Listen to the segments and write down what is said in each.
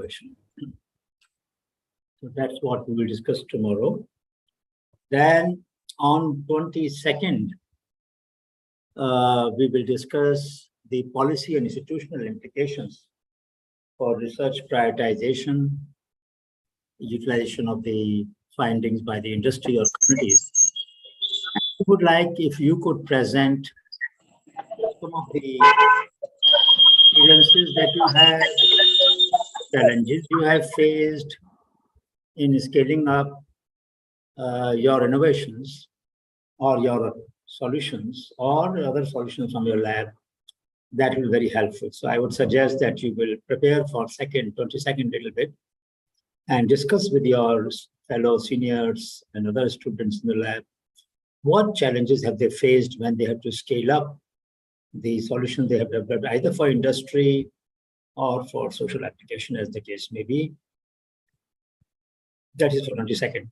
innovation. So that's what we will discuss tomorrow. Then on 22nd, we will discuss the policy and institutional implications for research prioritization, utilization of the findings by the industry or communities. I would like if you could present some of the experiences that you have, challenges you have faced in scaling up your innovations or your solutions or other solutions from your lab. That will be very helpful. So I would suggest that you will prepare for 22nd little bit and discuss with your fellow seniors and other students in the lab what challenges have they faced when they have to scale up the solution they have developed, either for industry or for social application, as the case may be. That is for 22nd.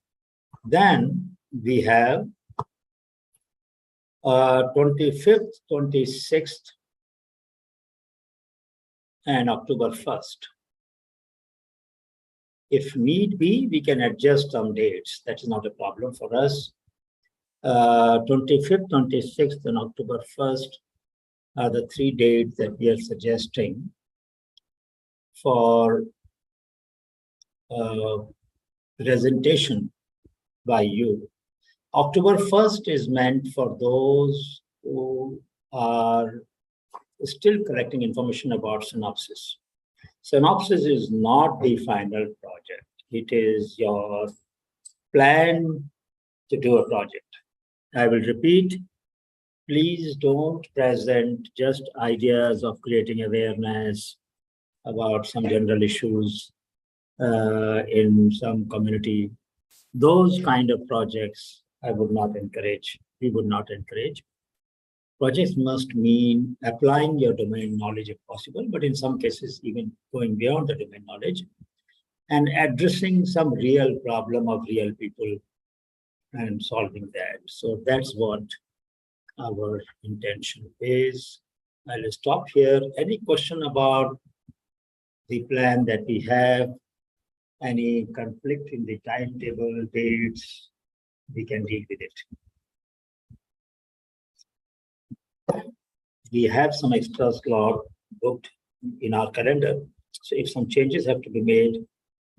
Then we have 25th, 26th, and October 1st. If need be, we can adjust some dates. That is not a problem for us. 25th, 26th, and October 1st are the 3 dates that we are suggesting for presentation by you. October 1st is meant for those who are still collecting information about Synopsis. Synopsis is not the final project. It is your plan to do a project. I will repeat, please don't present just ideas of creating awareness about some general issues in some community. Those kind of projects I would not encourage. We would not encourage. Projects must mean applying your domain knowledge if possible, but in some cases, even going beyond the domain knowledge and addressing some real problem of real people and solving that. So that's what our intention is. I'll stop here. Any question about the plan that we have? Any conflict in the timetable, dates? We can deal with it. We have some extra slot booked in our calendar. So if some changes have to be made,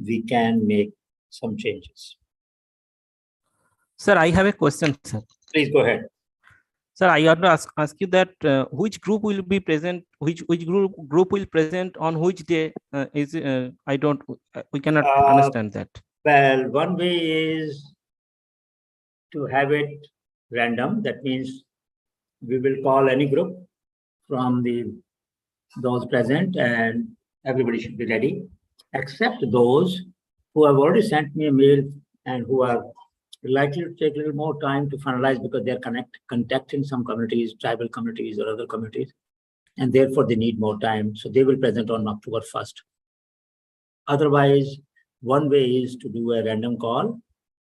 we can make some changes. Sir, I have a question, sir. Please go ahead. Sir, I want to ask you that which group will be present, which group will present on which day we cannot understand that. Well, one way is to have it random. That means we will call any group from those present and everybody should be ready, except those who have already sent me a mail and who are likely to take a little more time to finalize because they're contacting some communities, tribal communities or other communities, and therefore they need more time. So they will present on October 1st. Otherwise, one way is to do a random call.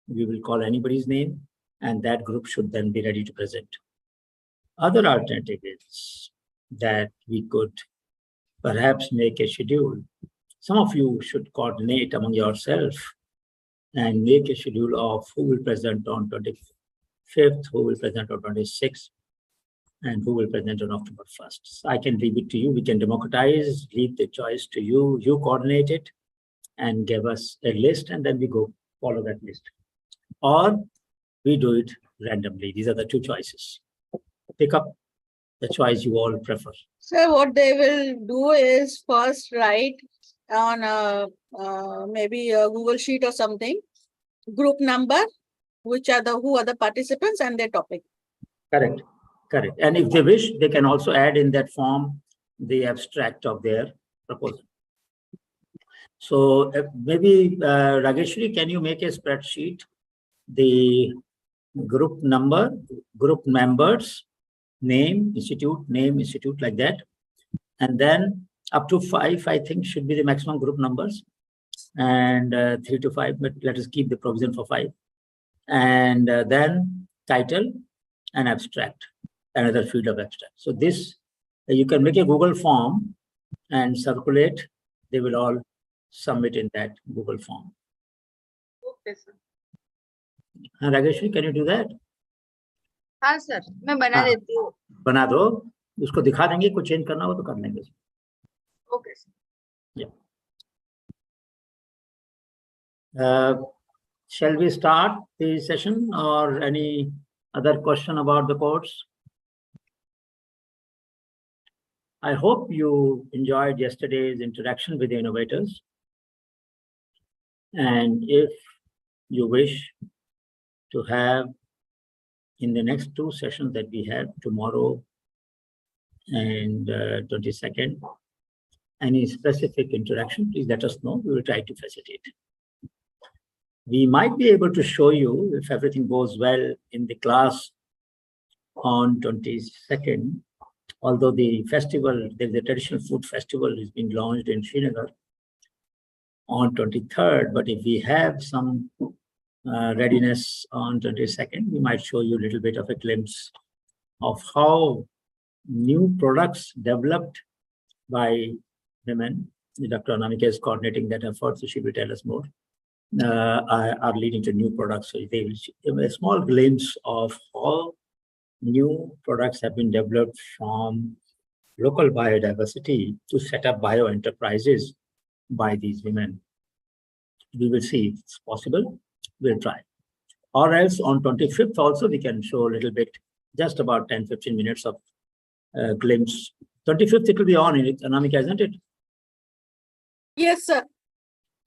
We will call anybody's name and that group should then be ready to present. Other alternative is that we could perhaps make a schedule. Some of you should coordinate among yourself and make a schedule of who will present on 25th, who will present on 26th, and who will present on October 1st. So I can leave it to you. We can democratize, leave the choice to you. You coordinate it and give us a list, and then we go follow that list. Or we do it randomly. These are the 2 choices. Pick up the choice you all prefer. So what they will do is first write on maybe a Google Sheet or something, group number, who are the participants and their topic. Correct. And if they wish, they can also add in that form the abstract of their proposal. So maybe Rageshri, can you make a spreadsheet? The group number, group members, name, institute, like that. And then up to 5, I think, should be the maximum group numbers. And 3 to 5, but let us keep the provision for 5. And then title and abstract, another field of abstract. So this, you can make a Google form and circulate. They will all submit in that Google form. Okay, sir. Rageshri, can you do that? हाँ sir, मैं बना हाँ। देती हूँ. बना दो, उसको दिखा देंगे, कुछ चेंज करना हो तो कर लेंगे. Okay, sir. Shall we start the session or any other question about the course? I hope you enjoyed yesterday's interaction with the innovators. And if you wish to have in the next two sessions that we have tomorrow and 22nd, any specific interaction, please let us know. We will try to facilitate. We might be able to show you, if everything goes well in the class on 22nd, although the festival, there's a traditional food festival is being launched in Srinagar on 23rd, but if we have some readiness on 22nd, we might show you a little bit of a glimpse of how new products developed by women. Dr. Anamika is coordinating that effort, so she will tell us more. Are leading to new products. So they will give a small glimpse of how new products have been developed from local biodiversity to set up bio enterprises by these women. We will see if it's possible. We'll try. Or else on 25th also we can show a little bit, just about 10-15 minutes of glimpse. 25th it will be on, Anamika, isn't it? Yes, sir.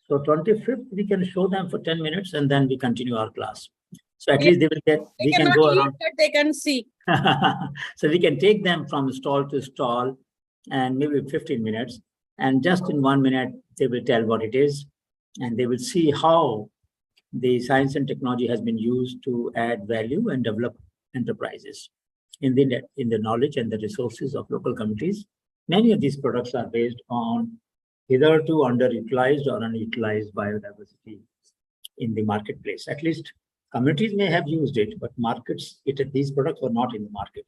So 25th, we can show them for 10 minutes and then we continue our class. So at Yes. least they will get, They we can cannot go eat, around. but they can see. So we can take them from stall to stall and maybe 15 minutes. And just in 1 minute, they will tell what it is. And they will see how the science and technology has been used to add value and develop enterprises in the knowledge and the resources of local communities. Many of these products are based on hitherto underutilized or unutilized biodiversity in the marketplace. At least communities may have used it, but markets, these products were not in the market.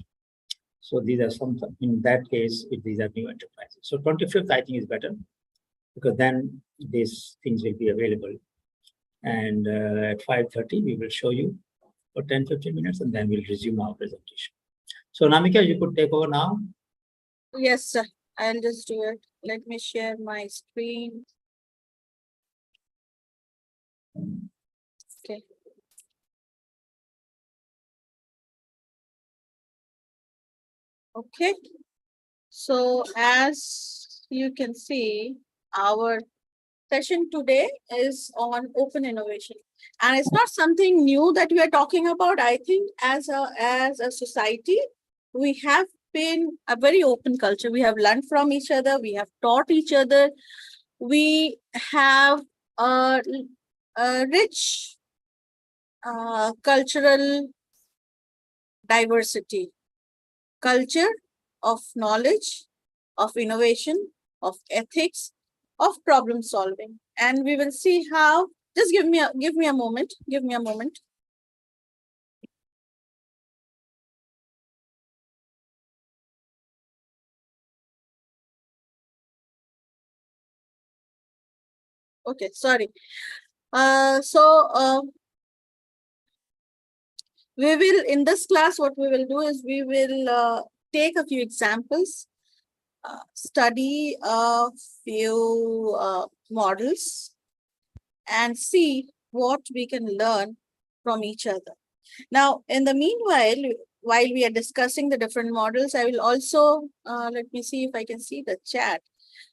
So these are some, in that case, these are new enterprises. So 25th, I think, is better because then these things will be available. And at 5:30, we will show you for 10-15 minutes and then we'll resume our presentation. So Namika, you could take over now. Yes, sir. I'll just do it. Let me share my screen. Okay. Okay. So as you can see, our session today is on open innovation. And it's not something new that we are talking about. I think as a society, we have been a very open culture. We have learned from each other. We have taught each other. We have a rich cultural diversity, culture of knowledge, of innovation, of ethics, of problem solving. And we will see how. Just give me a moment. Give me a moment. Okay, sorry. We will, in this class, what we will do is we will take a few examples, study a few models, and see what we can learn from each other. Now, in the meanwhile, while we are discussing the different models, I will also, let me see if I can see the chat.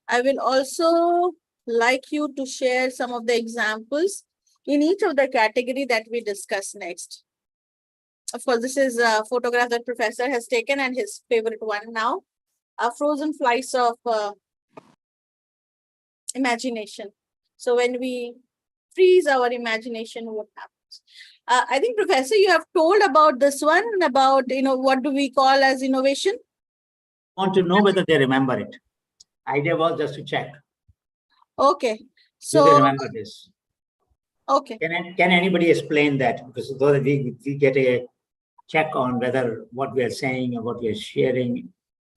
I will also like you to share some of the examples in each of the category that we discuss next. Of course, this is a photograph that Professor has taken and his favorite one now, a frozen slice of imagination. So when we freeze our imagination, what happens? I think, Professor, you have told about this one, about, what do we call as innovation? I want to know whether they remember it. Idea was just to check. Okay. So, do they remember this? Okay. Can anybody explain that? Because we get a check on whether what we are saying and what we are sharing,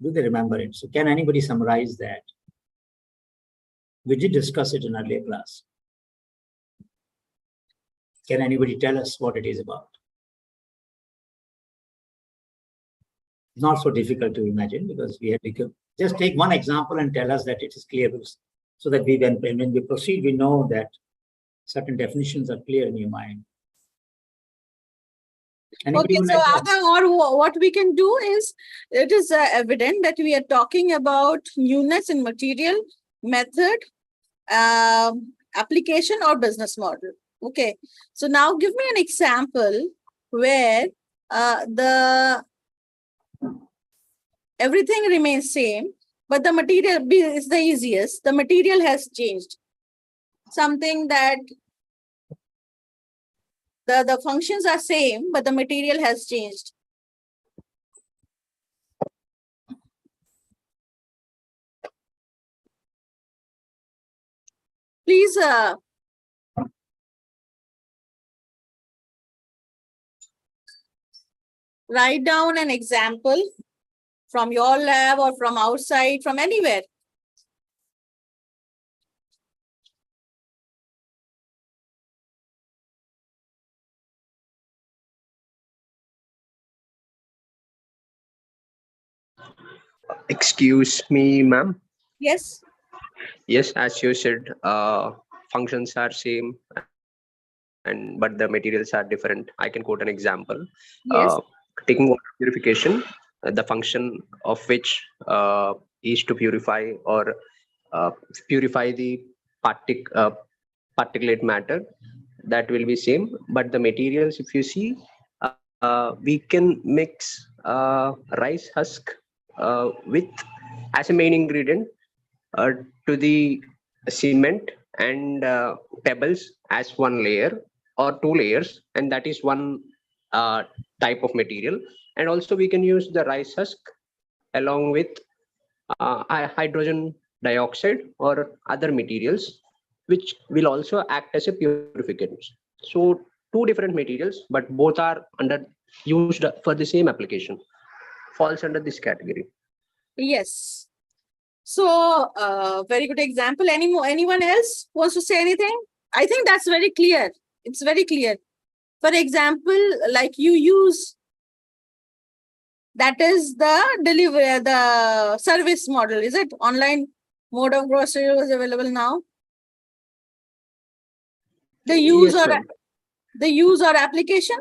do they remember it? So can anybody summarize that? We did discuss it in earlier class. Can anybody tell us what it is about? Not so difficult to imagine because we had to just take one example and tell us that it is clear, so that we then, when we proceed, we know that certain definitions are clear in your mind. Anybody Okay, would so like to- or what we can do is, it is evident that we are talking about newness in material, method, application or business model. Okay, so now give me an example where everything remains same, but the material is the easiest. The material has changed. Something that the functions are same, but the material has changed. Please write down an example from your lab or from outside, from anywhere. Excuse me, ma'am. Yes. Yes, as you said, functions are same, but the materials are different. I can quote an example. Yes. Taking water purification, the function of which is to purify or purify the particulate matter, that will be same. But the materials, if you see, we can mix rice husk with as a main ingredient to the cement and pebbles as one layer or two layers, and that is one type of material. And also we can use the rice husk along with hydrogen dioxide or other materials, which will also act as a purificant. So two different materials, but both are used for the same application, falls under this category. Yes. So, very good example. Anyone else wants to say anything? I think that's very clear. It's very clear. For example, like you use, that is the delivery, the service model. Is it online mode of grocery was available now? The use Yes, or ma'am. the use or application.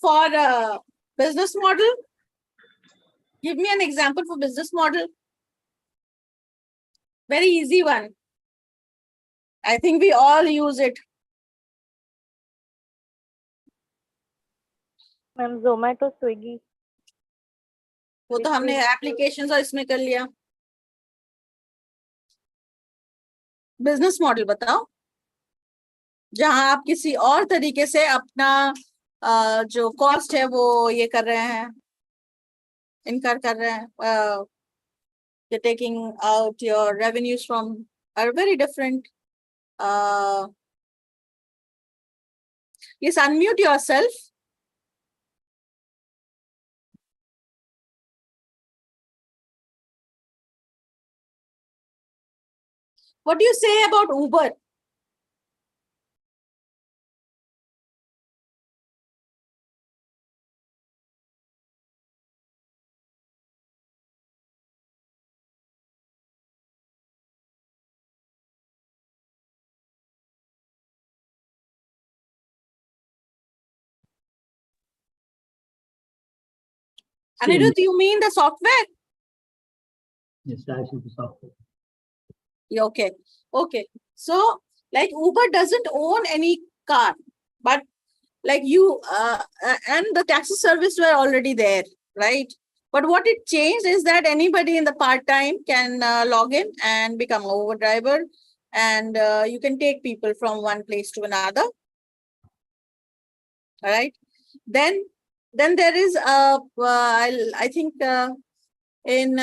For business model, give me an example for business model. Very easy one. I think we all use it. Ma'am Zomato Swiggy वो तो हमने applications और इसमें कर लिया. Business model बताओ, जहां आप किसी और तरीके से अपना जो कॉस्ट है वो ये कर रहे हैं, इनकर कर रहे हैं. You're taking out your revenues from are very different. Yes, unmute yourself. What do you say about Uber? Anirudh, do you mean the software? Yes, actually the software. Yeah, okay. Okay. So, like Uber doesn't own any car, but like you and the taxi service were already there, right? But what it changed is that anybody in the part-time can log in and become an Uber driver, and you can take people from one place to another. All right. Then there is I think in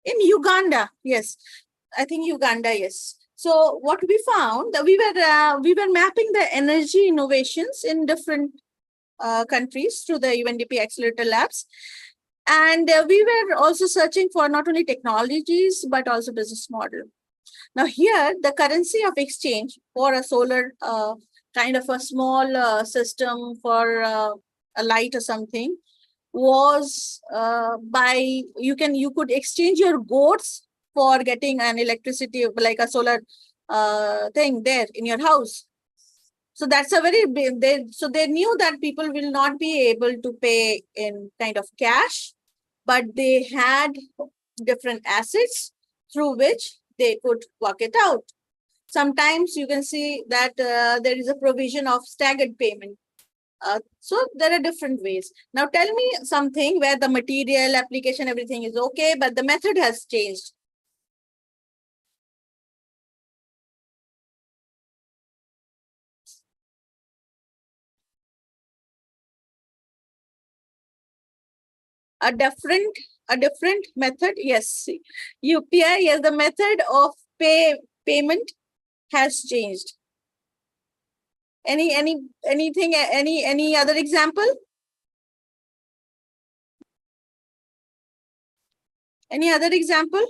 Uganda, yes, I think Uganda, yes. So what we found that we were mapping the energy innovations in different countries through the UNDP Accelerator Labs, And we were also searching for not only technologies, but also business model. Now here, the currency of exchange for a solar kind of a small system for a light or something was you could exchange your goats for getting an electricity, like a solar thing there in your house. So that's a very big, they knew that people will not be able to pay in kind of cash, but they had different assets through which they could work it out. Sometimes you can see that there is a provision of staggered payment. So there are different ways. Now tell me something where the material, application, everything is okay, but the method has changed. A different method, yes. UPI, yes, the method of payment has changed. Any other example? Any other example?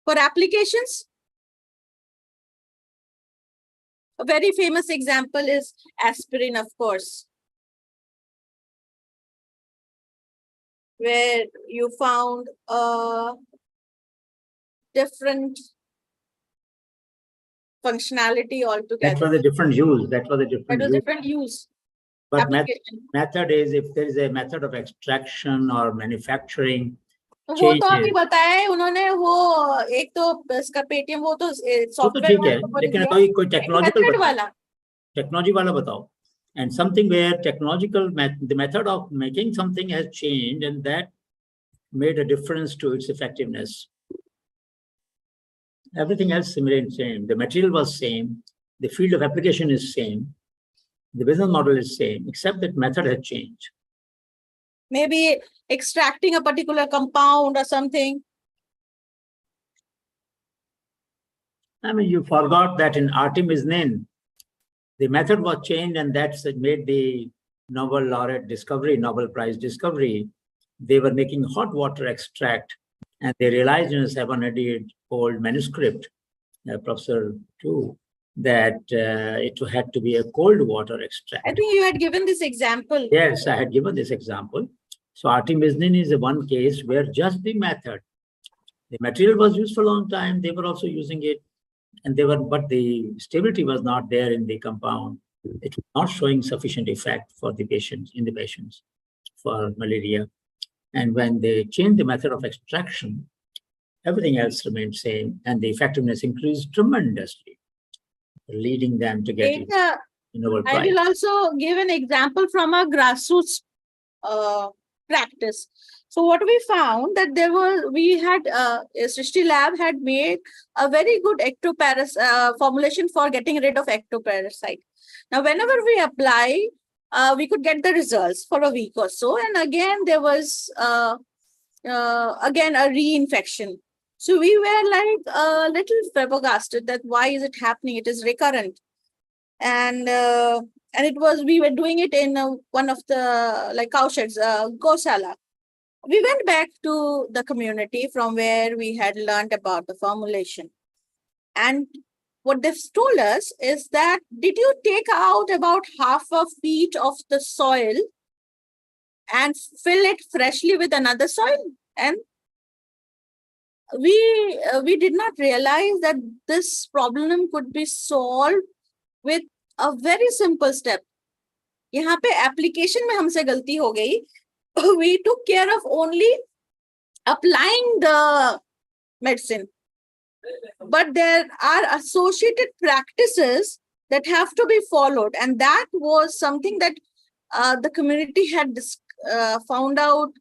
For applications, a very famous example is aspirin, of course, where you found a different functionality altogether. That was a different use. That was a different use. But Application. method is, if there is a method of extraction or manufacturing, वो तो अभी changes. बताया है उन्होंने, वो एक तो इसका पेटीएम, वो तो वो तो सॉफ्टवेयर ठीक है, लेकिन कोई टेक्नोलॉजिकल वाला टेक्नोलॉजी वाला बताओ. And something where the method of making something has changed, and that made a difference to its effectiveness. Everything else remained same. The material was same. The field of application is same. The business model is same, except that method has changed. Maybe extracting a particular compound or something. I mean, you forgot that in artemisinin, the method was changed, and that's made the Nobel laureate discovery, Nobel Prize discovery. They were making hot water extract, and they realized in a 700-year-old manuscript, Professor too, that it had to be a cold water extract. I think you had given this example. Yes, I had given this example. So artemisinin is the one case where just the method, the material was used for a long time. They were also using it, and but the stability was not there in the compound. It was not showing sufficient effect for the patients, for malaria. And when they changed the method of extraction, everything else remained same, and the effectiveness increased tremendously, leading them to get the Nobel Prize. I will also give an example from a grassroots practice. So what we found that Srishti Lab had made a very good formulation for getting rid of ectoparasite. Now, whenever we apply, we could get the results for a week or so, and again there was again a reinfection. So we were like a little flabbergasted that why is it happening? It is recurrent, and we were doing it in one of the cow sheds, Gosala. We went back to the community from where we had learned about the formulation. And what they've told us is that, did you take out about half a feet of the soil and fill it freshly with another soil? And we did not realize that this problem could be solved with a very simple step. यहाँ पे application में हमसे गलती हो गई. We took care of only applying the medicine, but there are associated practices that have to be followed, and that was something that the community had found out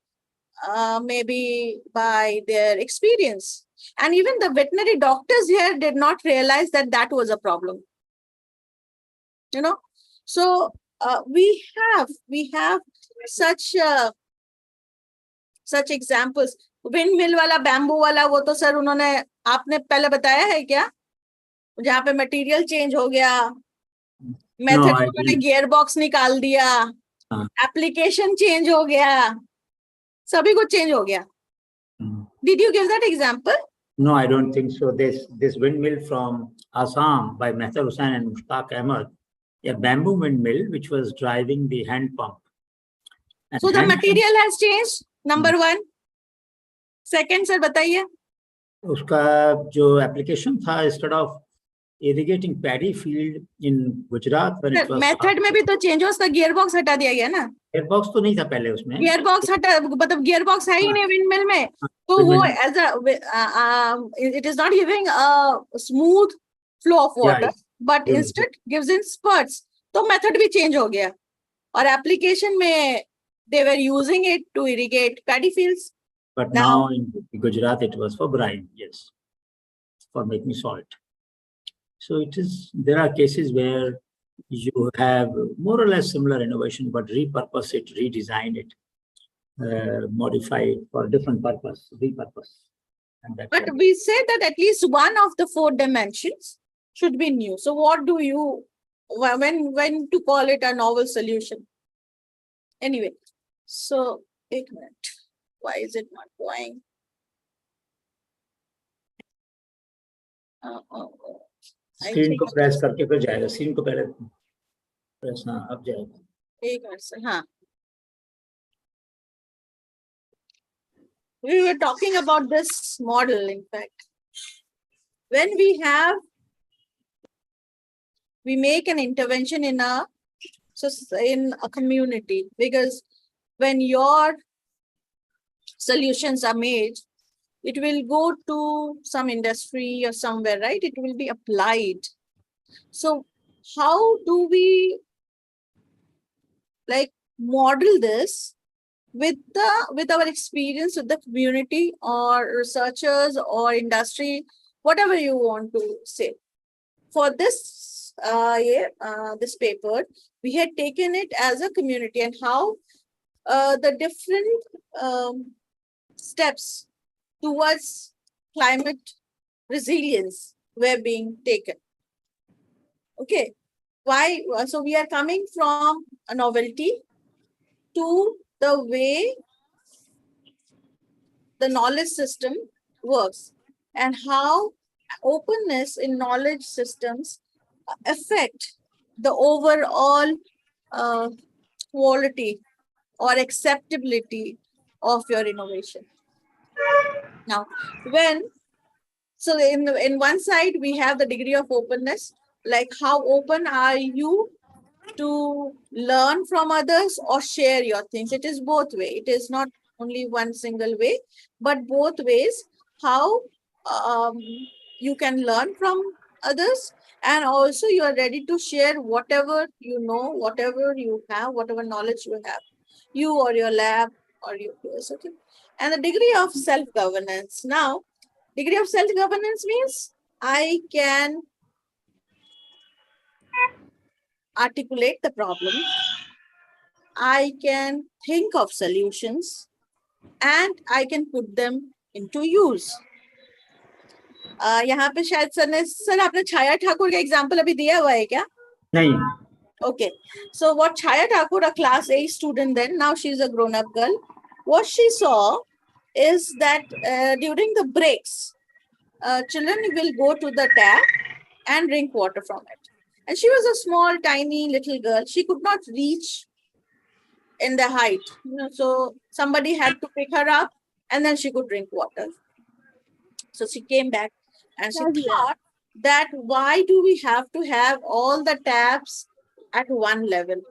maybe by their experience, and even the veterinary doctors here did not realize that that was a problem. So we have such examples. Wind mill वाला bamboo वाला वो तो sir उन्होंने आपने पहले बताया है क्या, जहाँ पे मटेरियल चेंज हो गया, मेथड I उन्होंने didn't. गियर बॉक्स निकाल दिया, हाँ. एप्लीकेशन चेंज हो गया, सभी कुछ चेंज हो गया. Did you give that example? No, I don't think so. This windmill from Assam by Mehtar Hussain and Mushtaq Ahmed, a bamboo windmill which was driving the hand pump. And So the hand material has changed, number one. Second sir बताइए. उसका जो application था, instead of irrigating paddy field in Gujarat when it was method में भी तो change हो, उसका gear box हटा दिया गया ना. gearbox तो नहीं था पहले उसमें. गियर बॉक्स हटा, मतलब गियर बॉक्स है ही नहीं विंड मिल में, तो वो as a it is not giving a smooth flow of water but instead gives in spurts. तो मेथड भी चेंज हो गया और एप्लीकेशन में they were using it to irrigate paddy fields. But now in Gujarat it was for brine, yes, for making salt. So it is, there are cases where you have more or less similar innovation, but repurpose it, redesign it, modify it for a different purpose, repurpose. And that's But what- we said that at least one of the 4 dimensions should be new. So what do you, when to call it a novel solution? Anyway, so 1 minute. Why is it not going? I screen think को press करके फिर जाएगा. Screen को पहले press, हाँ अब जाएगा. 1 minute, sir. हाँ. We were talking about this model, in fact. When we make an intervention in a community, because when your solutions are made, it will go to some industry or somewhere, right? It will be applied. So how do we like model this with our experience with the community or researchers or industry, whatever you want to say? For this this paper, we had taken it as a community and how the different steps towards climate resilience were being taken. Okay, why? So we are coming from a novelty to the way the knowledge system works and how openness in knowledge systems affect the overall quality or acceptability of your innovation. Now, so in one side, we have the degree of openness, like how open are you to learn from others or share your things. It is both way. It is not only one single way, but both ways, how you can learn from others, and also you are ready to share whatever you know, whatever you have, whatever knowledge you have, you or your lab or your peers. Okay. And the degree of self-governance. Now, degree of self-governance means I can articulate the problem, I can think of solutions, and I can put them into use. यहाँ पे शायद sir आपने छाया ठाकुर का example अभी दिया हुआ है क्या? नहीं. Okay, so what Chaya Thakur, a class 8 student then, now she's a grown-up girl, what she saw is that during the breaks, children will go to the tap and drink water from it. And she was a small, tiny little girl. She could not reach in the height. So somebody had to pick her up and then she could drink water. So she came back and she thought that why do we have to have all the taps at one level?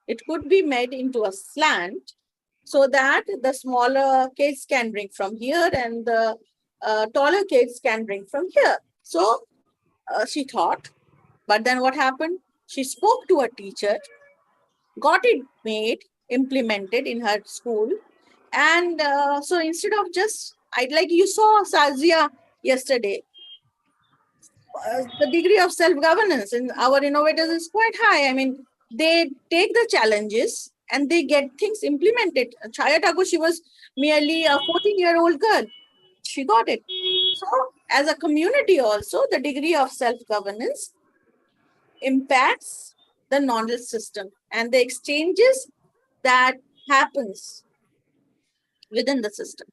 It could be made into a slant so that the smaller kids can drink from here and the taller kids can drink from here. So she thought, but then what happened? She spoke to a teacher, got it made, implemented in her school. And so instead of just, like you saw Sazia yesterday, the degree of self-governance in our innovators is quite high. I mean, they take the challenges and they get things implemented. Chaya Thakur, she was merely a 14-year-old girl. She got it. So as a community also, the degree of self-governance impacts the knowledge system and the exchanges that happens within the system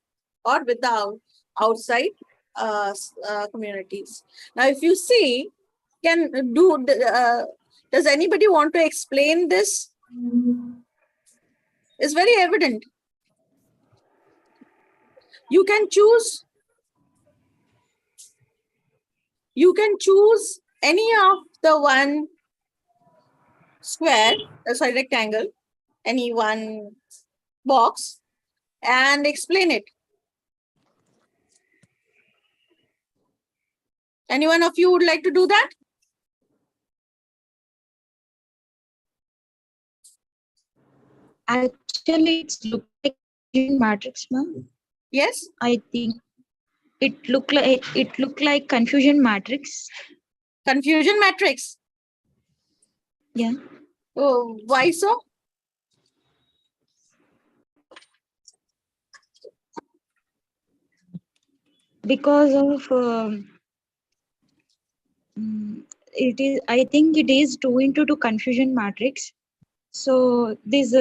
or with the outside communities. Now, if you see, does anybody want to explain this? It's very evident. You can choose any of the one square, rectangle, any one box, and explain it. Any one of you would like to do that? Actually, it's look like confusion matrix, ma'am. Yes. I think it look like confusion matrix. Confusion matrix. Yeah. Oh, why so? Because of it is. I think it is 2 into 2 confusion matrix. So this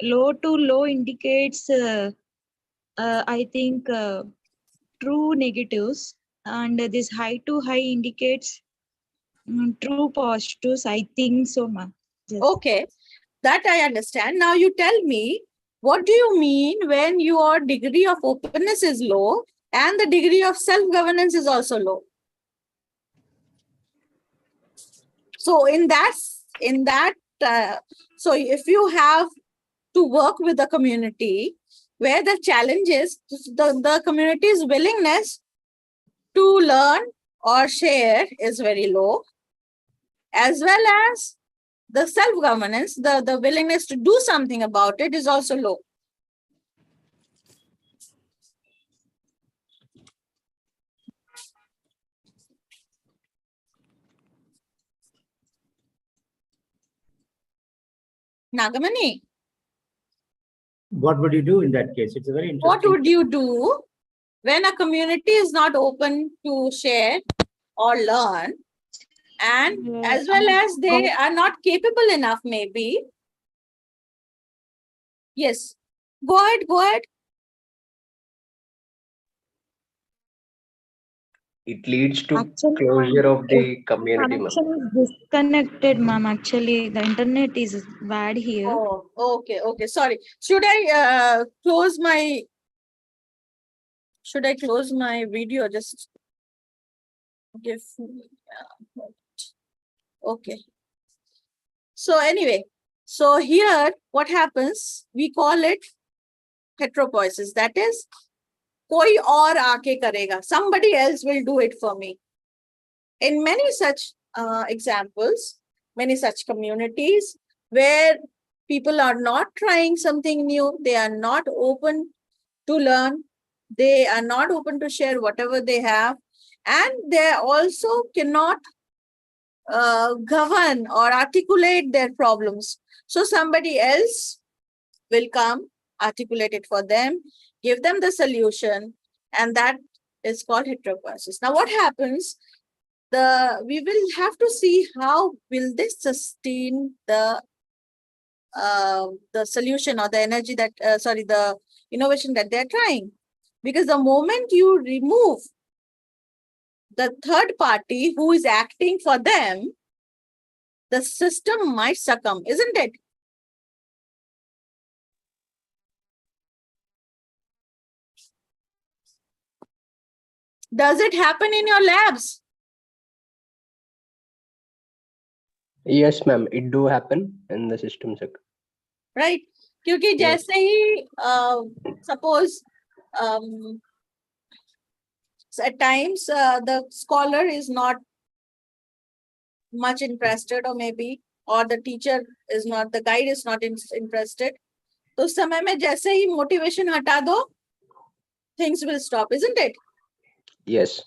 low to low indicates I think true negatives, and this high to high indicates true positives. I think so, ma'am. Yes. Okay, that I understand. Now you tell me, what do you mean when your degree of openness is low and the degree of self-governance is also low? So so if you have to work with the community where the challenge is the community's willingness to learn or share is very low, as well as the self-governance, the willingness to do something about it is also low. Nagamani, What would you do in that case? It's a very interesting. what would you do when a community is not open to share or learn, and as well as they are not capable enough, maybe? Yes, go ahead. It leads to Actually, closure of the community, ma'am. connection is disconnected, ma'am. Actually, the internet is bad here. Oh, okay. Sorry. Should I close my video? Just give me. Okay. So anyway, so here what happens? We call it heteropoiesis. That is, koi aur aake karega. Somebody else will do it for me. In many such examples, many such communities where people are not trying something new, they are not open to learn, they are not open to share whatever they have, and they also cannot govern or articulate their problems. So somebody else will come, articulate it for them, give them the solution, and that is called heteropoiesis. Now what happens? We will have to see how will this sustain the solution or the energy that the innovation that they're trying. Because the moment you remove the third party who is acting for them, the system might succumb, isn't it? Does it happen in your labs? Yes, ma'am. It do happen in the system sector. Right? Because Yes. jaise hi, suppose at times the scholar is not much interested, or the teacher is not, the guide is not interested. तो उस समय में जैसे ही motivation हटा दो, things will stop, isn't it? Yes.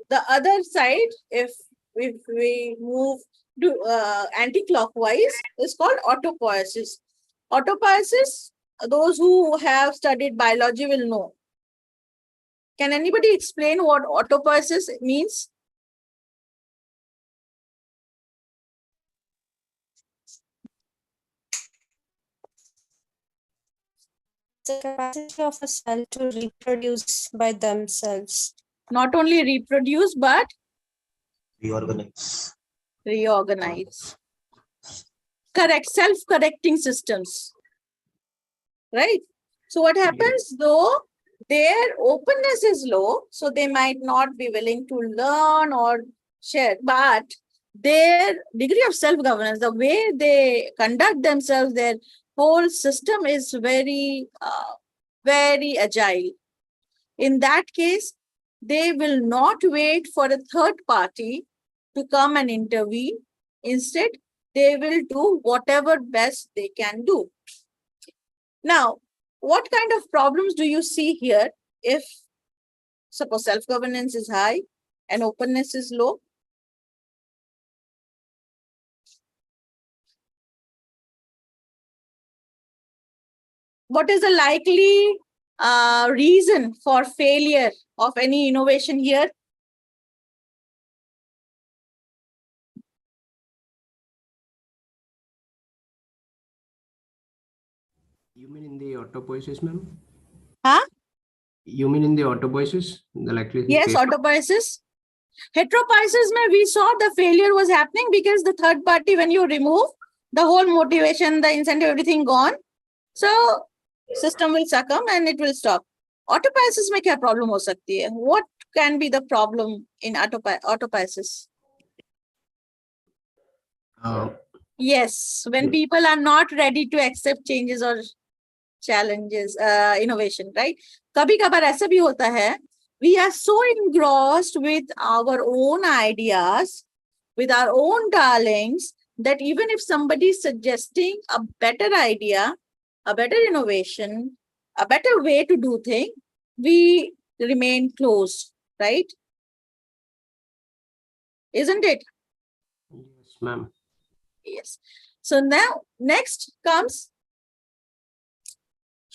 The other side, if if we move anti-clockwise, is called autopoiesis. Autopoiesis, those who have studied biology will know. Can anybody explain what autopoiesis means? The capacity of a cell to reproduce by themselves. Not only reproduce, but Reorganize. reorganize. Correct, self-correcting systems. Right? So what happens though, their openness is low, so they might not be willing to learn or share, but their degree of self-governance, the way they conduct themselves, their whole system is very, very agile. In that case, they will not wait for a third party to come and intervene. Instead, they will do whatever best they can do. Now, what kind of problems do you see here if, suppose, self-governance is high and openness is low? What is the likely reason for failure of any innovation here? You mean in the autopoiesis, ma'am? Huh? You mean in the autopoiesis? The likelihood? Yes, autopoiesis. Heteropoiesis, we saw the failure was happening because the third party, when you remove, the whole motivation, the incentive, everything gone. So system will succumb and it will stop. Autopoiesis में क्या problem हो सकती है? What can be the problem in autopoiesis? Yes, when people are not ready to accept changes or challenges, innovation, right? कभी कभार ऐसा भी होता है, we are so engrossed with our own ideas, with our own darlings, that even if somebody is suggesting a better idea, a better innovation, a better way to do things, we remain closed, right? Isn't it? Yes, ma'am. Yes. So now next comes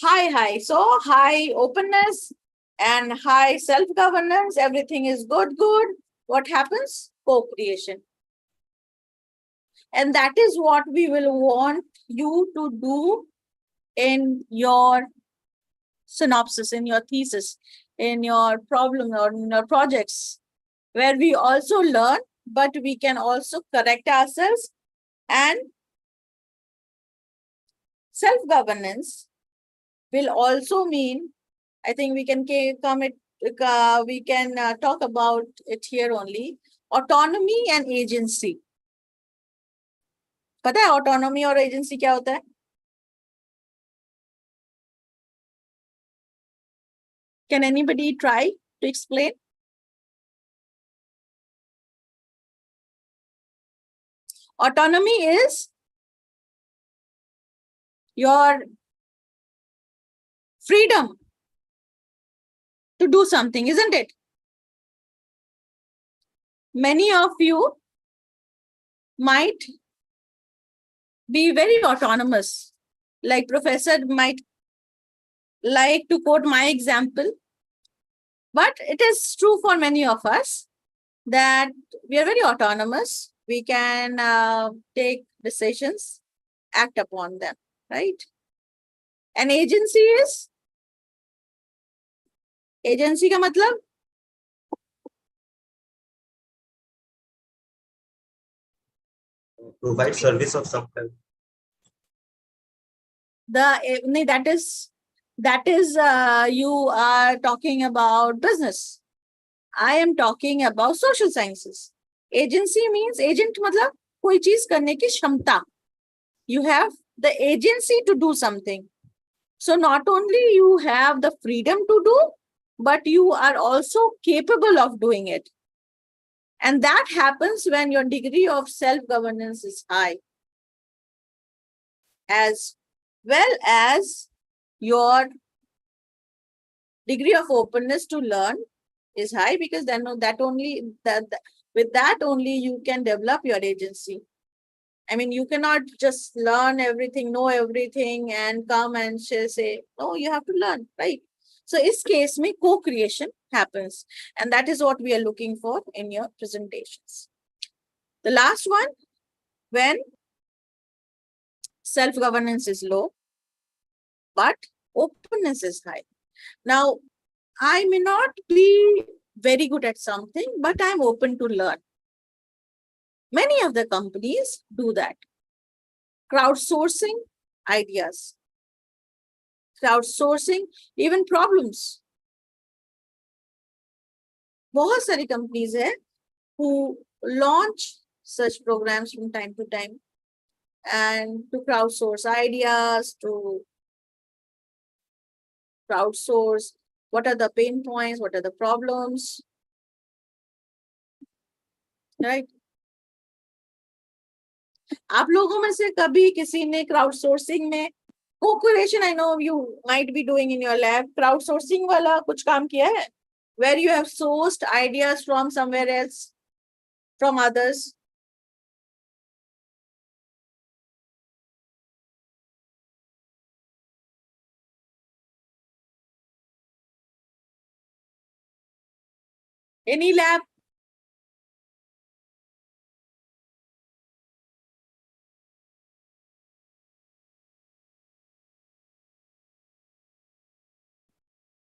high. So high openness and high self-governance, everything is good. What happens? Co-creation. And that is what we will want you to do in your synopsis, in your thesis, in your problem or in your projects, where we also learn, but we can also correct ourselves. And self-governance will also mean, I think we can talk about it here only, autonomy and agency. पता है autonomy और agency क्या होता है? Can anybody try to explain? Autonomy is your freedom to do something, isn't it? Many of you might be very autonomous. Like professor might like to quote my example, but it is true for many of us that we are very autonomous. We can take decisions, act upon them, right? An agency is, agency का मतलब Provide service of some kind. that is you are talking about business. I am talking about social sciences. Agency means agent मतलब कोई चीज करने की क्षमता. You have the agency to do something. So not only you have the freedom to do, but you are also capable of doing it. And that happens when your degree of self-governance is high, as well as your degree of openness to learn is high, because then With that only you can develop your agency. I mean, you cannot just learn everything, know everything, and come and say, no, you have to learn, right? So, in this case, co-creation happens, and that is what we are looking for in your presentations. The last one, when self-governance is low, but openness is high. Now, I may not be very good at something, but I'm open to learn. Many of the companies do that. Crowdsourcing ideas, crowdsourcing even problems. बहुत सारी companies है who launch such programs from time to time and to crowdsource ideas, to crowdsource what are the pain points, what are the problems, right? आप लोगों में से कभी किसी ने crowdsourcing में co-creation, I know you might be doing in your lab, crowdsourcing वाला कुछ काम किया है, where you have sourced ideas from somewhere else, from others? Any lab?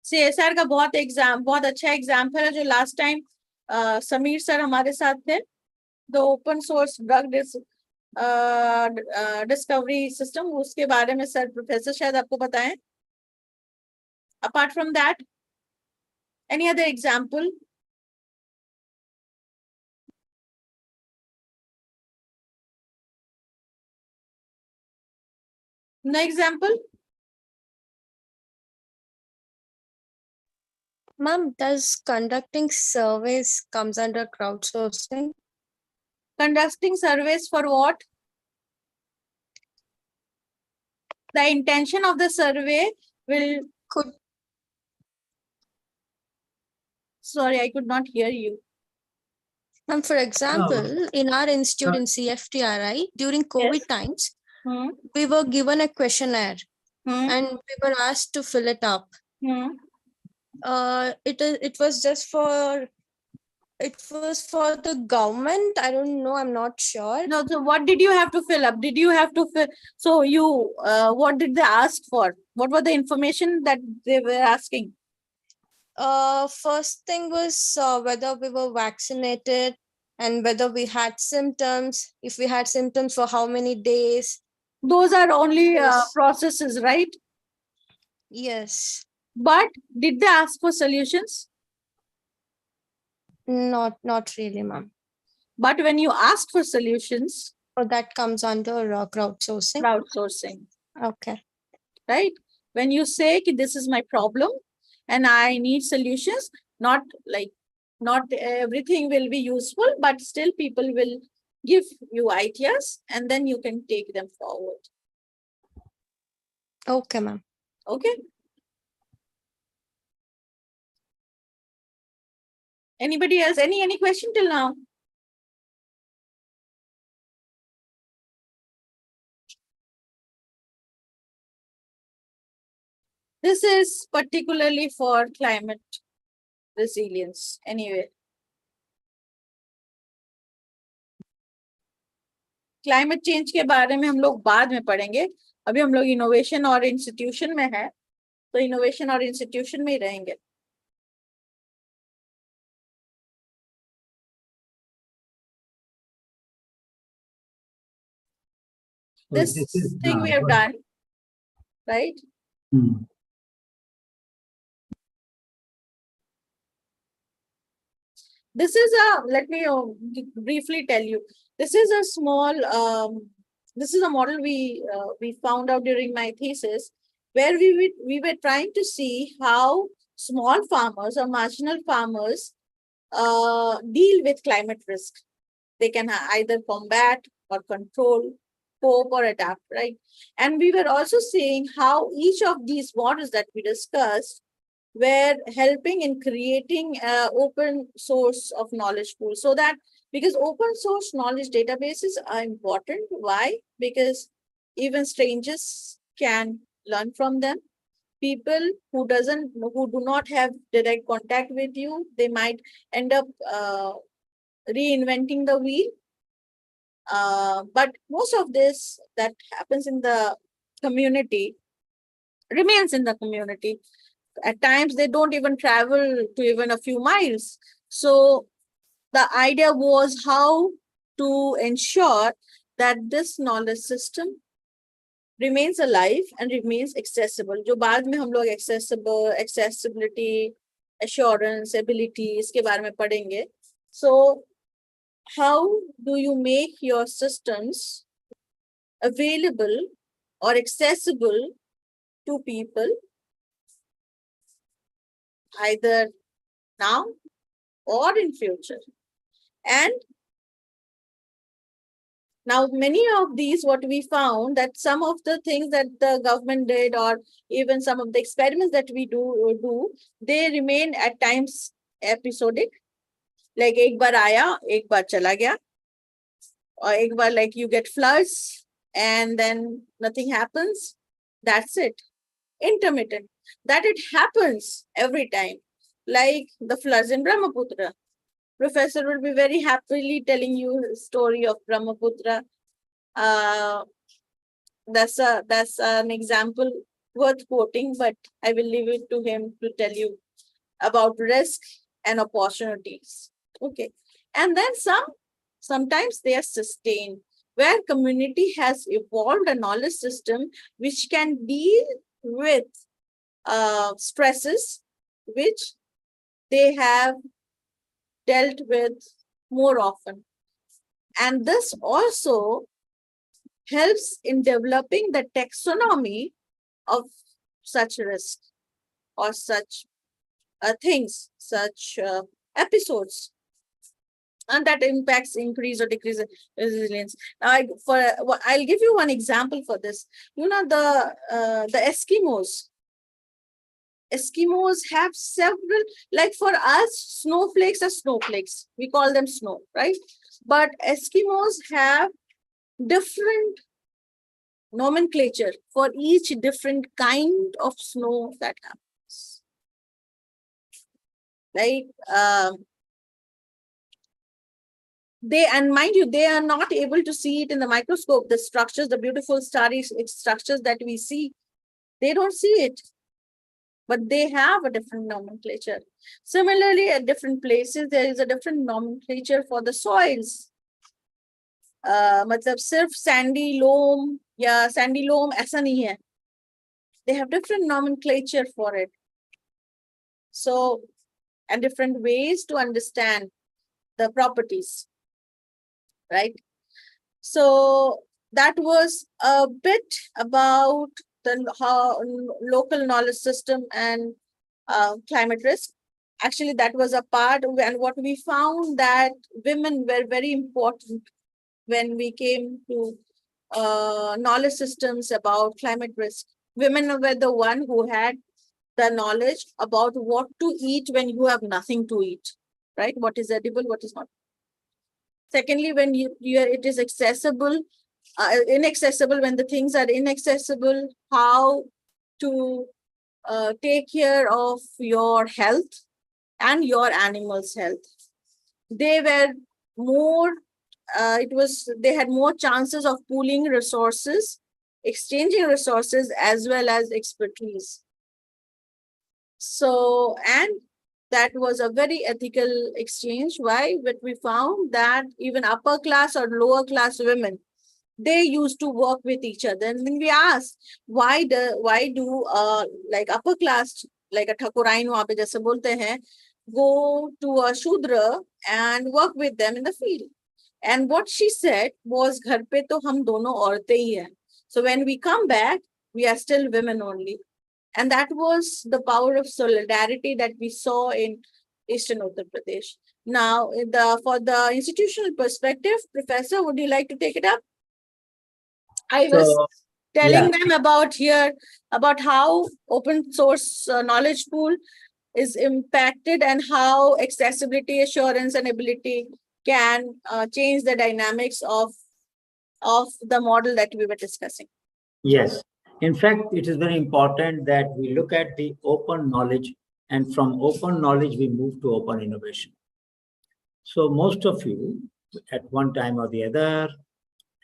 CSR का बहुत अच्छा एग्जाम्पल है जो लास्ट टाइम समीर सर हमारे साथ थे, the open source drug discovery system, उसके बारे में सर प्रोफेसर शायद आपको बताएं. Apart from that, any other example? No example? Ma'am, does conducting surveys comes under crowdsourcing? Conducting surveys for what? The intention of the survey will... Sorry, I could not hear you. And for example, in our institute in CFTRI, during COVID times, we were given a questionnaire and we were asked to fill it up. It was for the government. I don't know. I'm not sure. No, so what did you have to fill up? Did you have to fill? So you, what did they ask for? What were the information that they were asking? First thing was whether we were vaccinated and whether we had symptoms. If we had symptoms, for how many days. Those are only processes, right? Yes. But did they ask for solutions? Not really, ma'am. But when you ask for solutions, that comes under crowdsourcing. Crowdsourcing. Okay. Right? When you say this is my problem and I need solutions, not everything will be useful, but still people will give you ideas and then you can take them forward. Okay, ma'am. Okay. Anybody else? Any question till now? This is particularly for climate resilience anyway. Climate change के बारे में हम लोग बाद में पढ़ेंगे, अभी हम लोग इनोवेशन और इंस्टीट्यूशन में है, तो इनोवेशन और इंस्टीट्यूशन में ही रहेंगे. This thing we have done, right? This is let me briefly tell you. This is a small, this is a model we found out during my thesis, where we were trying to see how small farmers or marginal farmers deal with climate risk. They can either combat or control, cope or adapt, right? And we were also seeing how each of these models that we discussed were helping in creating an open source of knowledge pool. So that, because open source knowledge databases are important. Why? Because even strangers can learn from them. People who do not have direct contact with you, they might end up reinventing the wheel. But most of this that happens in the community remains in the community. At times, they don't even travel to even a few miles. So the idea was how to ensure that this knowledge system remains alive and remains accessible. जो बाद में हम लोग accessibility, assurance, ability इसके बारे में पढ़ेंगे. So how do you make your systems available or accessible to people either now or in future? And now many of these, what we found, that some of the things that the government did, or even some of the experiments that we do, they remain at times episodic. Like एक बार आया, एक बार चला गया, or एक बार like you get floods and then nothing happens. That's it. Intermittent. That it happens every time. Like the floods in Brahmaputra. Professor will be very happily telling you the story of Brahmaputra. That's an example worth quoting, but I will leave it to him to tell you about risk and opportunities. Okay. And then sometimes they are sustained, where community has evolved a knowledge system which can deal with stresses which they have dealt with more often. And this also helps in developing the taxonomy of such risk or such things, such episodes. And that impacts increase or decrease resilience. Now, I'll give you one example for this. You know, the Eskimos. Eskimos have several, like for us, snowflakes are snowflakes. We call them snow, right? But Eskimos have different nomenclature for each different kind of snow that happens. Like, and mind you, they are not able to see it in the microscope, the structures, the beautiful starry structures that we see. They don't see it, but they have a different nomenclature. Similarly, at different places, there is a different nomenclature for the soils. मतलब सिर्फ sandy loam या sandy loam ऐसा नहीं है. They have different nomenclature for it. So, and different ways to understand the properties, right? So that was a bit about the local knowledge system and climate risk. Actually, that was a part, and what we found that women were very important when we came to knowledge systems about climate risk. Women were the one who had the knowledge about what to eat when you have nothing to eat, right? What is edible, what is not. Secondly, when it is accessible, inaccessible, when the things are inaccessible, how to take care of your health and your animal's health. They were more, they had more chances of pooling resources, exchanging resources, as well as expertise. So, and that was a very ethical exchange. Why? But we found that even upper class or lower class women, they used to work with each other. And then we asked, why do like upper class, like a Thakurain वहाँ पे जैसे बोलते हैं, go to a Shudra and work with them in the field. And what she said was, घर पे तो हम दोनों औरतें ही हैं. So when we come back, we are still women only. And that was the power of solidarity that we saw in Eastern Uttar Pradesh. Now, for the institutional perspective, Professor, would you like to take it up? telling them about how open source knowledge pool is impacted and how accessibility, assurance, and ability can change the dynamics of the model that we were discussing. Yes. In fact, it is very important that we look at the open knowledge, and from open knowledge, we move to open innovation. So most of you, at one time or the other,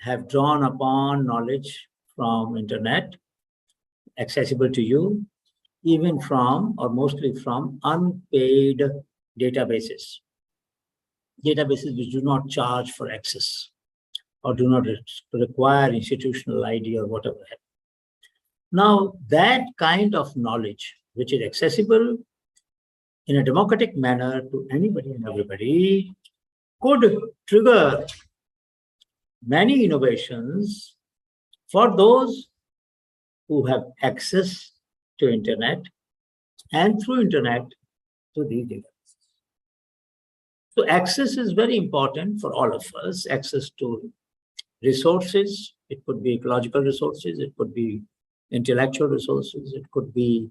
have drawn upon knowledge from internet, accessible to you, even from, or mostly from, unpaid databases. Databases which do not charge for access or do not require institutional ID or whatever. Now, that kind of knowledge, which is accessible in a democratic manner to anybody and everybody, could trigger many innovations for those who have access to internet and through internet to these databases. So access is very important for all of us. Access to resources, it could be ecological resources, it could be intellectual resources, it could be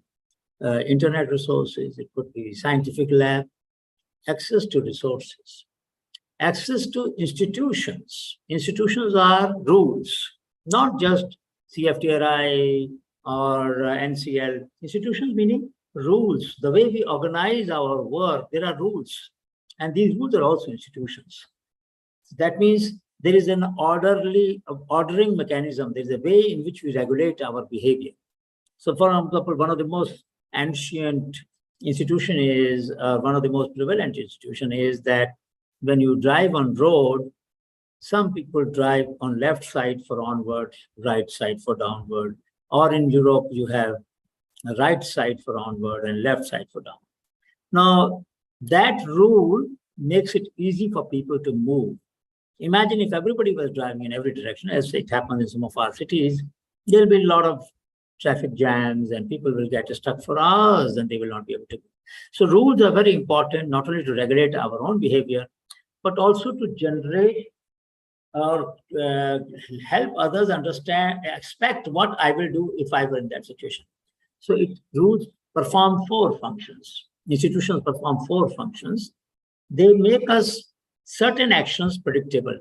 internet resources, it could be scientific lab, access to resources, access to institutions. Institutions are rules, not just CFTRI or NCL. Institutions meaning rules. The way we organize our work, there are rules. And these rules are also institutions. That means there is an ordering mechanism. There's a way in which we regulate our behavior. So for example, one of the most ancient institution is, one of the most prevalent institution is that when you drive on road, some people drive on left side for onward, right side for downward, or in Europe, you have a right side for onward and left side for downward. Now, that rule makes it easy for people to move. Imagine if everybody was driving in every direction, as it happens in some of our cities, there'll be a lot of traffic jams and people will get stuck for hours and they will not be able to. So rules are very important, not only to regulate our own behavior, but also to generate or help others understand, expect what I will do if I were in that situation. So rules perform 4 functions. Institutions perform 4 functions. They make us certain actions predictable.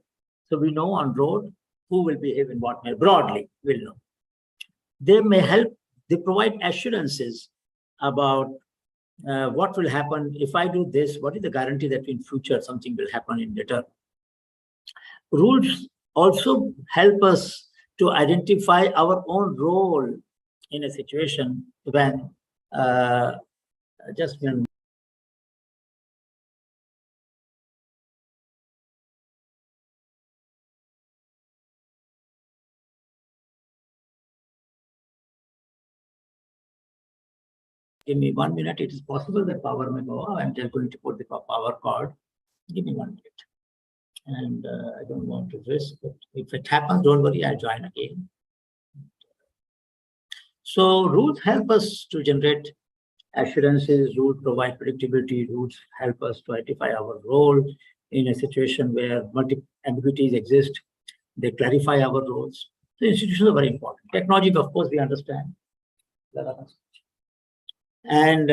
So we know on road who will behave in what manner, broadly, we'll know. They may help, they provide assurances about what will happen if I do this, what is the guarantee that in future something will happen in return. Rules also help us to identify our own role in a situation when, just when give me 1 minute. It is possible that power may go off. I'm just going to put the power cord. Give me 1 minute. And I don't want to risk, but if it happens, don't worry, I'll join again. So rules help us to generate assurances, rules provide predictability, rules help us to identify our role in a situation where multiple ambiguities exist. They clarify our roles. So institutions are very important. Technology, of course, we understand. And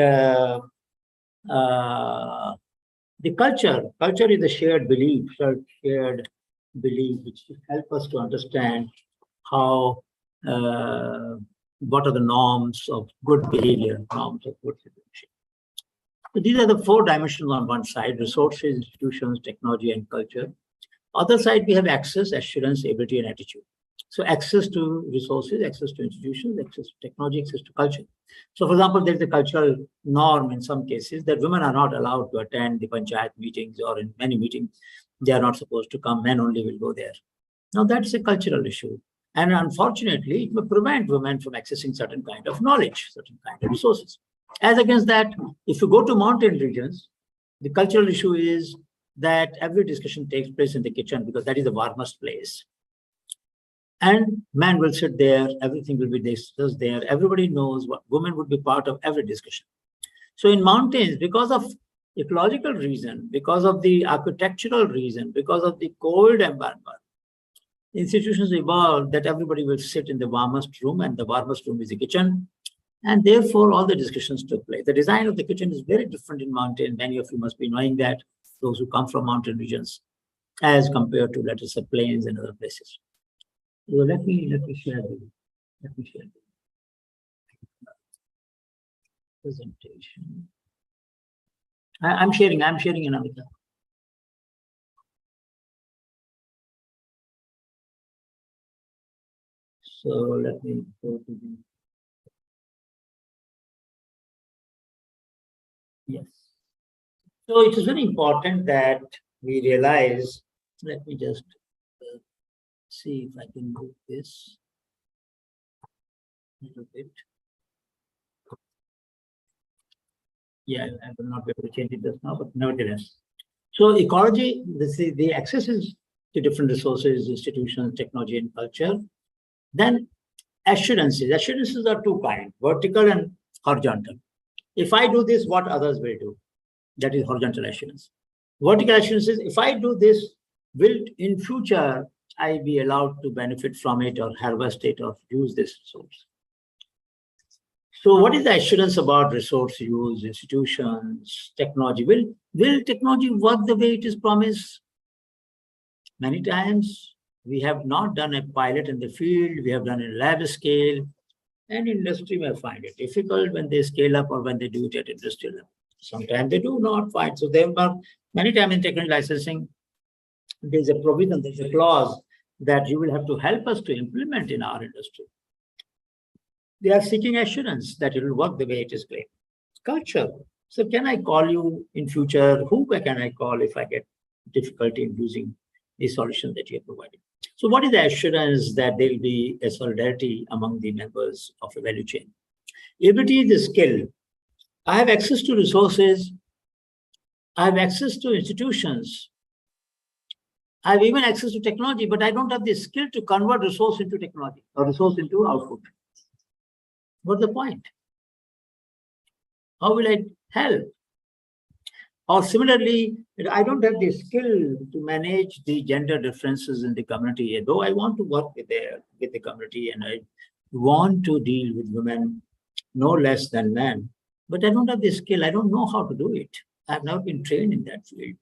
the culture is a shared belief, which help us to understand how, what are the norms of good behavior, norms of good situation. So these are the 4 dimensions on one side: resources, institutions, technology, and culture. Other side, we have access, assurance, ability, and attitude. So access to resources, access to institutions, access to technology, access to culture. So for example, there's a cultural norm in some cases that women are not allowed to attend the panchayat meetings, or in many meetings, they are not supposed to come, men only will go there. Now that's a cultural issue. And unfortunately, it may prevent women from accessing certain kind of knowledge, certain kind of resources. As against that, if you go to mountain regions, the cultural issue is that every discussion takes place in the kitchen because that is the warmest place. And man will sit there, everything will be discussed there. Everybody knows what women would be part of every discussion. So in mountains, because of ecological reason, because of the architectural reason, because of the cold environment, institutions evolved that everybody will sit in the warmest room, and the warmest room is the kitchen. And therefore, all the discussions took place. The design of the kitchen is very different in mountain. Many of you must be knowing that, those who come from mountain regions, as compared to, let us say, plains and other places. So let me share with you. Let me share with you. Presentation. I'm sharing in Amrita. So let me go to the, yes. So it is very important that we realize, let me just see if I can move this a little bit. Yeah, I will not be able to change it just now, but nevertheless. So ecology, the accesses to different resources, institutions, technology, and culture. Then assurances. Assurances are two kinds, vertical and horizontal. If I do this, what others will do? That is horizontal assurance. Vertical assurance is, if I do this, will in future I be allowed to benefit from it or harvest it or use this resource? So what is the assurance about resource use, institutions, technology? Will technology work the way it is promised? Many times we have not done a pilot in the field, we have done a lab scale, and industry may find it difficult when they scale up or when they do it at industrial level. Sometimes they do not find. So there are many times in technical licensing, there's a provision, there's a clause that you will have to help us to implement in our industry. They are seeking assurance that it will work the way it is claimed. Culture. So can I call you in future? Who can I call if I get difficulty in using the solution that you are providing? So what is the assurance that there will be a solidarity among the members of a value chain? Ability is the skill. I have access to resources. I have access to institutions. I have even access to technology, but I don't have the skill to convert resource into technology or resource into output. What's the point? How will I help? Or similarly, I don't have the skill to manage the gender differences in the community, though I want to work with the community and I want to deal with women no less than men, but I don't have the skill. I don't know how to do it. I've never been trained in that field.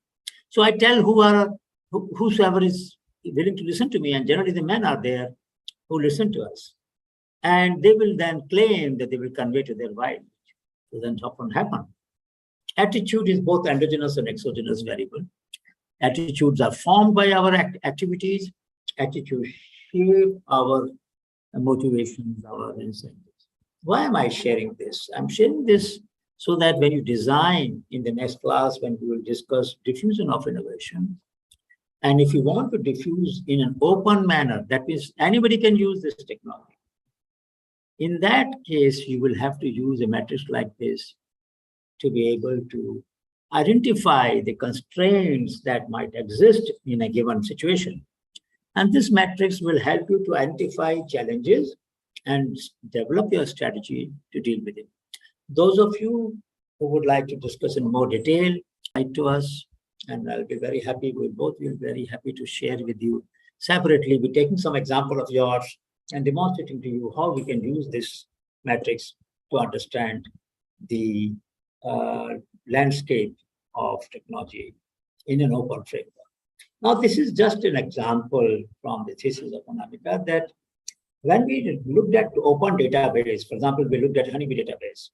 So I tell whosoever is willing to listen to me, and generally the men are there who listen to us. And they will then claim that they will convey to their wife. It doesn't often happen. Attitude is both endogenous and exogenous variable. Attitudes are formed by our activities. Attitudes shape our motivations, our incentives. Why am I sharing this? I'm sharing this so that when you design in the next class, when we will discuss diffusion of innovation, and if you want to diffuse in an open manner, that means anybody can use this technology. In that case, you will have to use a matrix like this to be able to identify the constraints that might exist in a given situation. And this matrix will help you to identify challenges and develop your strategy to deal with it. Those of you who would like to discuss in more detail, write to us, and I'll be very happy, we'll both be very happy to share with you separately. We're taking some example of yours and demonstrating to you how we can use this matrix to understand the landscape of technology in an open framework. Now, this is just an example from the thesis of Anamika that when we looked at open database, for example, we looked at Honeybee database,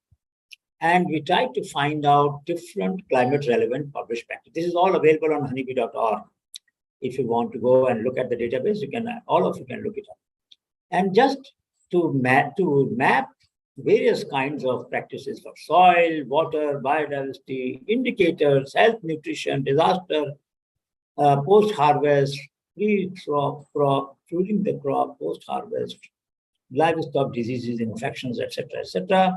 and we tried to find out different climate relevant published practice. This is all available on honeybee.org. If you want to go and look at the database, you can, all of you can look it up. And just to map various kinds of practices for soil, water, biodiversity, indicators, health, nutrition, disaster, post-harvest, pre-crop, during the crop, post-harvest, livestock diseases, infections, etc., etc.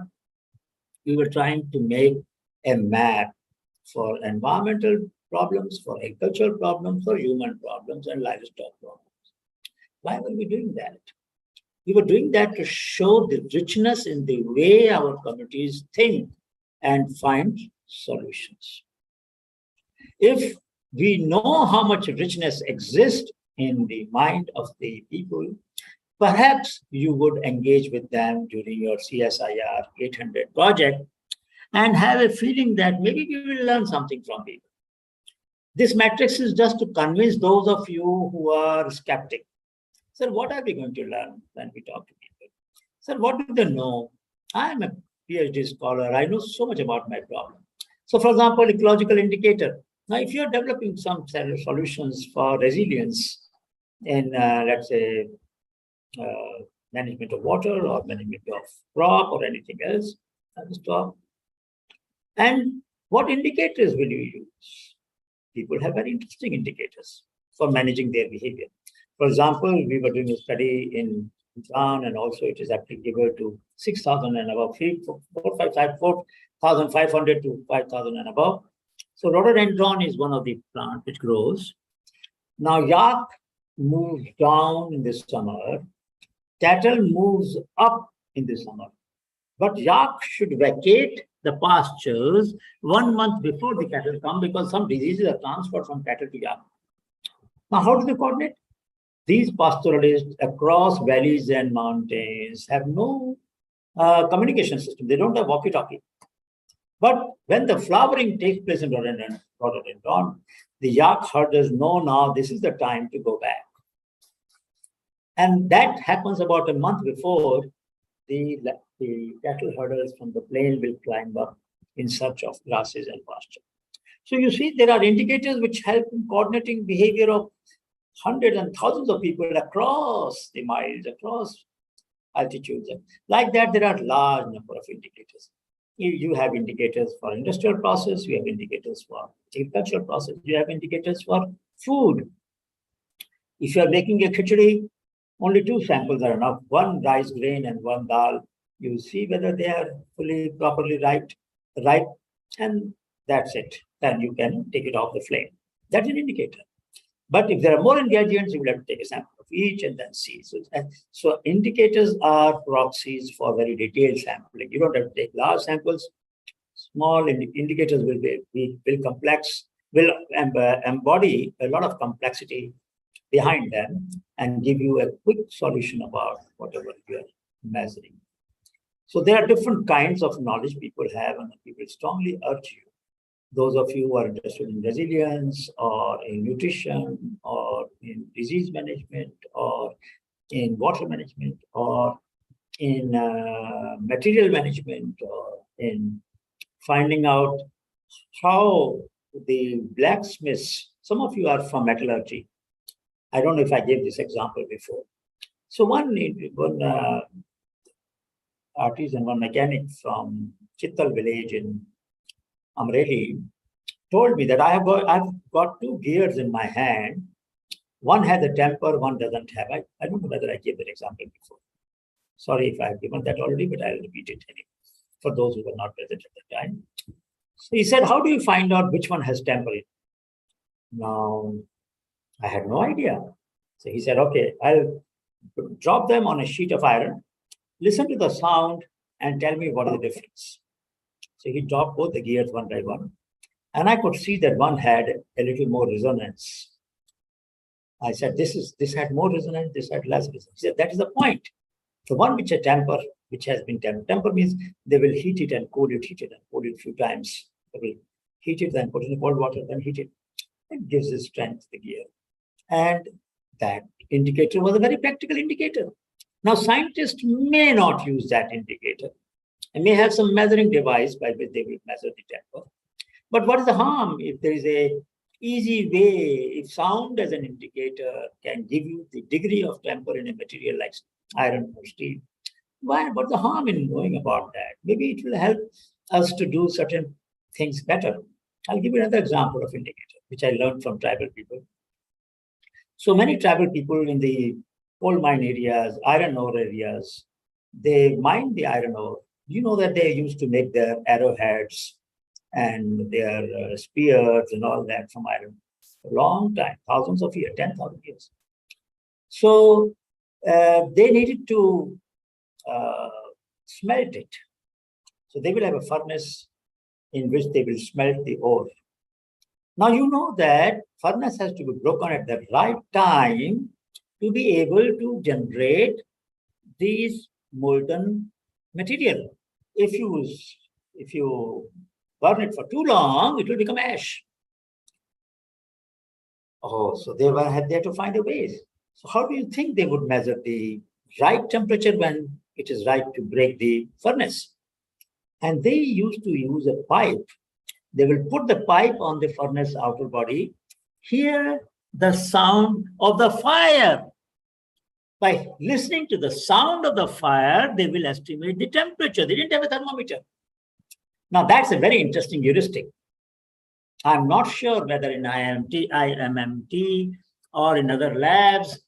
We were trying to make a map for environmental problems, for agricultural problems, for human problems, and livestock problems. Why were we doing that? We were doing that to show the richness in the way our communities think and find solutions. If we know how much richness exists in the mind of the people, perhaps you would engage with them during your CSIR 800 project and have a feeling that maybe we will learn something from people. This matrix is just to convince those of you who are skeptic. Sir, what are we going to learn when we talk to people? Sir, what do they know? I am a PhD scholar. I know so much about my problem. So, for example, ecological indicator. Now, if you're developing some solutions for resilience in, let's say, management of water or management of crop or anything else, and what indicators will you use? People have very interesting indicators for managing their behavior. For example, we were doing a study in Bhutan, and also it is applicable to 6,000 and above feet, 4,500 to 5,000 and above. So rhododendron is one of the plants which grows. Now yak moves down in the summer, cattle moves up in the summer. But yak should vacate the pastures 1 month before the cattle come, because some diseases are transferred from cattle to yak. Now, how do they coordinate? These pastoralists across valleys and mountains have no communication system. They don't have walkie-talkie. But when the flowering takes place in rhododendron, the yak herders know now this is the time to go back. And that happens about a month before the cattle herders from the plain will climb up in search of grasses and pasture. So you see, there are indicators which help in coordinating behavior of hundreds and thousands of people across the miles, across altitudes. Like that, there are large number of indicators. You have indicators for industrial process, you have indicators for agricultural process, you have indicators for food. If you are making a khichdi, only 2 samples are enough, 1 rice grain and 1 dal. You see whether they are fully, properly ripe, and that's it. Then you can take it off the flame. That's an indicator. But if there are more ingredients, you will have to take a sample of each and then see. So indicators are proxies for very detailed sampling. You don't have to take large samples. Small indicators will embody a lot of complexity behind them and give you a quick solution about whatever you are measuring. So there are different kinds of knowledge people have, and people strongly urge you, those of you who are interested in resilience or in nutrition or in disease management or in water management or in material management or in finding out how the blacksmiths, some of you are from metallurgy. I don't know if I gave this example before. So one artisan, one mechanic from Chittal village in Amreli told me that I've got 2 gears in my hand. One has a temper, one doesn't have. I don't know whether I gave that example before. Sorry if I've given that already, but I'll repeat it anyway for those who were not present at the time. So he said, how do you find out which one has temper in it? Now, I had no idea. So he said, okay, I'll drop them on a sheet of iron, listen to the sound, and tell me what is the difference. So he dropped both the gears one by one, and I could see that one had a little more resonance. I said, this had more resonance, this had less resonance. He said, that is the point. The one which has been temper means they will heat it and cool it, heat it and cool it a few times. They will heat it, then put it in cold water, then heat it. It gives it strength, the gear. And that indicator was a very practical indicator. Now, scientists may not use that indicator. They may have some measuring device by which they will measure the temper. But what is the harm if there is a easy way, if sound as an indicator can give you the degree of temper in a material like iron or steel? What's the harm in knowing about that? Maybe it will help us to do certain things better. I'll give you another example of indicator, which I learned from tribal people. So many tribal people in the coal mine areas, iron ore areas, they mine the iron ore. You know that they used to make their arrowheads and their spears and all that from iron for a long time, thousands of years, 10,000 years. So they needed to smelt it. So they will have a furnace in which they will smelt the ore. Now you know that furnace has to be broken at the right time to be able to generate these molten material. If you burn it for too long, it will become ash. Oh, so they had to find a way. So how do you think they would measure the right temperature when it is right to break the furnace? And they used to use a pipe. They will put the pipe on the furnace outer body, hear the sound of the fire. By listening to the sound of the fire, they will estimate the temperature. They didn't have a thermometer. Now, that's a very interesting heuristic. I'm not sure whether in IMMT or in other labs,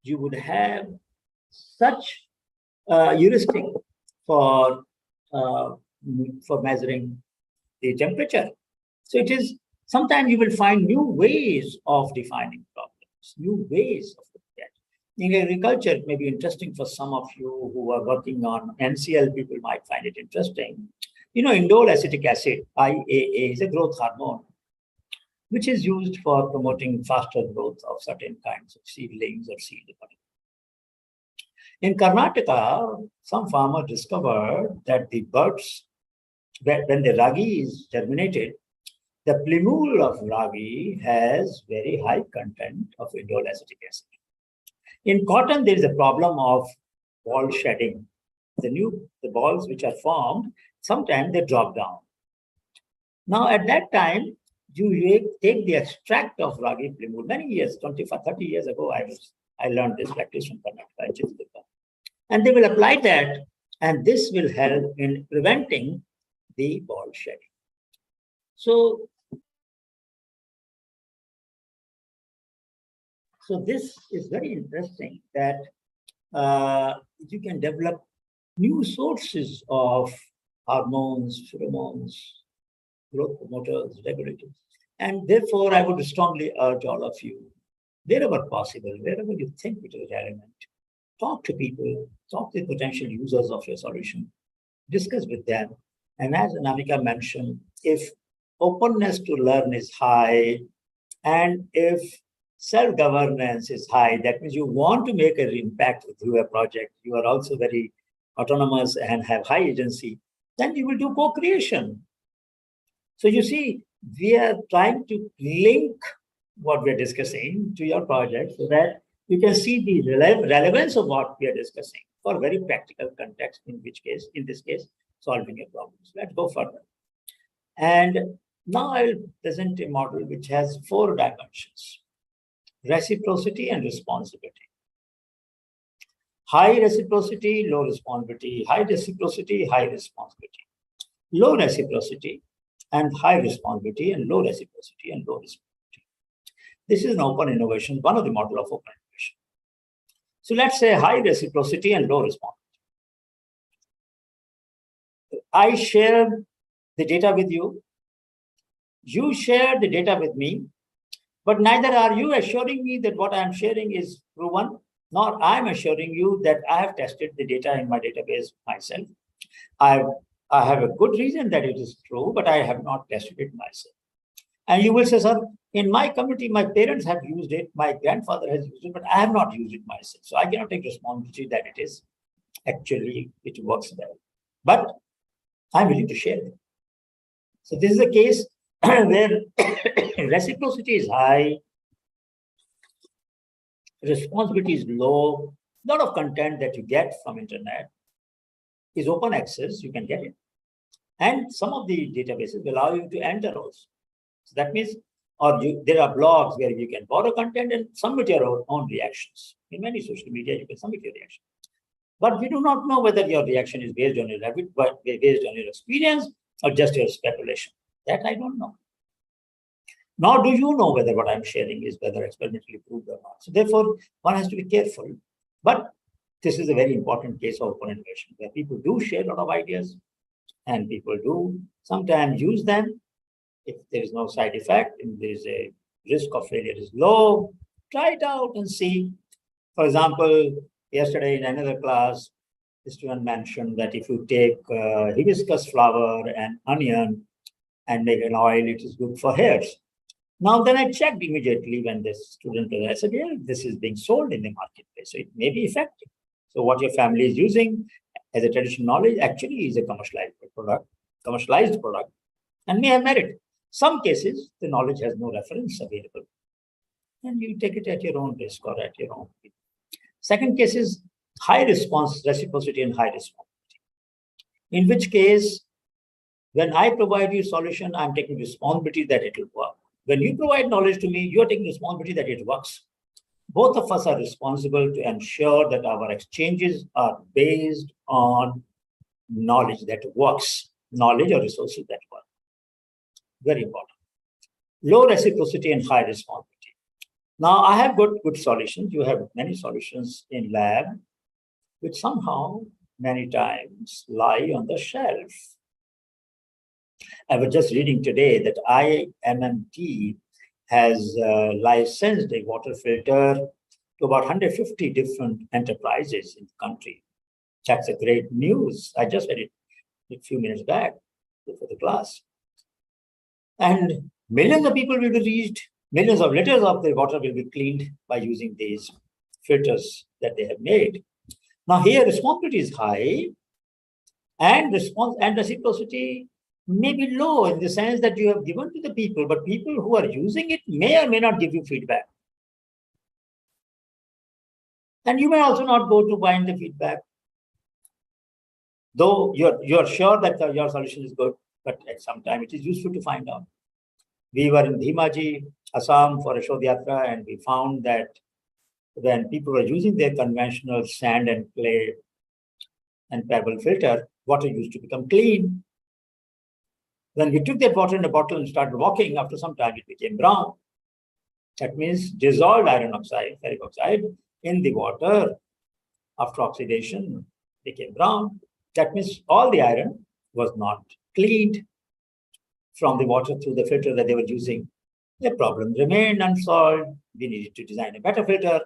you would have such heuristic for measuring the temperature. So it is, sometimes you will find new ways of defining problems, new ways of looking at it. In agriculture, it may be interesting for some of you who are working on NCL, people might find it interesting. You know, indole acetic acid, IAA, is a growth hormone, which is used for promoting faster growth of certain kinds of seedlings or seed. In Karnataka, some farmers discovered that the buds, when the ragi is germinated, the plumule of ragi has very high content of indole acetic acid. In cotton, there is a problem of ball shedding. The balls which are formed, sometimes they drop down. Now, at that time, you take the extract of ragi plumule. Many years, 25, 30 years ago, I learned this practice from Karnataka. And they will apply that, and this will help in preventing the ball shedding. So this is very interesting that you can develop new sources of hormones, pheromones, growth promoters, regulators. And therefore, I would strongly urge all of you, wherever possible, wherever you think it is relevant, talk to people, talk to potential users of your solution, discuss with them. And as Anamika mentioned, if openness to learn is high, and if self-governance is high, that means you want to make an impact through a project, you are also very autonomous and have high agency, then you will do co-creation. So you see, we are trying to link what we're discussing to your project so that you can see the relevance of what we are discussing for very practical context, in this case, solving a problem. So let's go further. And now I will present a model which has 4 dimensions: reciprocity and responsibility. High reciprocity, low responsibility, high reciprocity, high responsibility. Low reciprocity and high responsibility, and low reciprocity and low responsibility. This is an open innovation, one of the model of open innovation. So let's say high reciprocity and low responsibility. I share the data with you. You share the data with me, but neither are you assuring me that what I am sharing is proven, nor I am assuring you that I have tested the data in my database myself. I have a good reason that it is true, but I have not tested it myself. And you will say, sir, in my community, my parents have used it, my grandfather has used it, but I have not used it myself. So I cannot take responsibility that it works well. But I'm willing to share it. So this is a case where reciprocity is high, responsibility is low, a lot of content that you get from internet is open access, you can get it. And some of the databases will allow you to enter also. So that means, there are blogs where you can borrow content and submit your own reactions. In many social media, you can submit your reaction. But we do not know whether your reaction is based on your based on your experience or just your speculation. That I don't know. Nor do you know whether what I'm sharing is whether experimentally proved or not. So therefore, one has to be careful. But this is a very important case of open innovation, where people do share a lot of ideas, and people do sometimes use them. If there is no side effect, and there is a risk of failure is low, try it out and see. For example, yesterday in another class, the student mentioned that if you take hibiscus flower and onion and make an oil, it is good for hairs. Now, then I checked immediately when this student, I said, yeah, this is being sold in the marketplace, so it may be effective. So what your family is using as a traditional knowledge actually is a commercialized product, and may have merit. Some cases, the knowledge has no reference available, and you take it at your own risk or at your own. Second case is high response, reciprocity and high responsibility. In which case, when I provide you solution, I'm taking responsibility that it will work. When you provide knowledge to me, you're taking responsibility that it works. Both of us are responsible to ensure that our exchanges are based on knowledge that works, knowledge or resources that work. Very important. Low reciprocity and high responsibility. Now, I have got good solutions. You have many solutions in lab, which somehow many times lie on the shelf. I was just reading today that IMMT has licensed a water filter to about 150 different enterprises in the country. That's a great news. I just read it a few minutes back before the class. And millions of people will be reached, millions of liters of the water will be cleaned by using these filters that they have made. Now here responsibility is high and reciprocity may be low in the sense that you have given to the people, but people who are using it may or may not give you feedback. And you may also not go to find the feedback. Though you're sure that your solution is good, but at some time it is useful to find out. We were in Dhimaji, Assam for a Shodh Yatra, and we found that when people were using their conventional sand and clay and pebble filter, water used to become clean. When we took that water in a bottle and started walking, after some time it became brown. That means dissolved iron oxide, ferric oxide in the water after oxidation became brown. That means all the iron was not cleaned from the water through the filter that they were using. The problem remained unsolved. We needed to design a better filter.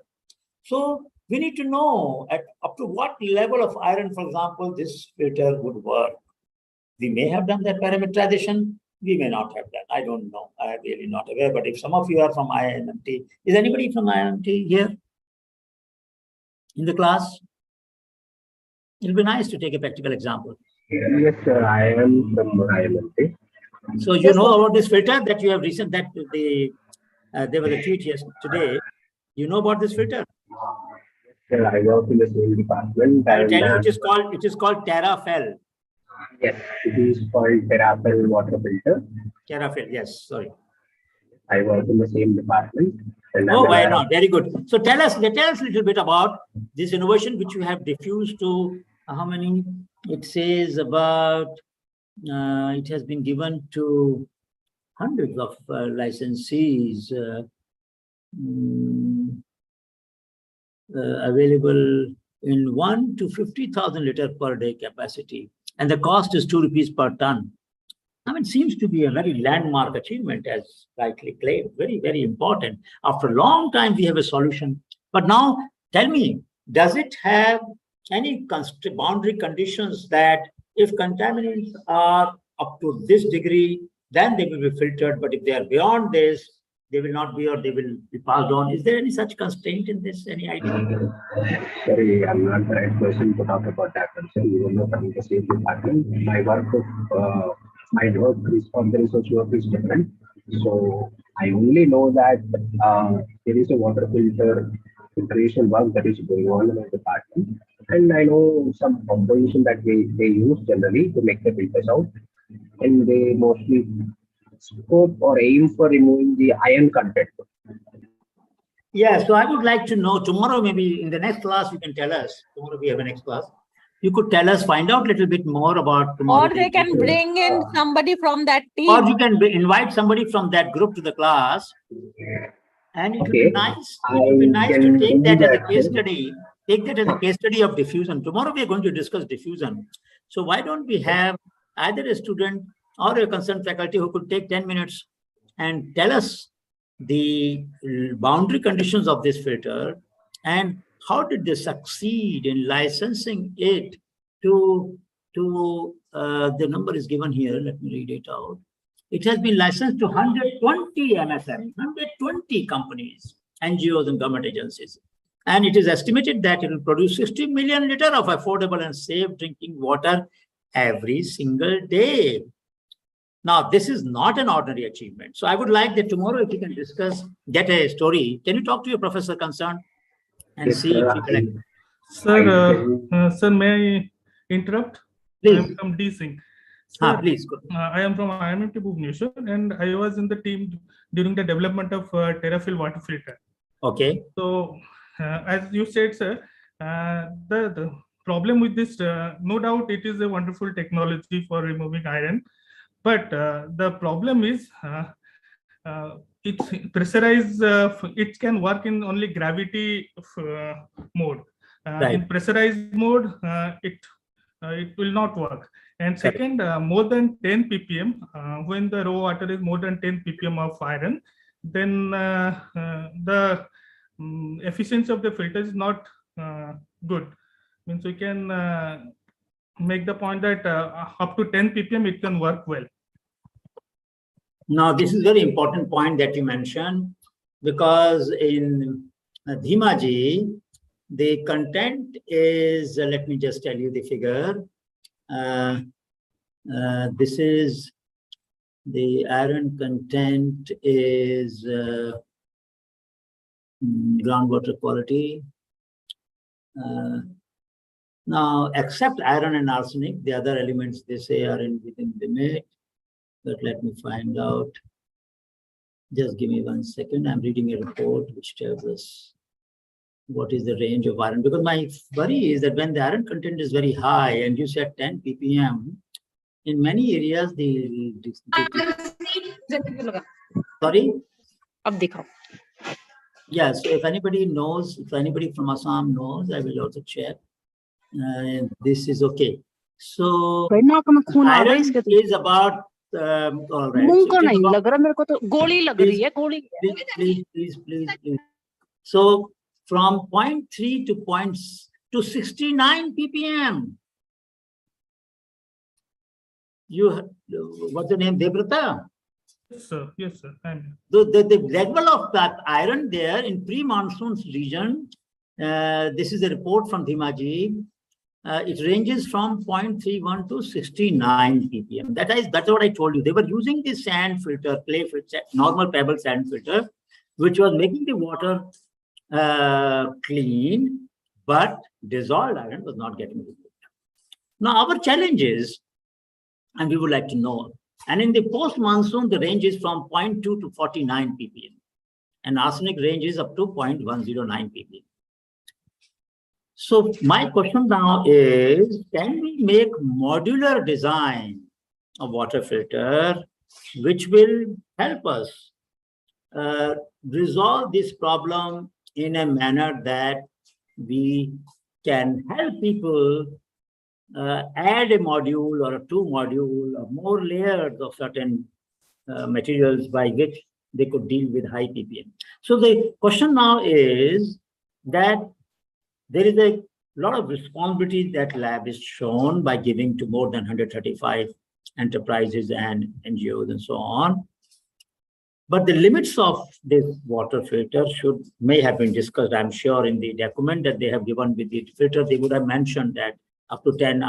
So we need to know up to what level of iron, for example, this filter would work. We may have done that parameterization. We may not have done. I don't know. I am really not aware. But if some of you are from IMT, is anybody from IMT here in the class? It'll be nice to take a practical example. Yes, sir. I am from IMT. So you know about this filter that you have recent that there was a tweet yesterday. You know about this filter? Sir, I work in the same department. I'll tell you, it is called Terrafil. Yes, it is called Terrafil water filter. Terrafil, yes, sorry. I work in the same department. Oh, why not? Very good. So tell us a little bit about this innovation which you have diffused to how many? It says about, it has been given to hundreds of licensees available in 1 to 50,000 liter per day capacity. And the cost is 2 rupees per ton. I mean, it seems to be a very landmark achievement, as rightly claimed. Very, very important. After a long time, we have a solution. But now, tell me, does it have any boundary conditions that if contaminants are up to this degree, then they will be filtered. But if they are beyond this, they will not be, or they will be passed on. Is there any such constraint in this? Any idea? Sorry, I'm not the right person to talk about that concern. You know, from the same department. My work is on the research work is different. So I only know that there is a water filtration work that is going on in my department. And I know some composition that they use generally to make the filters out. And they mostly scope or aim for removing the iron content. Yeah, so I would like to know tomorrow, maybe in the next class, you can tell us. Tomorrow we have a next class. You could tell us, find out a little bit more about tomorrow. Or they can bring in somebody from that team. Or you can invite somebody from that group to the class. And it would be nice. It would be nice to take that as a case study. Take that as a case study of diffusion. Tomorrow we are going to discuss diffusion. So why don't we have either a student or a concerned faculty who could take 10 minutes and tell us the boundary conditions of this filter and how did they succeed in licensing it to the number is given here. Let me read it out. It has been licensed to 120 MSMs, 120 companies, NGOs and government agencies. And it is estimated that it will produce 60 million liters of affordable and safe drinking water every single day. Now, this is not an ordinary achievement. So I would like that tomorrow, if you can discuss, get a story. Can you talk to your professor concerned and Yes, see if sir. we collect? Sir, may I interrupt? Please. I am from D Singh. Sir, Please go. I am from IMT Bhubaneswar, and I was in the team during the development of Terrafil water filter. Okay. So, as you said, sir, the problem with this, no doubt, it is a wonderful technology for removing iron, but the problem is it's pressurized. It can work in only gravity mode. Right. In pressurized mode, it will not work. And second, more than 10 ppm, when the raw water is more than 10 ppm of iron, then the efficiency of the filter is not good. Means we can make the point that up to 10 ppm it can work well. Now, this is a very important point that you mentioned, because in Dhimaji, the content is, let me just tell you the figure. This is the iron content is groundwater quality. Now, except iron and arsenic, the other elements they say are within the limit. But let me find out. Just give me 1 second. I'm reading a report which tells us what is the range of iron. Because my worry is that when the iron content is very high, and you said 10 ppm, in many areas sorry? Yes, so if anybody knows, if anybody from Assam knows, I will also check. This is okay. So iron is about all right. Please. So from 0.3 to 69 ppm. You, what's the name, Debrata? Yes, sir. Yes, sir. The level of that iron there in pre-monsoon region, this is a report from Dhimaji. It ranges from 0.31 to 69 ppm. That's what I told you. They were using the sand filter, clay filter, normal pebble sand filter, which was making the water clean, but dissolved iron was not getting removed. Now, our challenge is, and we would like to know, and in the post-monsoon, the range is from 0.2 to 49 ppm, and arsenic range is up to 0.109 ppm. So my question now is, can we make modular design of water filter, which will help us resolve this problem in a manner that we can help people add a module or a 2 module or more layers of certain materials by which they could deal with high ppm. So the question now is that there is a lot of responsibility that lab is shown by giving to more than 135 enterprises and NGOs and so on. But the limits of this water filter may have been discussed, I'm sure, in the document that they have given with the filter. They would have mentioned that up to 10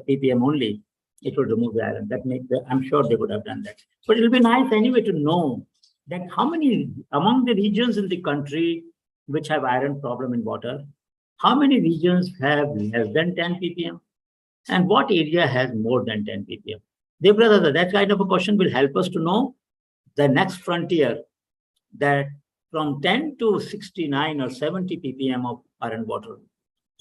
ppm only, it will remove the iron. I'm sure they would have done that. But it will be nice anyway to know that how many, among the regions in the country which have iron problem in water, how many regions have less than 10 ppm? And what area has more than 10 ppm? That kind of a question will help us to know the next frontier, that from 10 to 69 or 70 ppm of iron water,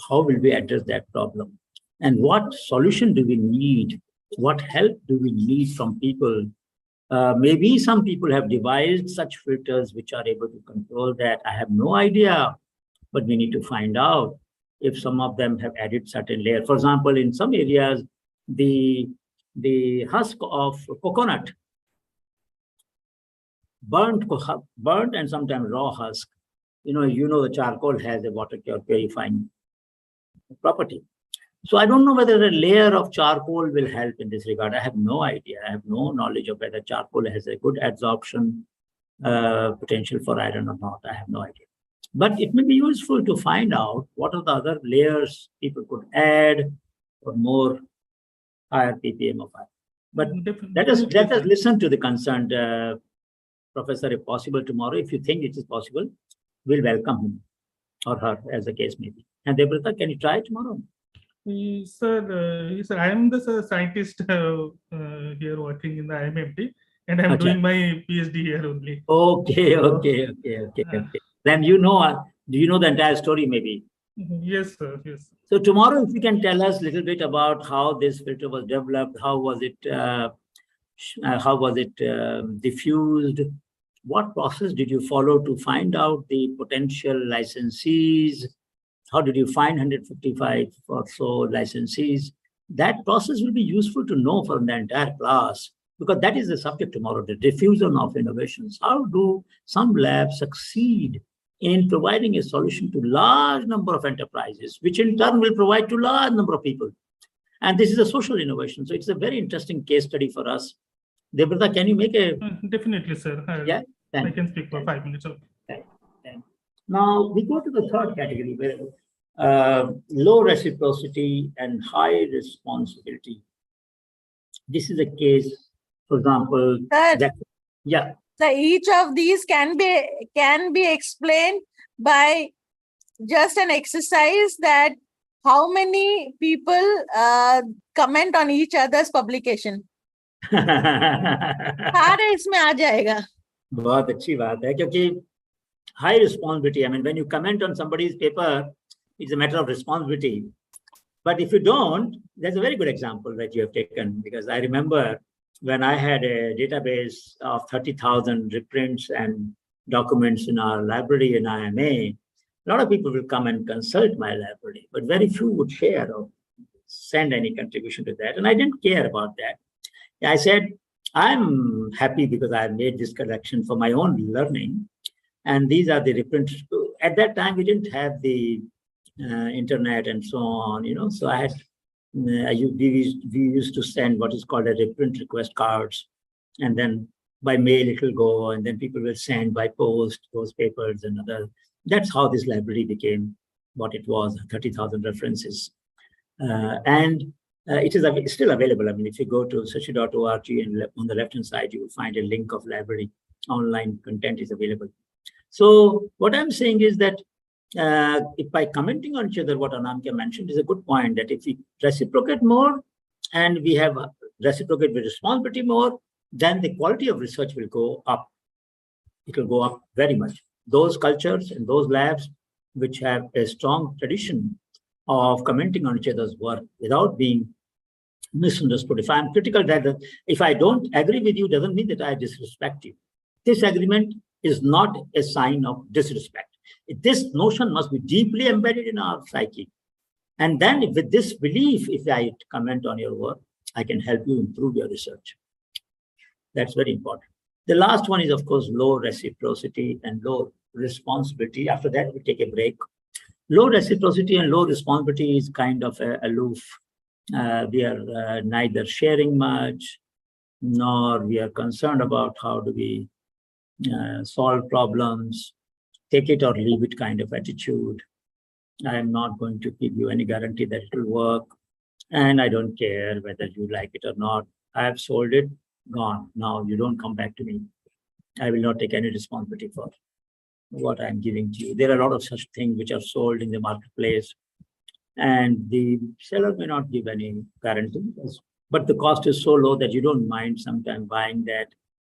how will we address that problem? And what solution do we need? What help do we need from people? Maybe some people have devised such filters which are able to control that. I have no idea, but we need to find out if some of them have added certain layer. For example, in some areas, the husk of coconut, burnt and sometimes raw husk, you know, the charcoal has a water purifying property. So I don't know whether a layer of charcoal will help in this regard. I have no idea. I have no knowledge of whether charcoal has a good adsorption potential for iron or not. I have no idea. But it may be useful to find out what are the other layers people could add for more higher ppm of iron. But let us listen to the concerned professor if possible tomorrow. If you think it is possible, we'll welcome him or her as the case may be. And Debrata, can you try tomorrow? Sir, I am the scientist here working in the IMMT, and I'm doing my PhD here only. Okay. Then you know, do you know the entire story maybe? Yes, sir. Yes. So tomorrow, if you can tell us a little bit about how this filter was developed, how was it diffused? What process did you follow to find out the potential licensees? How did you find 155 or so licensees? That process will be useful to know from the entire class, because that is the subject tomorrow, the diffusion of innovations. How do some labs succeed in providing a solution to large number of enterprises, which in turn will provide to large number of people? And this is a social innovation. So it's a very interesting case study for us. Debrata, can you make a... Definitely, sir. Yeah, I can speak for 5 minutes. Okay. Now we go to the third category, where low reciprocity and high responsibility. This is a case, for example, So each of these can be explained by just an exercise that how many people comment on each other's publication. सारे इसमें आ जाएगा. बहुत अच्छी बात है, क्योंकि high responsibility, I mean, when you comment on somebody's paper, it's a matter of responsibility. But if you don't, that's a very good example that you have taken, because I remember when I had a database of 30,000 reprints and documents in our library in IMA, a lot of people will come and consult my library, but very few would share or send any contribution to that. And I didn't care about that. I said, I'm happy because I made this collection for my own learning. And these are the reprints. At that time, we didn't have the internet and so on, so I had, we used to send what is called a reprint request cards. And then by mail, it will go, and then people will send by post those papers and other. That's how this library became what it was, 30,000 references. It is still available. I mean, if you go to sachi.org and on the left-hand side, you will find a link of library. Online content is available. So what I'm saying is that if by commenting on each other, what Anamika mentioned is a good point, that if we reciprocate more and we have reciprocate with responsibility more, then the quality of research will go up. It will go up very much. Those cultures and those labs which have a strong tradition of commenting on each other's work without being misunderstood. If I'm critical, that if I don't agree with you, doesn't mean that I disrespect you. Disagreement is not a sign of disrespect. This notion must be deeply embedded in our psyche. And then with this belief, if I comment on your work, I can help you improve your research. That's very important. The last one is, of course, low reciprocity and low responsibility. After that, we take a break. Low reciprocity and low responsibility is kind of aloof. We are neither sharing much, nor we are concerned about how do we solve problems, take it or leave it kind of attitude. I am not going to give you any guarantee that it will work, and I don't care whether you like it or not. I have sold it, gone. Now you don't come back to me. I will not take any responsibility for what I'm giving to you. There are a lot of such things which are sold in the marketplace, and the seller may not give any guarantee, but the cost is so low that you don't mind sometimes buying that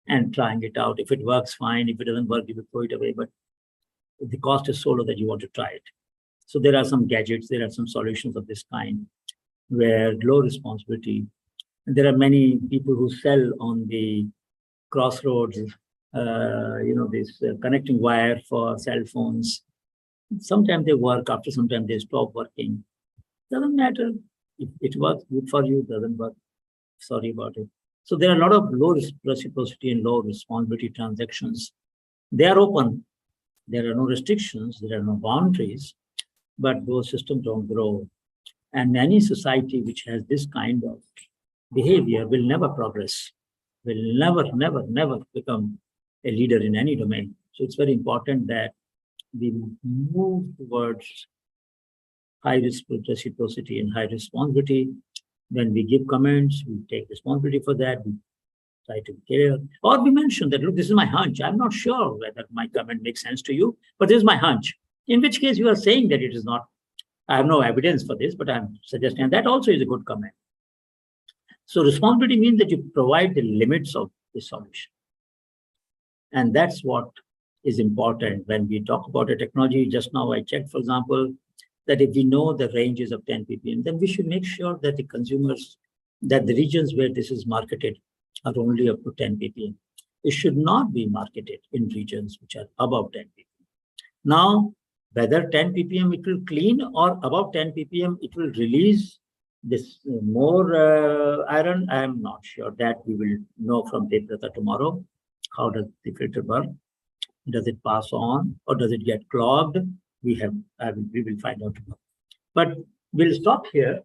and trying it out. If it works, fine. If it doesn't work, you will throw it away. But the cost is so low that you want to try it. So there are some gadgets, there are some solutions of this kind where low responsibility. And there are many people who sell on the crossroads, this connecting wire for cell phones. Sometimes they work, after some time they stop working. Doesn't matter. If it works, good for you. Doesn't work, sorry about it. So there are a lot of low reciprocity and low responsibility transactions. They are open. There are no restrictions. There are no boundaries. But those systems don't grow. And any society which has this kind of behavior will never progress, will never become a leader in any domain. So it's very important that we move towards high reciprocity and high responsibility. When we give comments, we take responsibility for that. We try to care. Or we mention that, look, this is my hunch. I'm not sure whether my comment makes sense to you, but this is my hunch. In which case you are saying that it is not. I have no evidence for this, but I'm suggesting, and that also is a good comment. So responsibility means that you provide the limits of the solution. And that's what is important when we talk about a technology. Just now I checked, for example, that if we know the ranges of 10 ppm, then we should make sure that the consumers, that the regions where this is marketed are only up to 10 ppm. It should not be marketed in regions which are above 10 ppm. Now, whether 10 ppm it will clean or above 10 ppm it will release this more iron, I am not sure. That we will know from Devrata tomorrow. How does the filter work? Does it pass on or does it get clogged? We will find out tomorrow. But we'll stop here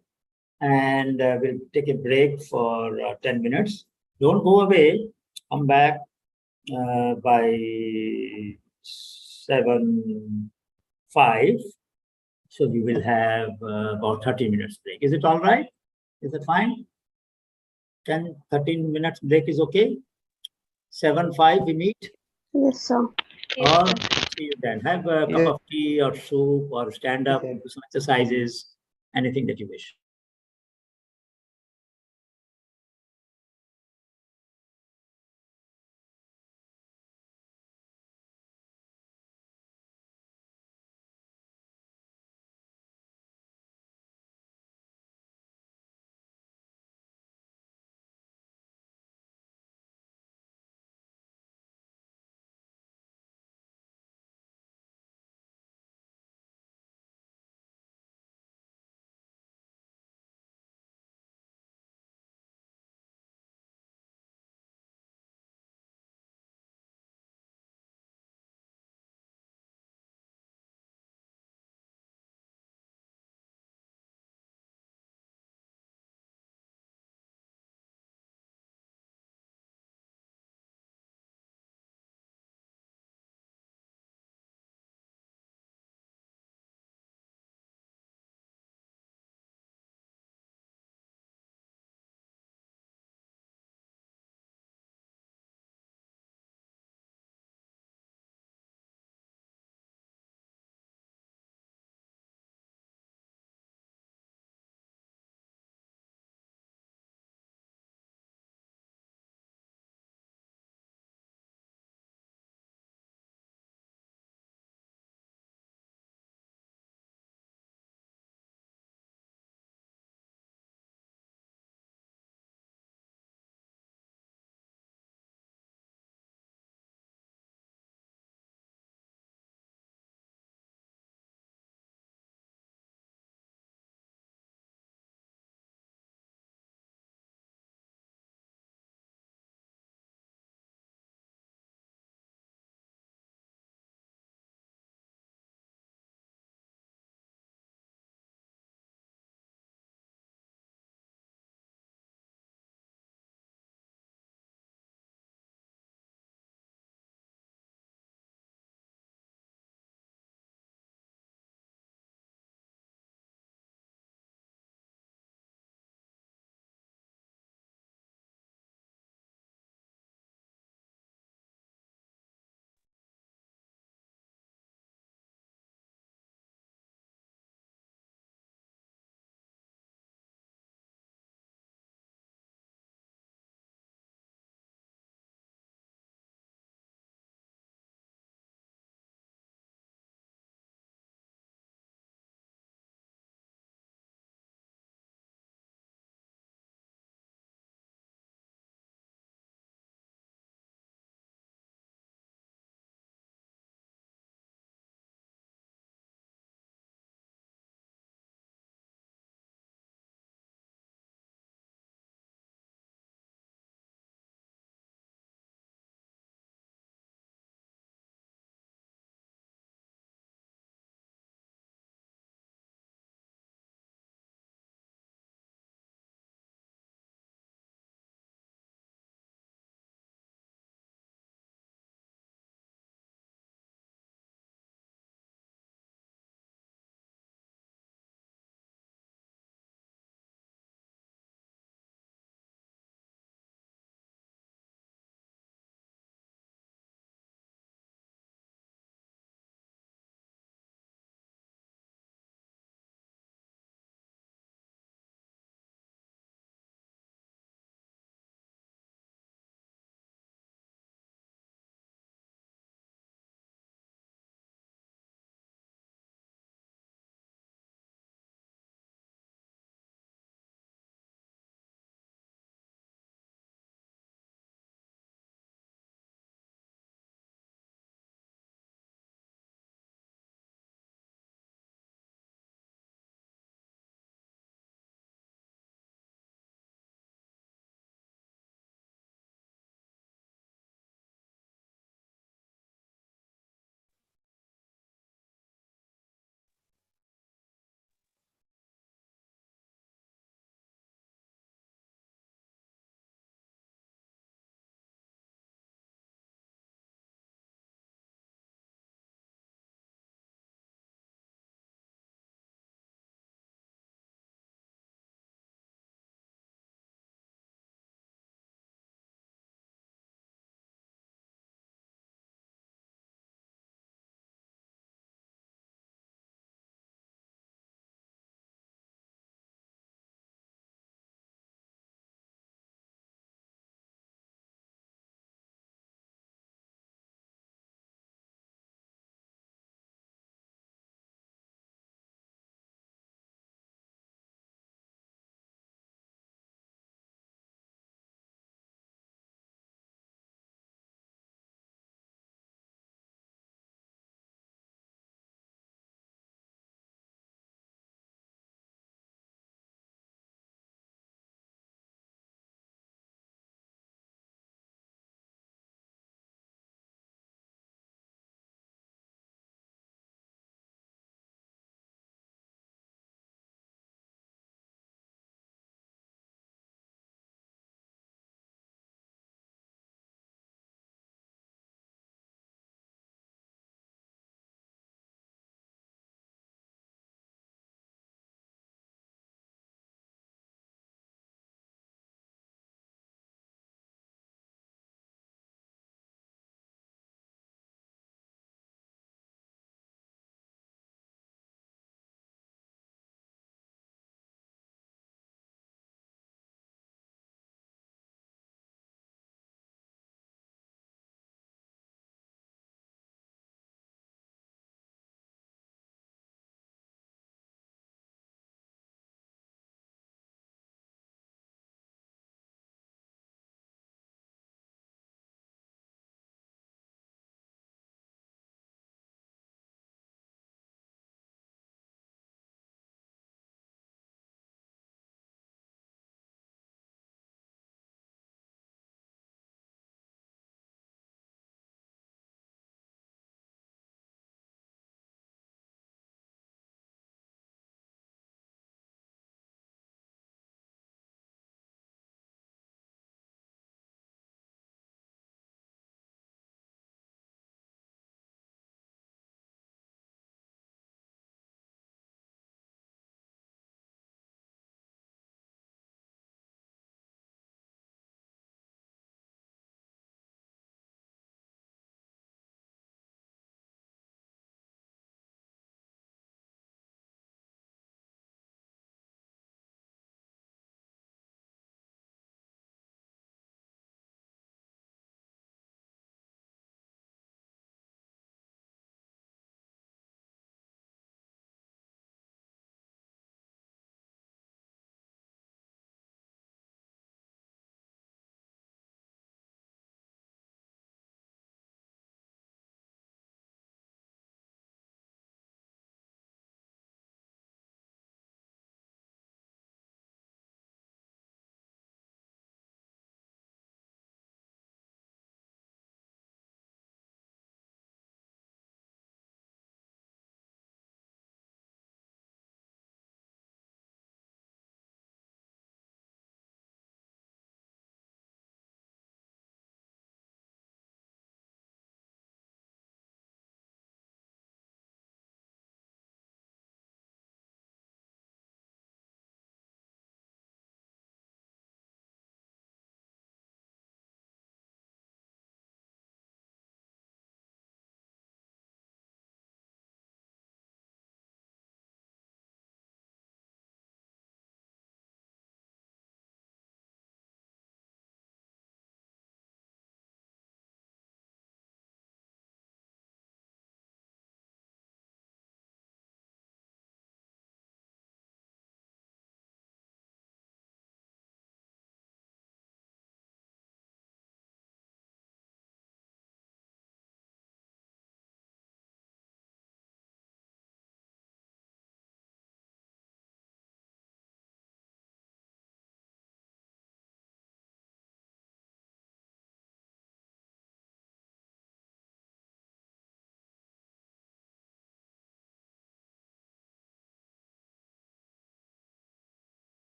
and we'll take a break for 10 minutes. Don't go away. Come back by 7:05. So we will have about 30 minutes break. Is it all right? Is it fine? 13 minutes break is okay? 7:05 we meet? Yes, sir. Or see you then. Have a cup of tea or soup or stand up, do some exercises, anything that you wish.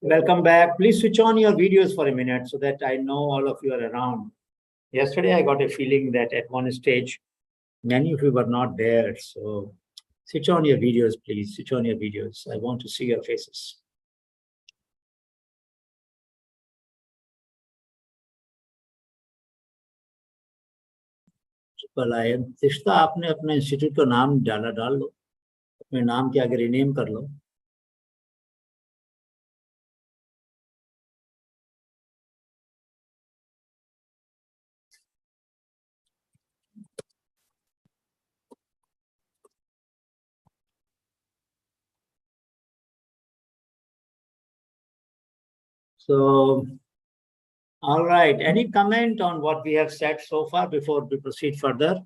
Welcome back. Please switch on your videos for a minute so that I know all of you are around. Yesterday, I got a feeling that at one stage, many of you were not there. So switch on your videos, please. Switch on your videos. I want to see your faces. Teesta आपने अपने institute का नाम डाल लो, अपने नाम के आगे rename कर लो. So, all right. Any comment on what we have said so far before we proceed further?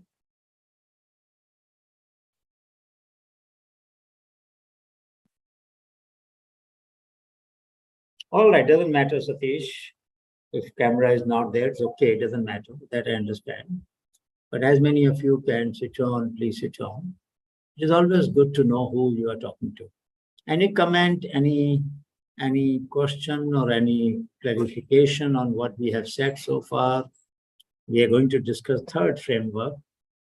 All right, doesn't matter, Satish. If camera is not there, it's okay. It doesn't matter. That I understand. But as many of you can switch on, please switch on. It is always good to know who you are talking to. Any comment, any question or any clarification on what we have said so far? We are going to discuss third framework.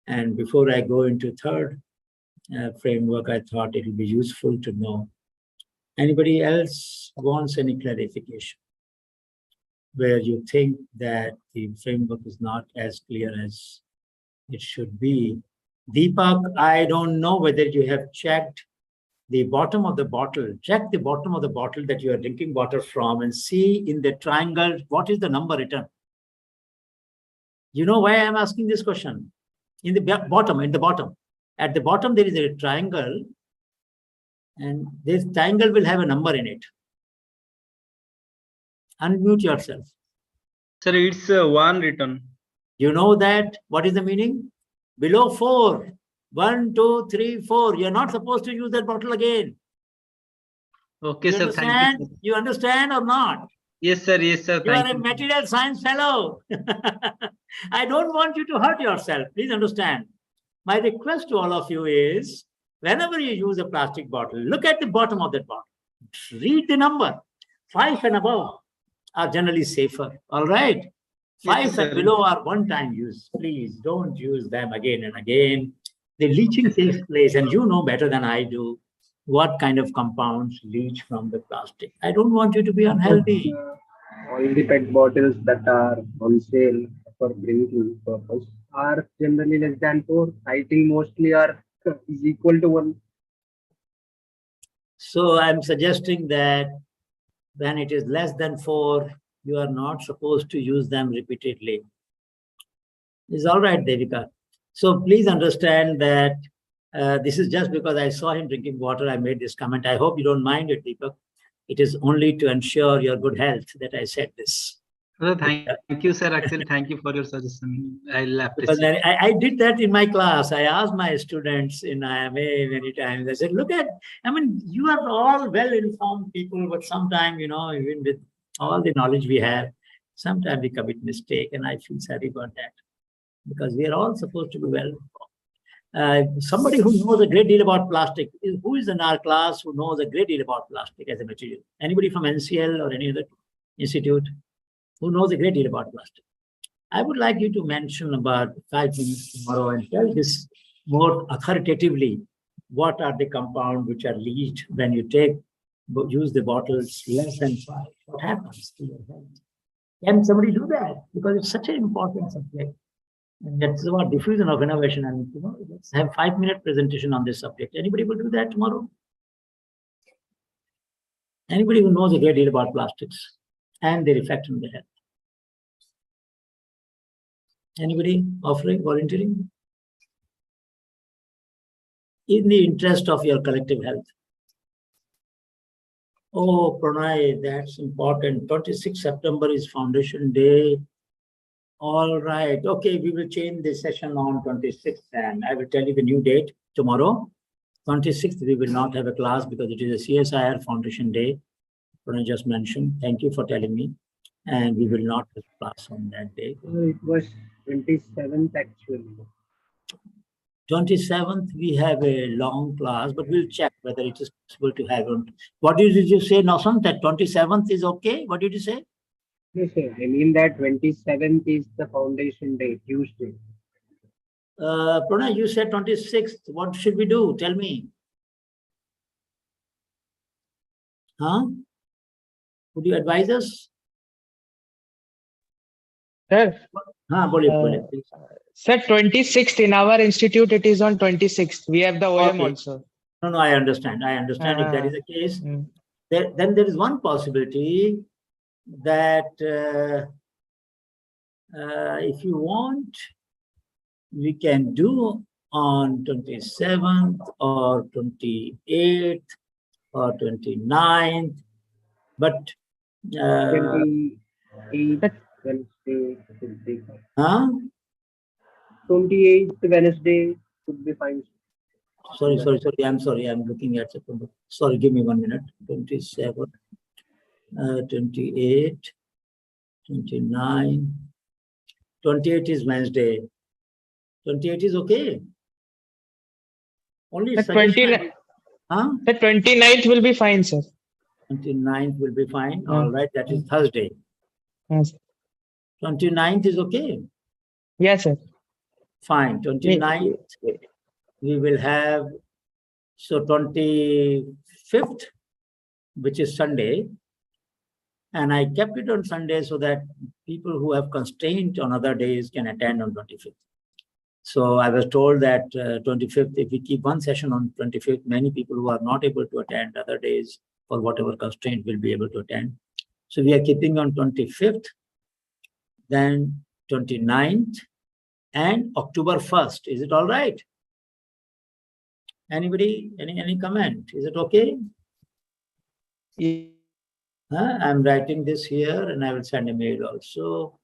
And before I go into third framework, I thought it would be useful to know. Anybody else wants any clarification where you think that the framework is not as clear as it should be? Deepak, I don't know whether you have checked the bottom of the bottle. Check the bottom of the bottle that you are drinking water from and see in the triangle, what is the number written? You know why I'm asking this question? In the bottom, at the bottom, there is a triangle, and this triangle will have a number in it. Unmute yourself. Sir, it's 1 written. You know that? What is the meaning? Below 4. 1, 2, 3, 4. You're not supposed to use that bottle again. Okay, you sir. Understand? Thank you. You understand or not? Yes, sir. Yes, sir. You are a material science fellow. I don't want you to hurt yourself. Please understand. My request to all of you is, whenever you use a plastic bottle, look at the bottom of that bottle. Read the number. 5 and above are generally safer. All right? 5 Yes, and below are one-time use. Please don't use them again and again. The leaching takes place, and you know better than I do what kind of compounds leach from the plastic. I don't want you to be unhealthy. All the PET bottles that are on sale for drinking purpose are generally less than 4. I think mostly are is equal to 1. So I'm suggesting that when it is less than 4, you are not supposed to use them repeatedly. It's all right, Devika. So please understand that this is just because I saw him drinking water, I made this comment. I hope you don't mind it, Deepak. It is only to ensure your good health that I said this. Well, thank you, sir. Actually, thank you for your suggestion. I'll appreciate. I did that in my class. I asked my students in IMA many times. I said, look at, I mean, you are all well-informed people, but sometimes, you know, even with all the knowledge we have, sometimes we commit mistake, and I feel sorry about that because we are all supposed to be well-informed. Somebody who knows a great deal about plastic, who is in our class who knows a great deal about plastic as a material? Anybody from NCL or any other institute who knows a great deal about plastic? I would like you to mention about 5 minutes tomorrow and tell this more authoritatively. What are the compounds which are leached when you use the bottles less than 5? What happens to your health? Can somebody do that? Because it's such an important subject. And that's about diffusion of innovation. And you know, let's have 5-minute presentation on this subject. Anybody will do that tomorrow? Anybody who knows a great deal about plastics and their effect on the health? Anybody offering, volunteering? In the interest of your collective health. Oh, Pranay, that's important. 26 September is Foundation Day. All right. Okay, we will change the session on 26th, and I will tell you the new date tomorrow. 26th, we will not have a class because it is a CSIR Foundation Day. Pranay just mentioned. Thank you for telling me. And we will not have a class on that day. It was 27th actually. 27th, we have a long class, but we'll check. whether it is possible to have on. What did you say, Nausam, that 27th is okay? What did you say? Yes, sir. I mean that 27th is the foundation day, Tuesday. Pranay, you said 26th. What should we do? Tell me. Huh? Would you advise us? Sir, Please. sir, 26th in our institute, it is on 26th. We have the OM Okay. also. No, I understand. If that is the case, then there is one possibility that if you want, we can do on 27th or 28th or 29th, but 28th Wednesday should be fine. huh? 28th Wednesday should be fine. Sorry. I'm sorry. I'm looking at September. Sorry, give me 1 minute. 27, 28, 29, 28 is Wednesday. 28 is okay. Only The 29th will be fine, sir. 29th will be fine. All right, that is Thursday. Yes. 29th is okay. Yes, sir. Fine. 29th, we will have, so 25th, which is Sunday. And I kept it on Sunday so that people who have constraint on other days can attend on 25th. So I was told that 25th, if we keep one session on 25th, many people who are not able to attend other days for whatever constraint will be able to attend. So we are keeping on 25th, then 29th, and October 1st. Is it all right? Anybody, any comment? Is it okay? I'm writing this here and I will send a mail also.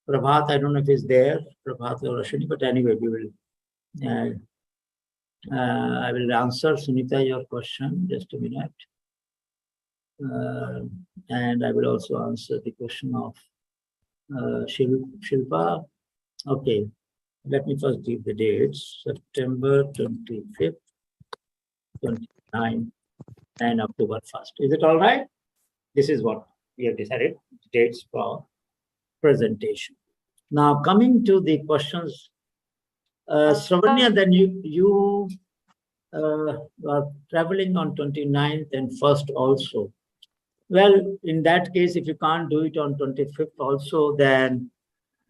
Prabhat, I don't know if he's there, Prabhat or Ashwini, but anyway, we will. I will answer, Sunita, your question. Just a minute. And I will also answer the question of Shilpa. Okay, let me first give the dates. September 25th, 29th, and October 1st. Is it all right? This is what we have decided, dates for presentation. Now, coming to the questions, Sravanya, then you are traveling on 29th and 1st also. Well, in that case, if you can't do it on 25th also, then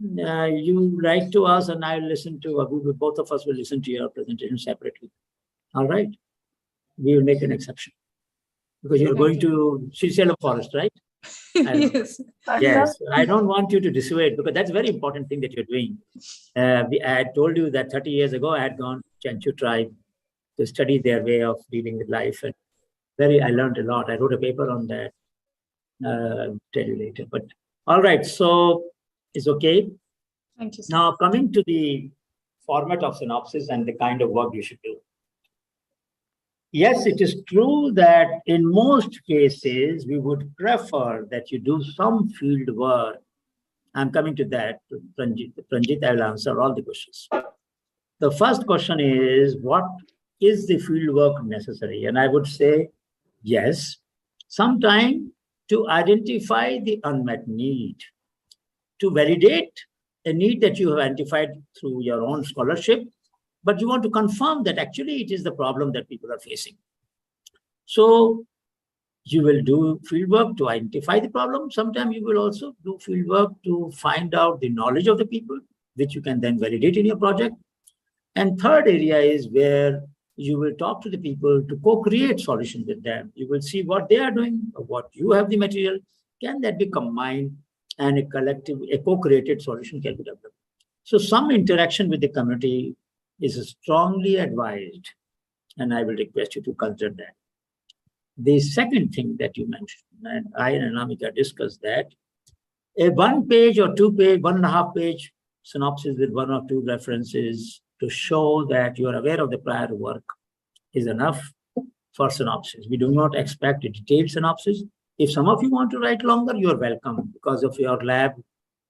you write to us and I will listen to, both of us will listen to your presentation separately. All right? We will make an exception. Because you're going to Shisela Forest, right? Yes. Yes. I don't want you to dissuade because that's a very important thing that you're doing. I had told you that 30 years ago, I had gone to Chanchu tribe to study their way of dealing with life. And I learned a lot. I wrote a paper on that. I'll tell you later. But all right, so it's okay. Thank you, sir. Now, coming to the format of synopsis and the kind of work you should do. Yes, it is true that in most cases, we would prefer that you do some field work. I'm coming to that, Pranjit, I will answer all the questions. The first question is, what is the field work necessary? And I would say, yes, sometime to identify the unmet need, to validate a need that you have identified through your own scholarship, but you want to confirm that actually it is the problem that people are facing. So you will do fieldwork to identify the problem. Sometimes you will also do fieldwork to find out the knowledge of the people, which you can then validate in your project. And third area is where you will talk to the people to co-create solutions with them. You will see what they are doing, what you have the material. Can that be combined and a co-created solution can be developed? So some interaction with the community is strongly advised, and I will request you to consider that. The second thing that you mentioned, and I and Anamika discussed that, a 1 page or 2 page, 1.5 page synopsis with 1 or 2 references to show that you are aware of the prior work is enough for synopsis. We do not expect a detailed synopsis. If some of you want to write longer, you are welcome because of your lab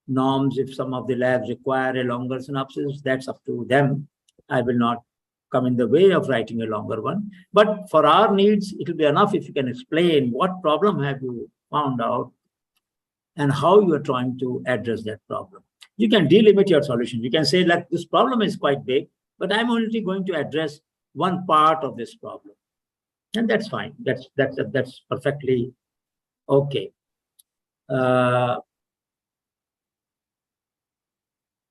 norms. If some of the labs require a longer synopsis, that's up to them. I will not come in the way of writing a longer one. But for our needs, it will be enough if you can explain what problem have you found out and how you are trying to address that problem. You can delimit your solution. You can say, like, this problem is quite big, but I'm only going to address one part of this problem. And that's fine. That's perfectly okay.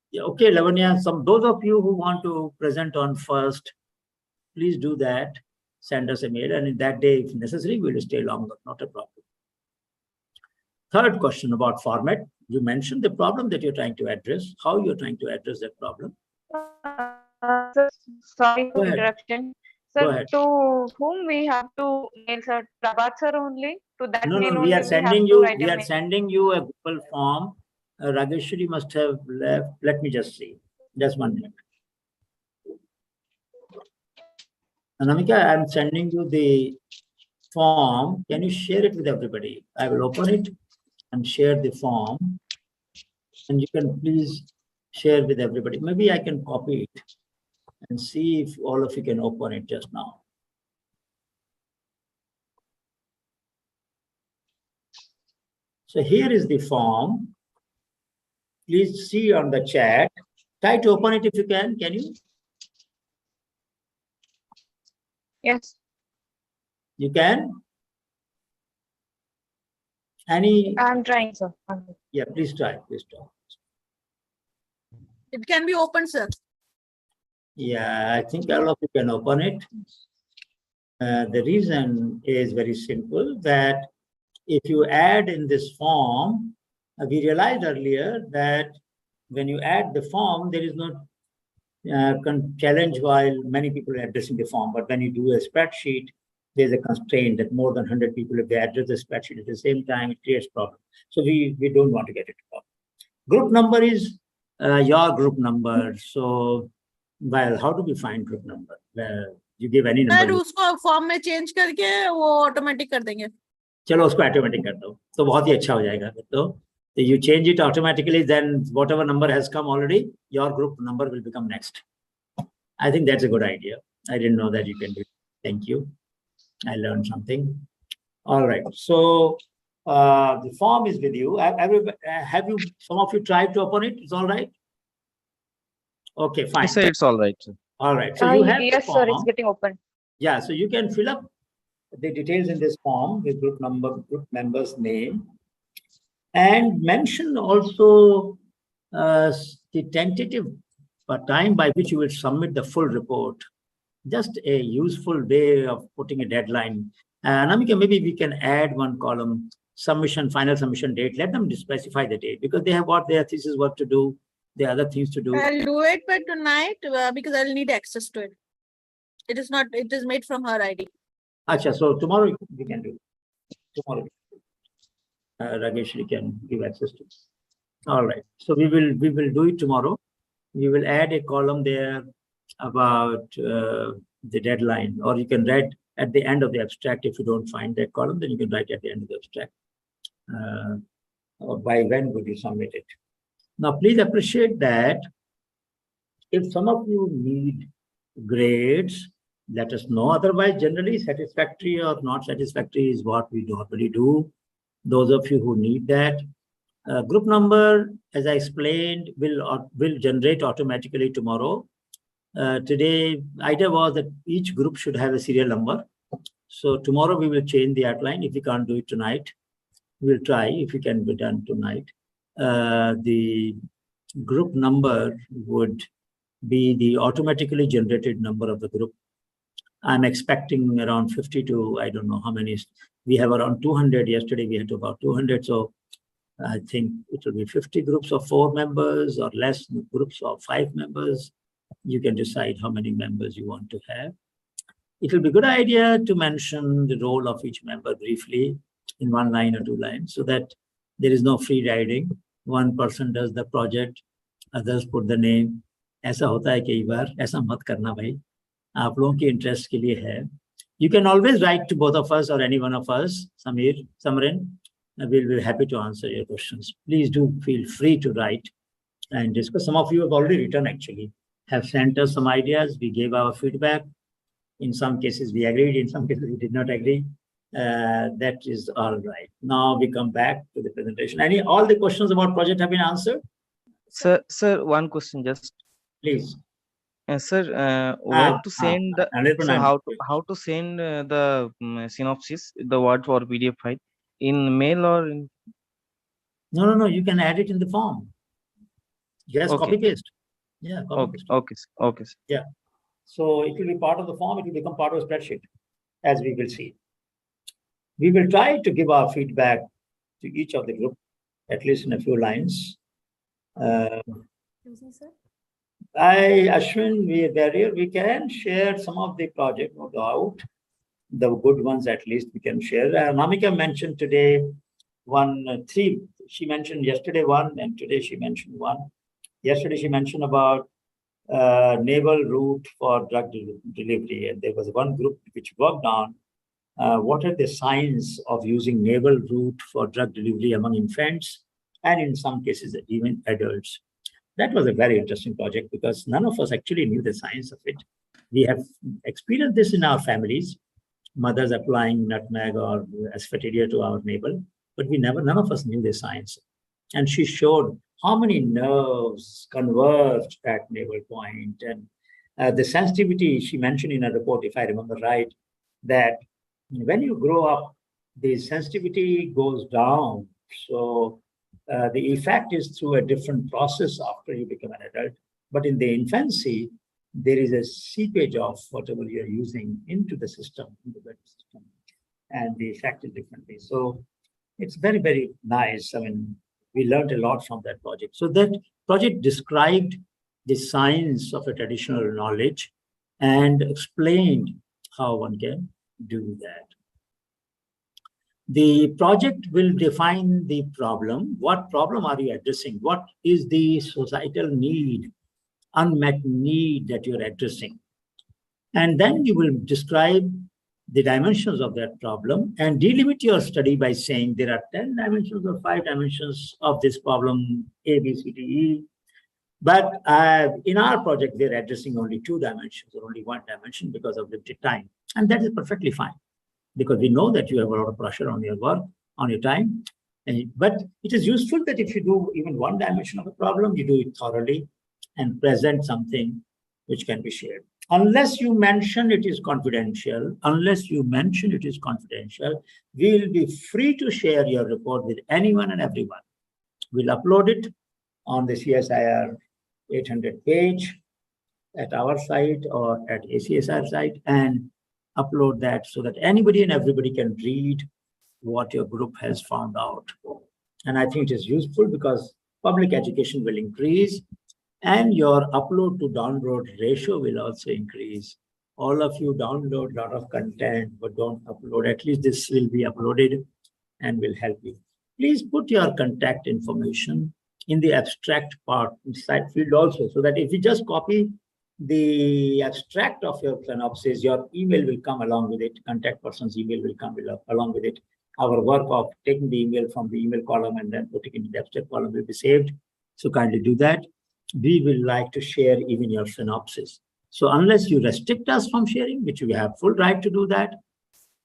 Yeah, okay, Lavanya, those of you who want to present on first, please do that. Send us a mail, and in that day, if necessary, we will stay longer, not a problem. Third question about format. You mentioned the problem that you're trying to address, how you're trying to address that problem. Sir, sorry Go for ahead. interruption. Go Sir, ahead. to whom we have to mail, sir? Prabhat sir only? To that No, mail no, only we are have sending to you. write We a are mail? sending you a Google form. Rageshwari must have left. Let me just see. Just 1 minute. Anamika, I'm sending you the form. Can you share it with everybody? I will open it and share the form. And you can please share with everybody. Maybe I can copy it and see if all of you can open it just now. So here is the form. Please see on the chat. Try to open it if you can. Can you? Yes. You can? Any? I'm trying, sir. Yeah, please try. Please try. It can be open, sir. Yeah, I think all of you can open it. The reason is very simple, that if you add in this form, we realized earlier that when you add the form, there is no challenge while many people are addressing the form. But when you do a spreadsheet, there's a constraint that more than 100 people, if they address the spreadsheet at the same time, it creates problem. So we don't want to get it wrong. Group number is your group number. So, well, how do we find group number? You give any number. उसको form में change करके वो automatic कर देंगे. चलो उसको automatic कर दो तो बहुत ही अच्छा हो जाएगा. तो you change it automatically, then whatever number has come already, your group number will become next. I think that's a good idea. I didn't know that you can do it. Thank you. I learned something. All right. So the form is with you. Have you? Some of you tried to open it? It's all right. Okay, fine. Yes, sir, it's all right, sir. All right. So you have yes, the sir. form. It's getting open. Yeah. So you can fill up the details in this form with group number, group member's name, and mention also the tentative time by which you will submit the full report. Just a useful way of putting a deadline. Namika, maybe we can add one column, submission, final submission date. Let them specify the date because they have got their thesis work to do, their other things to do. I'll do it by tonight because I'll need access to it. It is not. It is made from her ID. Acha, so tomorrow we can do it. Tomorrow, Rageshwari can give access to it. All right. So we will do it tomorrow. We will add a column there about the deadline, or you can write at the end of the abstract. If you don't find that column, then you can write at the end of the abstract. Or by when would you submit it? Now, please appreciate that if some of you need grades, let us know. Otherwise, generally satisfactory or not satisfactory is what we normally do. Those of you who need that. Group number, as I explained, will generate automatically tomorrow. Today, idea was that each group should have a serial number. So tomorrow we will change the outline. If we can't do it tonight, we'll try if it can be done tonight. The group number would be the automatically generated number of the group. I'm expecting around 50 to, I don't know how many. We have around 200. Yesterday we had about 200. So I think it will be 50 groups of 4 members or less groups of 5 members. You can decide how many members you want to have. It will be a good idea to mention the role of each member briefly in 1 line or 2 lines so that there is no free riding. One person does the project, others put the name. ऐसा होता है कई बार, ऐसा मत करना भाई. आप लोगों के interest के लिए है. You can always write to both of us or any one of us, Samir, Samrin. We'll be happy to answer your questions. Please do feel free to write and discuss. Some of you have already written actually. have sent us some ideas. We gave our feedback. In some cases, we agreed. In some cases, we did not agree. That is all right. Now we come back to the presentation. All the questions about project have been answered? Sir, one question just. Please. Sir, where to send the, sir, how to send the synopsis, the Word or PDF file, in mail or in? No. You can add it in the form. Just copy paste. Yeah. Okay. Yeah. So it will be part of the form. It will become part of a spreadsheet, as we will see. We will try to give our feedback to each of the group, at least in a few lines. Ashwin, we can share some of the project, no doubt. The good ones, at least, we can share. Namika mentioned today three. She mentioned yesterday one, and today she mentioned one. Yesterday she mentioned about naval route for drug delivery, and there was one group which worked on what are the signs of using naval route for drug delivery among infants, and in some cases even adults. That was a very interesting project because none of us actually knew the science of it. We have experienced this in our families, mothers applying nutmeg or asphateria to our navel, but none of us knew the science. And she showed how many nerves converged at navel point, and the sensitivity she mentioned in a report, if I remember right, that when you grow up, the sensitivity goes down. So the effect is through a different process after you become an adult. But in the infancy, there is a seepage of whatever you're using into the system, and the effect is differently. So it's very, very nice. I mean, we learned a lot from that project. So that project described the science of a traditional knowledge and explained how one can do that. The project will define the problem. What problem are you addressing? What is the societal need, unmet need that you're addressing? And then you will describe the dimensions of that problem and delimit your study by saying there are 10 dimensions or 5 dimensions of this problem, A, B, C, D, E. But in our project, we're addressing only 2 dimensions or only 1 dimension because of limited time. And that is perfectly fine, because we know that you have a lot of pressure on your work, on your time. But it is useful that if you do even 1 dimension of a problem, you do it thoroughly and present something which can be shared. Unless you mention it is confidential, we will be free to share your report with anyone and everyone. We'll upload it on the CSIR 800 page at our site or at ACSIR site and upload that so that anybody and everybody can read what your group has found out. And I think it is useful because public education will increase and your upload to download ratio will also increase. All of you download a lot of content, but don't upload. At least this will be uploaded and will help you. Please put your contact information in the abstract part inside field also, so that if you just copy the abstract of your synopsis, your email will come along with it. Contact person's email will come along with it. Our work of taking the email from the email column and then putting it in the abstract column will be saved. So kindly do that. We will like to share even your synopsis. So unless you restrict us from sharing, which we have full right to do that,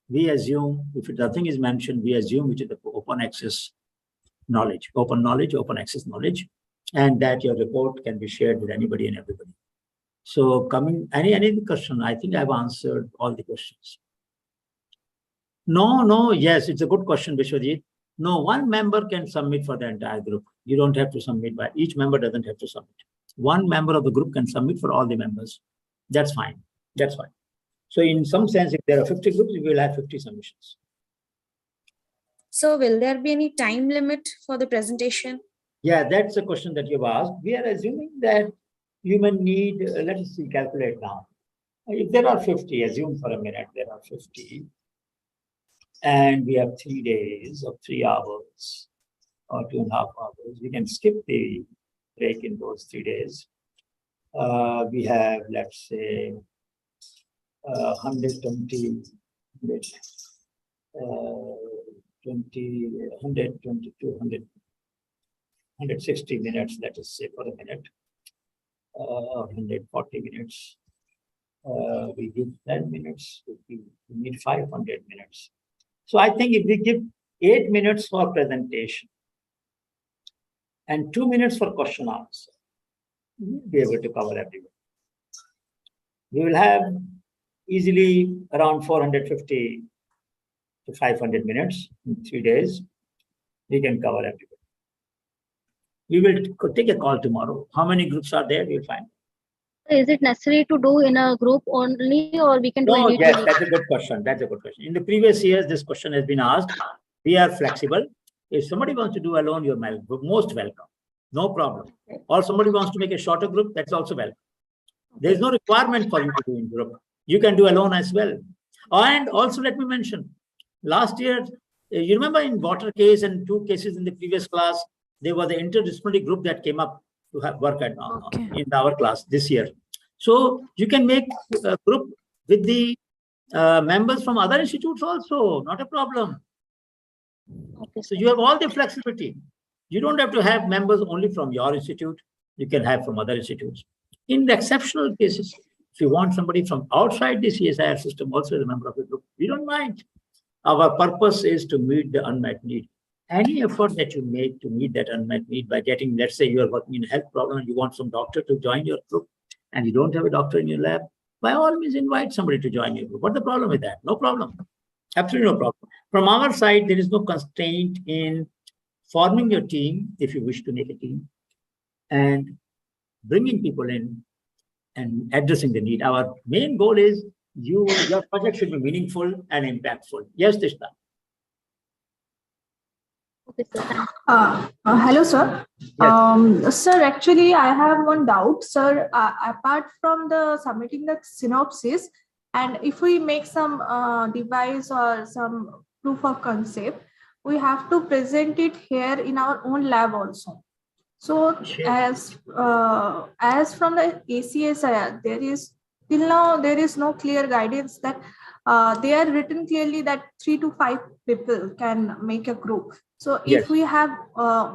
we assume if nothing is mentioned, we assume it is the open access knowledge, open access knowledge, and that your report can be shared with anybody and everybody. So any question, I think I've answered all the questions. No, yes, it's a good question, Vishwajit. No, 1 member can submit for the entire group. You don't have to submit by each member doesn't have to submit. 1 member of the group can submit for all the members. That's fine. That's fine. So in some sense, if there are 50 groups, we will have 50 submissions. So will there be any time limit for the presentation? Yeah, that's a question that you've asked. We are assuming that you may need, let us see, calculate now. If there are 50, assume for a minute there are 50. And we have 3 days of 3 hours or 2.5 hours. We can skip the break in those 3 days. We have, let's say, 120, 160 minutes, let us say, for a minute. 140 minutes. We give 10 minutes, we need 500 minutes. So I think if we give 8 minutes for presentation and 2 minutes for question answer, we'll be able to cover everyone. We will have easily around 450 to 500 minutes in 3 days. We can cover everyone. We will take a call tomorrow. How many groups are there? We'll find. Is it necessary to do in a group only, or we can do individually? Yes, that's a good question. That's a good question. In the previous years, this question has been asked. We are flexible. If somebody wants to do alone, you're most welcome. No problem. Or somebody wants to make a shorter group, that's also welcome. There is no requirement for you to do in group. You can do alone as well. And also, let me mention, last year, you remember in water case and 2 cases in the previous class, there was an interdisciplinary group that came up to have work at, in our class this year. So you can make a group with the members from other institutes also, not a problem. Okay, so you have all the flexibility. You don't have to have members only from your institute. You can have from other institutes. In the exceptional cases, if you want somebody from outside the CSIR system also as a member of the group, we don't mind. Our purpose is to meet the unmet need. Any effort that you make to meet that unmet need by getting, let's say you are working in a health problem and you want some doctor to join your group and you don't have a doctor in your lab, by all means invite somebody to join your group. What's the problem with that? No problem. Absolutely no problem. From our side, there is no constraint in forming your team if you wish to make a team and bringing people in and addressing the need. Our main goal is your project should be meaningful and impactful. Yes, Tishna. Okay, sir. Hello, sir. Yes. Sir, actually, I have one doubt, sir. Apart from the submitting the synopsis, and if we make some device or some proof of concept, we have to present it here in our own lab also. So, as from the ACSIR, till now there is no clear guidance that they are written clearly that 3 to 5 people can make a group. So if we have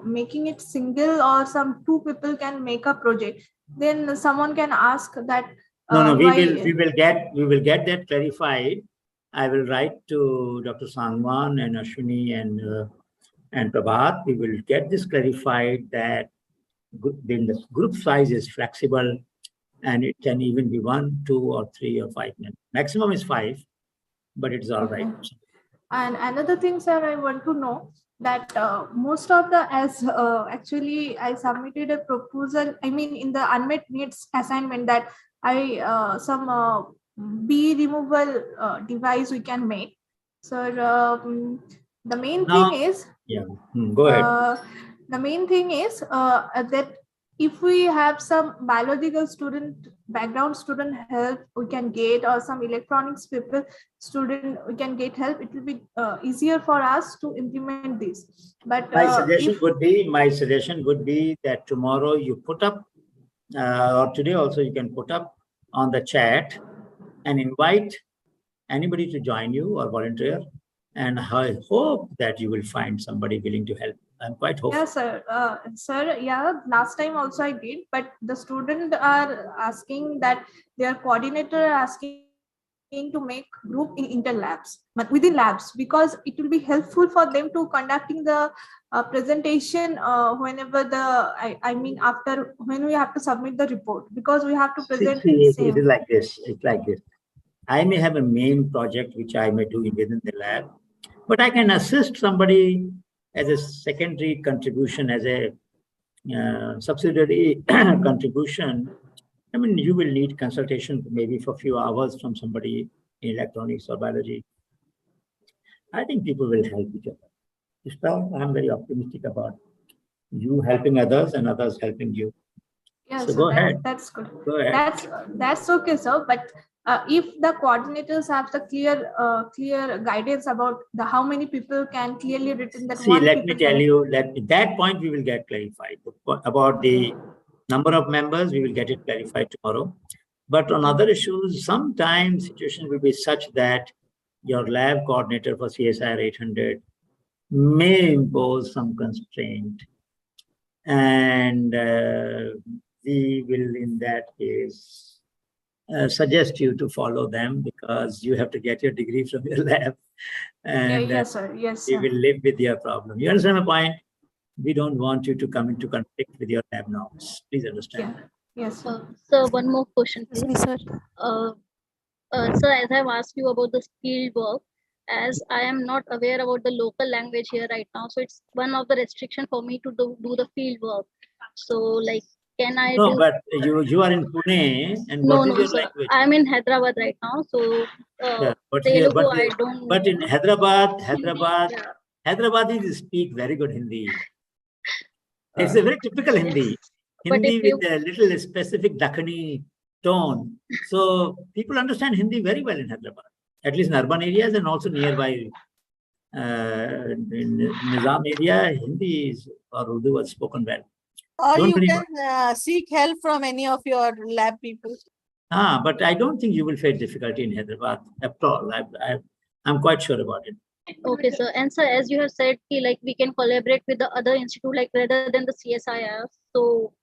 making it single or some 2 people can make a project, then someone can ask that. No, we will get that clarified. I will write to Dr. Sangwan and Ashwini and Prabhat. We will get this clarified that then the group size is flexible and it can even be 1, 2, or 3 or 5 men. Maximum is 5, but it's all right. And another thing, sir, I want to know that most of the actually I submitted a proposal. I mean, in the unmet needs assignment that some bee removal device we can make. So the main thing is go ahead. The main thing is that if we have some biological background student help we can get, or some electronics people student we can get help, it will be easier for us to implement this. But my suggestion would be that tomorrow you put up or today also you can put up on the chat and invite anybody to join you or volunteer, and I hope that you will find somebody willing to help. I'm quite hopeful. Yes, sir. Sir, yeah, last time also I did, but the students are asking that their coordinator are asking to make group in interlabs, but within labs, because it will be helpful for them to conducting the presentation whenever I mean after when we have to submit the report, because we have to present the same. It is like this. It's like this. I may have a main project which I may do within the lab, but I can assist somebody as a secondary contribution, as a subsidiary contribution. I mean, you will need consultation maybe for a few hours from somebody in electronics or biology. I think people will help each other. I'm very optimistic about you helping others and others helping you. Yeah, so go ahead. That's good. Go ahead. That's okay, sir. But if the coordinators have the clear guidance about how many people can clearly written that. See, let me tell you, at that point we will get clarified about the number of members. We will get it clarified tomorrow. But on other issues, sometimes situation will be such that your lab coordinator for CSIR 800 may impose some constraint, and we will, in that case, suggest you to follow them because you have to get your degree from your lab. And yes, sir. Yes, we sir. will live with your problem. You understand my point? We don't want you to come into conflict with your lab norms. Please understand that. Yes, sir. So one more question, please. Yes, sir. Sir, as I've asked you about the field work, as I am not aware about the local language here right now, so it's one of the restriction for me to do the field work. So, like, can I No, do? but you are in Pune, and No, what is no, your sir. language? I'm in Hyderabad right now, so Yeah, Telugu I don't but know. in Hyderabad, Yeah. Hyderabadis speak very good Hindi. It's a very typical Hindi. But Hindi if you with a little specific Dakhani tone. So people understand Hindi very well in Hyderabad, at least in urban areas and also nearby. In Nizam area, Hindi or Urdu was spoken well. Or Don't you worry can seek help from any of your lab people. but I don't think you will face difficulty in Hyderabad at all. I'm quite sure about it. Okay, sir. And sir, as you have said, like we can collaborate with the other institute, like rather than the CSIR. So,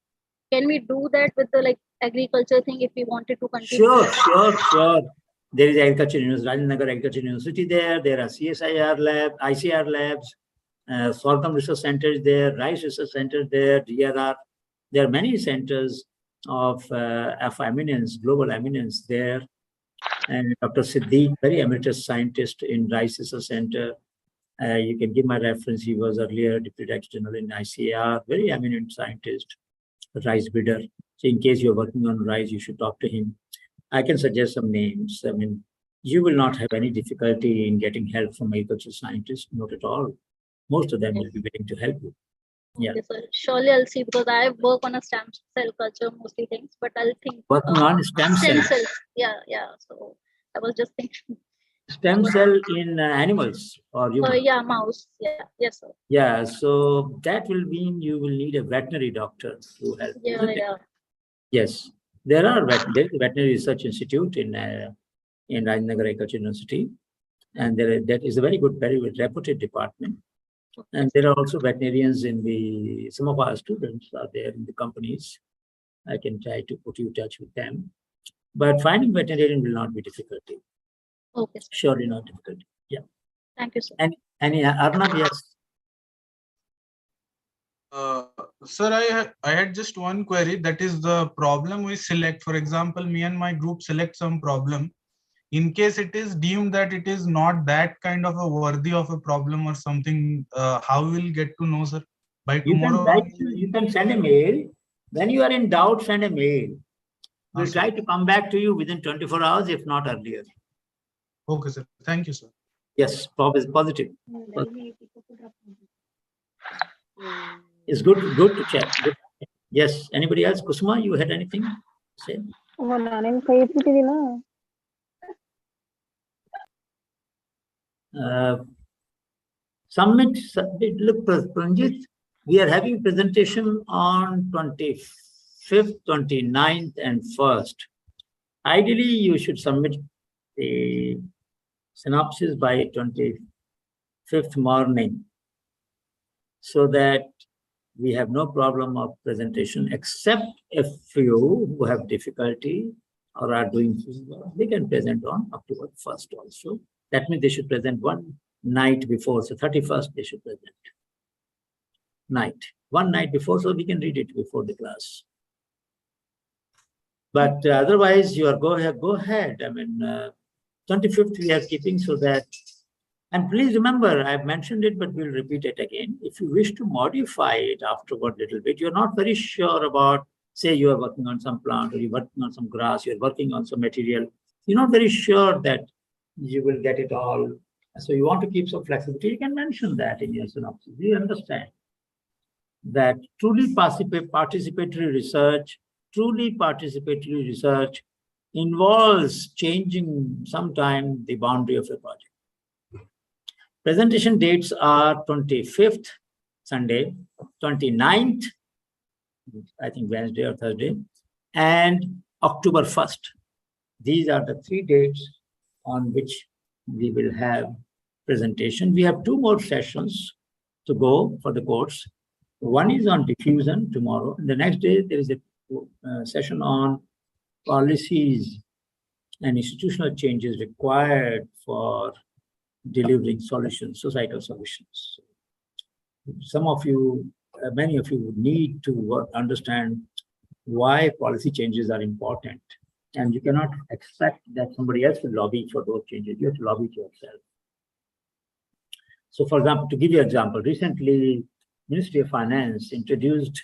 can we do that with the like agriculture thing if we wanted to continue? Sure. There is Agriculture University, Rajinagar Agriculture University there. There are CSIR lab, ICR labs, Sorghum Research Center there, Rice Research Center there, DRR. There are many centers of eminence, global eminence there. And Dr. Siddiq, very emeritus scientist in Rice Research Center. You can give my reference. He was earlier Deputy Director General in ICAR, very eminent scientist, rice bidder. So in case you're working on rice, you should talk to him. I can suggest some names. I mean, you will not have any difficulty in getting help from agricultural scientists, not at all. Most of them will be willing to help you. Yeah. Okay, sir. Surely I'll see because I work on a stem cell culture, mostly things, but I'll think. Working on stem cells. Yeah. So I was just thinking. Stem cell in animals or humans? Yeah, mouse. Yeah, yes, sir. Yeah, so that will mean you will need a veterinary doctor to help. Yeah. Yes, there are there is a veterinary research institute in Rajinagar Agriculture University, and that is a very good, very reputed department. And there are also veterinarians in some of our students are there in the companies. I can try to put you in touch with them. But finding veterinarian will not be difficulty. Okay. Surely not difficult. Yeah. Thank you, sir. Any Arnab, yes. Sir, I had just one query. That is the problem we select. For example, me and my group select some problem. In case it is deemed that it is not that kind of a worthy of a problem or something, how will get to know, sir? By tomorrow? You can send a mail. When you are in doubt, send a mail. We'll try to come back to you within 24 hours, if not earlier. Okay, sir. Thank you, sir. Yes, positive. It's good to check. Good. Yes. Anybody else? Kusuma, you had anything to say? Submit. Look, Pranjit, we are having presentation on 25th, 29th, and 1st. Ideally, you should submit the synopsis by 25th morning, so that we have no problem of presentation, except if you who have difficulty or are doing work, they can present on October 1st also. That means they should present one night before. So 31st, they should present one night before, so we can read it before the class. But otherwise, you are go ahead. I mean, 25th we are keeping so that. And please remember, I've mentioned it, but we'll repeat it again. If you wish to modify it afterward a little bit, you're not very sure about, say you are working on some plant or you're working on some grass, you're working on some material. You're not very sure that you will get it all. So you want to keep some flexibility, you can mention that in your synopsis. You understand that truly participatory research involves changing sometime the boundary of a project. Presentation dates are 25th, Sunday, 29th, I think Wednesday or Thursday, and October 1st. These are the 3 dates on which we will have presentation. We have 2 more sessions to go for the course. One is on diffusion tomorrow, and the next day there is a session on policies and institutional changes required for delivering solutions, societal solutions. Some of you, many of you need to understand why policy changes are important. And you cannot expect that somebody else will lobby for those changes. You have to lobby it yourself. So for example, to give you an example, recently, Ministry of Finance introduced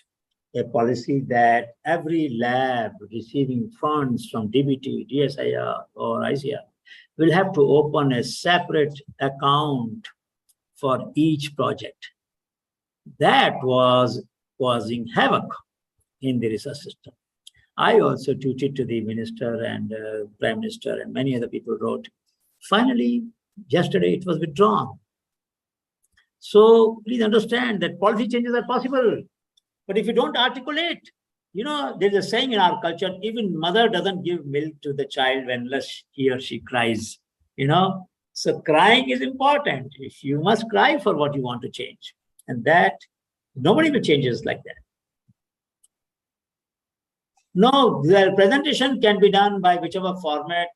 a policy that every lab receiving funds from DBT, DSIR, or ICR will have to open a separate account for each project. That was causing havoc in the research system. I also tweeted to the minister and prime minister, and many other people wrote. Finally, yesterday it was withdrawn. So please understand that policy changes are possible. But if you don't articulate, you know, there's a saying in our culture, even mother doesn't give milk to the child unless he or she cries, you know. So crying is important. If you must cry for what you want to change. And that, nobody will change us like that. No, the presentation can be done by whichever format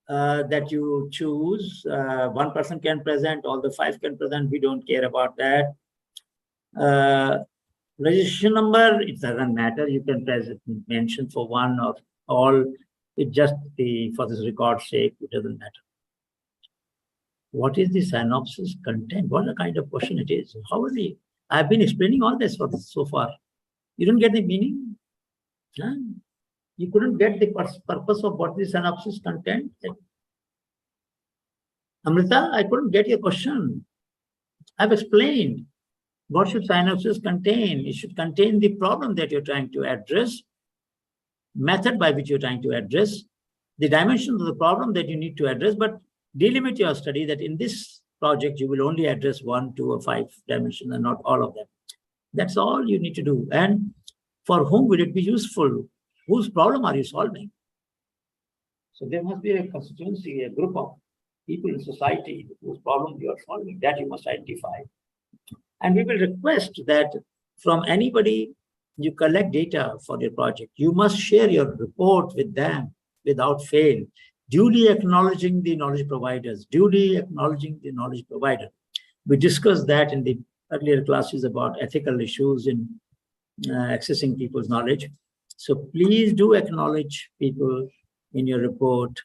that you choose. One person can present, all the 5 can present. We don't care about that. Registration number, it doesn't matter. You can mention for one or all. It just for this record's sake, it doesn't matter. What is the synopsis content? What kind of question it is? How is it? I've been explaining all this for so far. You don't get the meaning? Huh? You couldn't get the purpose of what the synopsis content? Amrita, I couldn't get your question. I've explained. What should synopsis contain? It should contain the problem that you're trying to address, method by which you're trying to address, the dimensions of the problem that you need to address, but delimit your study that in this project, you will only address 1, 2, or 5 dimensions and not all of them. That's all you need to do. And for whom will it be useful? Whose problem are you solving? So there must be a constituency, a group of people in society whose problem you are solving, that you must identify. And we will request that from anybody you collect data for your project, you must share your report with them without fail, duly acknowledging the knowledge providers, duly acknowledging the knowledge provider. We discussed that in the earlier classes about ethical issues in accessing people's knowledge. So please do acknowledge people in your report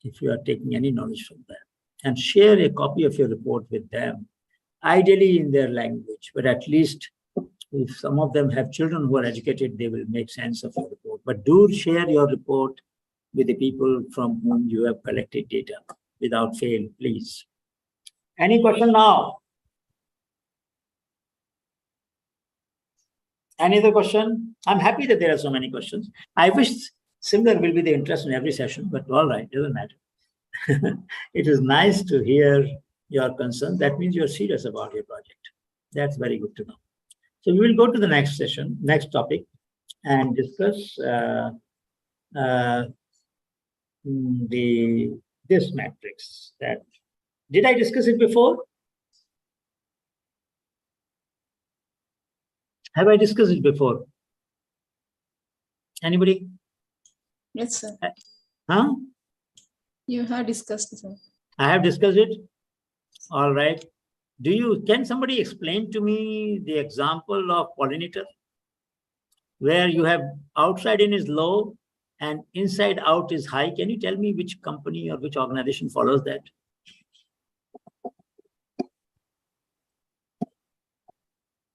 if you are taking any knowledge from them, and share a copy of your report with them, ideally in their language, but at least if some of them have children who are educated, they will make sense of your report. But do share your report with the people from whom you have collected data without fail, please. Any question now? Any other question? I'm happy that there are so many questions. I wish similar will be the interest in every session, but all right, doesn't matter. It is nice to hear your concern. That means you're serious about your project. That's very good to know. So we will go to the next session, next topic, and discuss this matrix. That did I discuss it before? Have I discussed it before? Anybody? Yes, sir. Huh? You have discussed, sir. I have discussed it. All right. Can somebody explain to me the example of pollinator where you have outside in is low and inside out is high? Can you tell me which company or which organization follows that?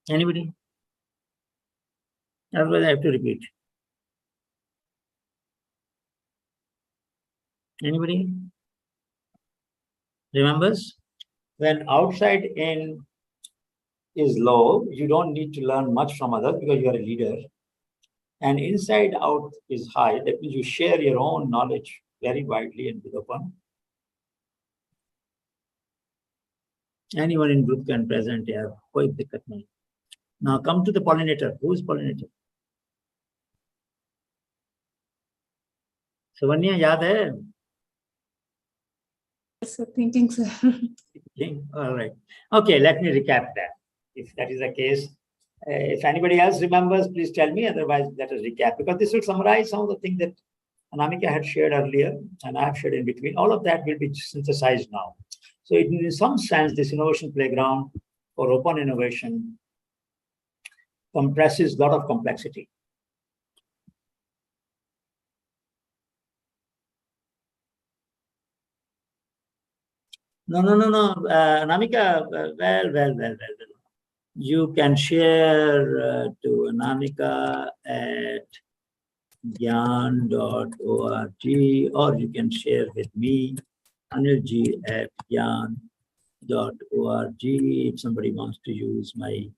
Anybody? Otherwise, I have to repeat. Anybody remembers? When outside in is low, you don't need to learn much from others because you are a leader. And inside out is high. That means you share your own knowledge very widely and with open. Anyone in group can present. Yeah, koi dikkat nahi. Now come to the pollinator. Who is pollinator? Savanya, yaad hai? Yes, sir. Thinking, sir. All right. Okay, let me recap that. If that is the case, If anybody else remembers, please tell me. Otherwise, let us recap, because this will summarize some of the things that Anamika had shared earlier and I have shared in between. All of that will be synthesized now. So in some sense, this innovation playground or open innovation compresses a lot of complexity. No. Anamika, well. You can share to Anamika at gyan.org, or you can share with me, Anilji at gyan.org. If somebody wants to use my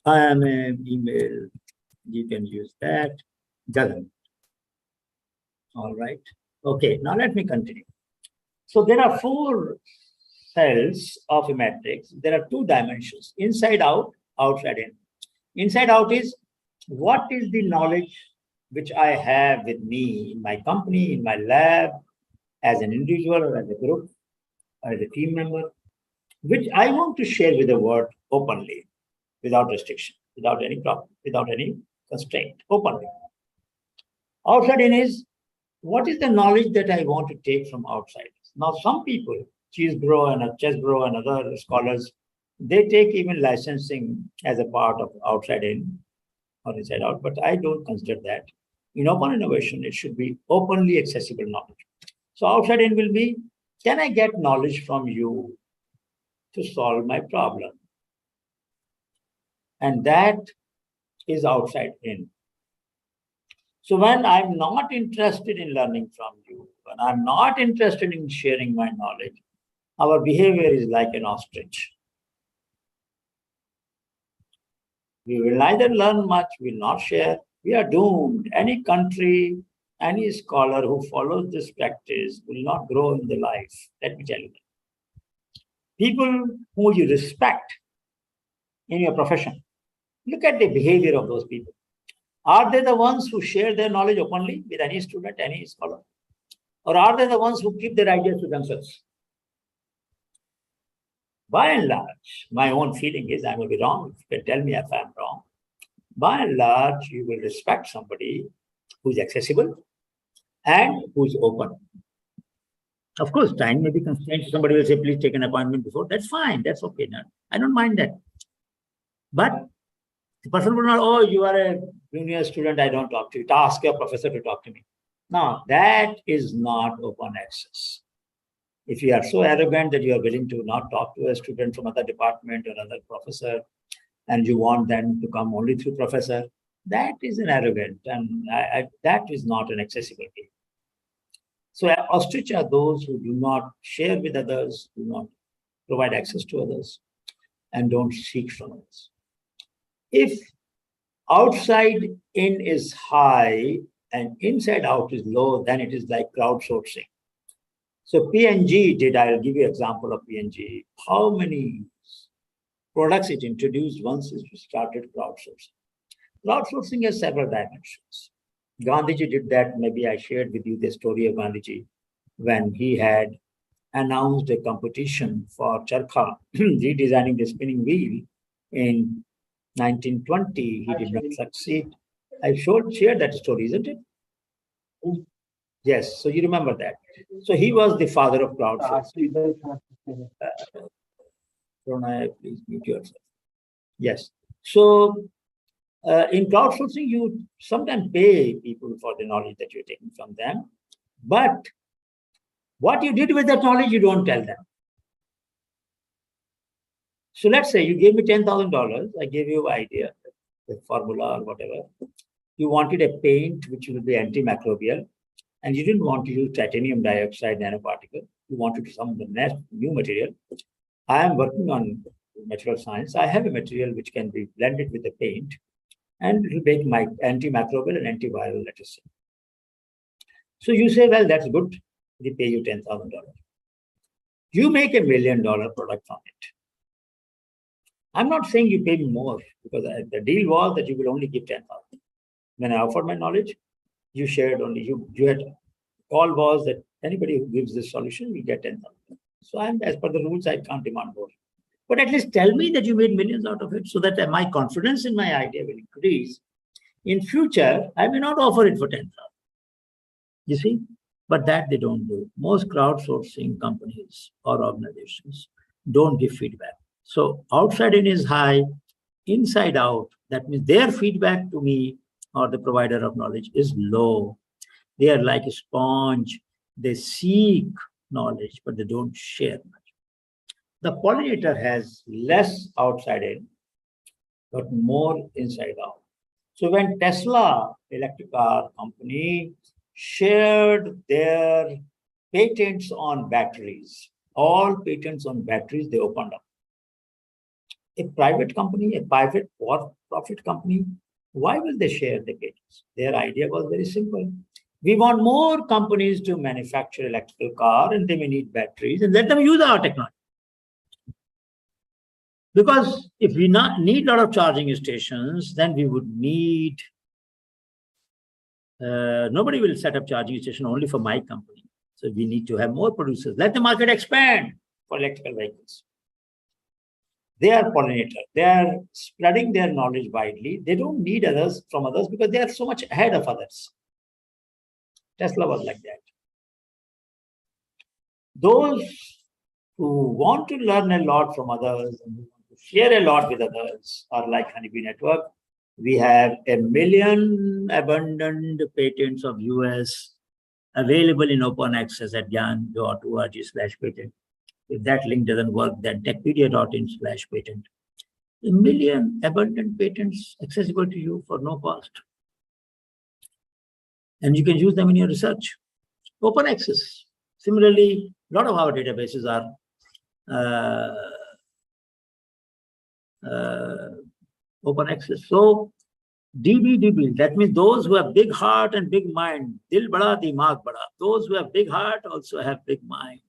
email, you can use that. Doesn't. All right. Okay, now let me continue. So there are 4 cells of a matrix. There are 2 dimensions, inside out, outside in. Inside out is what is the knowledge which I have with me in my company, in my lab, as an individual or as a group, or as a team member, which I want to share with the world openly, without restriction, without any problem, without any constraint, openly. Outside in is what is the knowledge that I want to take from outside. Now, some people, Cheesebro and Chessbro and other scholars, they take even licensing as a part of outside in or inside out, but I don't consider that. In open innovation, it should be openly accessible knowledge. So outside in will be, can I get knowledge from you to solve my problem? And that is outside in. So when I'm not interested in learning from you, when I'm not interested in sharing my knowledge, our behavior is like an ostrich. We will neither learn much, we will not share. We are doomed. Any country, any scholar who follows this practice will not grow in the life. Let me tell you that. People who you respect in your profession, look at the behavior of those people. Are they the ones who share their knowledge openly with any student, any scholar? Or are they the ones who keep their ideas to themselves? By and large, my own feeling is I may be wrong. You can tell me if I'm wrong. By and large, you will respect somebody who's accessible and who's open. Of course, time may be constrained. Somebody will say, please take an appointment before. That's fine. That's okay. No, I don't mind that. But the person will not, oh, you are a junior student, I don't talk to you. Ask your professor to talk to me. No, that is not open access. If you are so arrogant that you are willing to not talk to a student from other department or other professor, and you want them to come only through professor, that is an arrogant, and that is not an accessibility. So ostrich are those who do not share with others, do not provide access to others, and don't seek from others. If outside in is high and inside out is low, then it is like crowdsourcing. So P&G did, I'll give you an example of P&G. How many products it introduced once it started crowdsourcing? Crowdsourcing has several dimensions. Gandhiji did that. Maybe I shared with you the story of Gandhiji when he had announced a competition for charkha, redesigning the spinning wheel in 1920. He did not succeed. I shared that story, isn't it? Yes, so you remember that. So he was the father of crowdsourcing. Pranay, please mute yourself. Yes. So in crowdsourcing, you sometimes pay people for the knowledge that you're taking from them. But what you did with that knowledge, you don't tell them. So let's say you gave me $10,000. I gave you an idea, the formula or whatever. You wanted a paint which will be antimicrobial, and you didn't want to use titanium dioxide nanoparticle. You wanted some new material. I am working on material science. I have a material which can be blended with the paint, and it will make my antimicrobial and antiviral, let us say. So you say, well, that's good. We pay you $10,000. You make $1 million product from it. I'm not saying you pay me more, because the deal was that you will only give 10,000. When I offered my knowledge, you shared only, you had, call was that anybody who gives this solution will get 10,000. So as per the rules, I can't demand more. But at least tell me that you made millions out of it so that my confidence in my idea will increase. In future, I may not offer it for 10,000. You see? But that they don't do. Most crowdsourcing companies or organizations don't give feedback. So outside in is high, inside out. That means their feedback to me or the provider of knowledge is low. They are like a sponge. They seek knowledge, but they don't share much. The pollinator has less outside in, but more inside out. So when Tesla electric car company shared their patents on batteries, all patents on batteries, they opened up. A private company, a private for-profit company, why will they share the patents? Their idea was very simple. We want more companies to manufacture electrical car and they may need batteries and let them use our technology. Because if we need a lot of charging stations, then we would need, nobody will set up charging station only for my company. So we need to have more producers. Let the market expand for electrical vehicles. They are pollinator. They are spreading their knowledge widely. They don't need others from others because they are so much ahead of others. Tesla was like that. Those who want to learn a lot from others and who want to share a lot with others are like Honeybee Network. We have 1 million abundant patents of US available in open access at gyan.org/patent. If that link doesn't work, then techpedia.in/patent. 1 million abundant patents accessible to you for no cost. And you can use them in your research. Open access. Similarly, a lot of our databases are open access. So DB, that means those who have big heart and big mind. Dil bada, dimag bada. Those who have big heart also have big mind.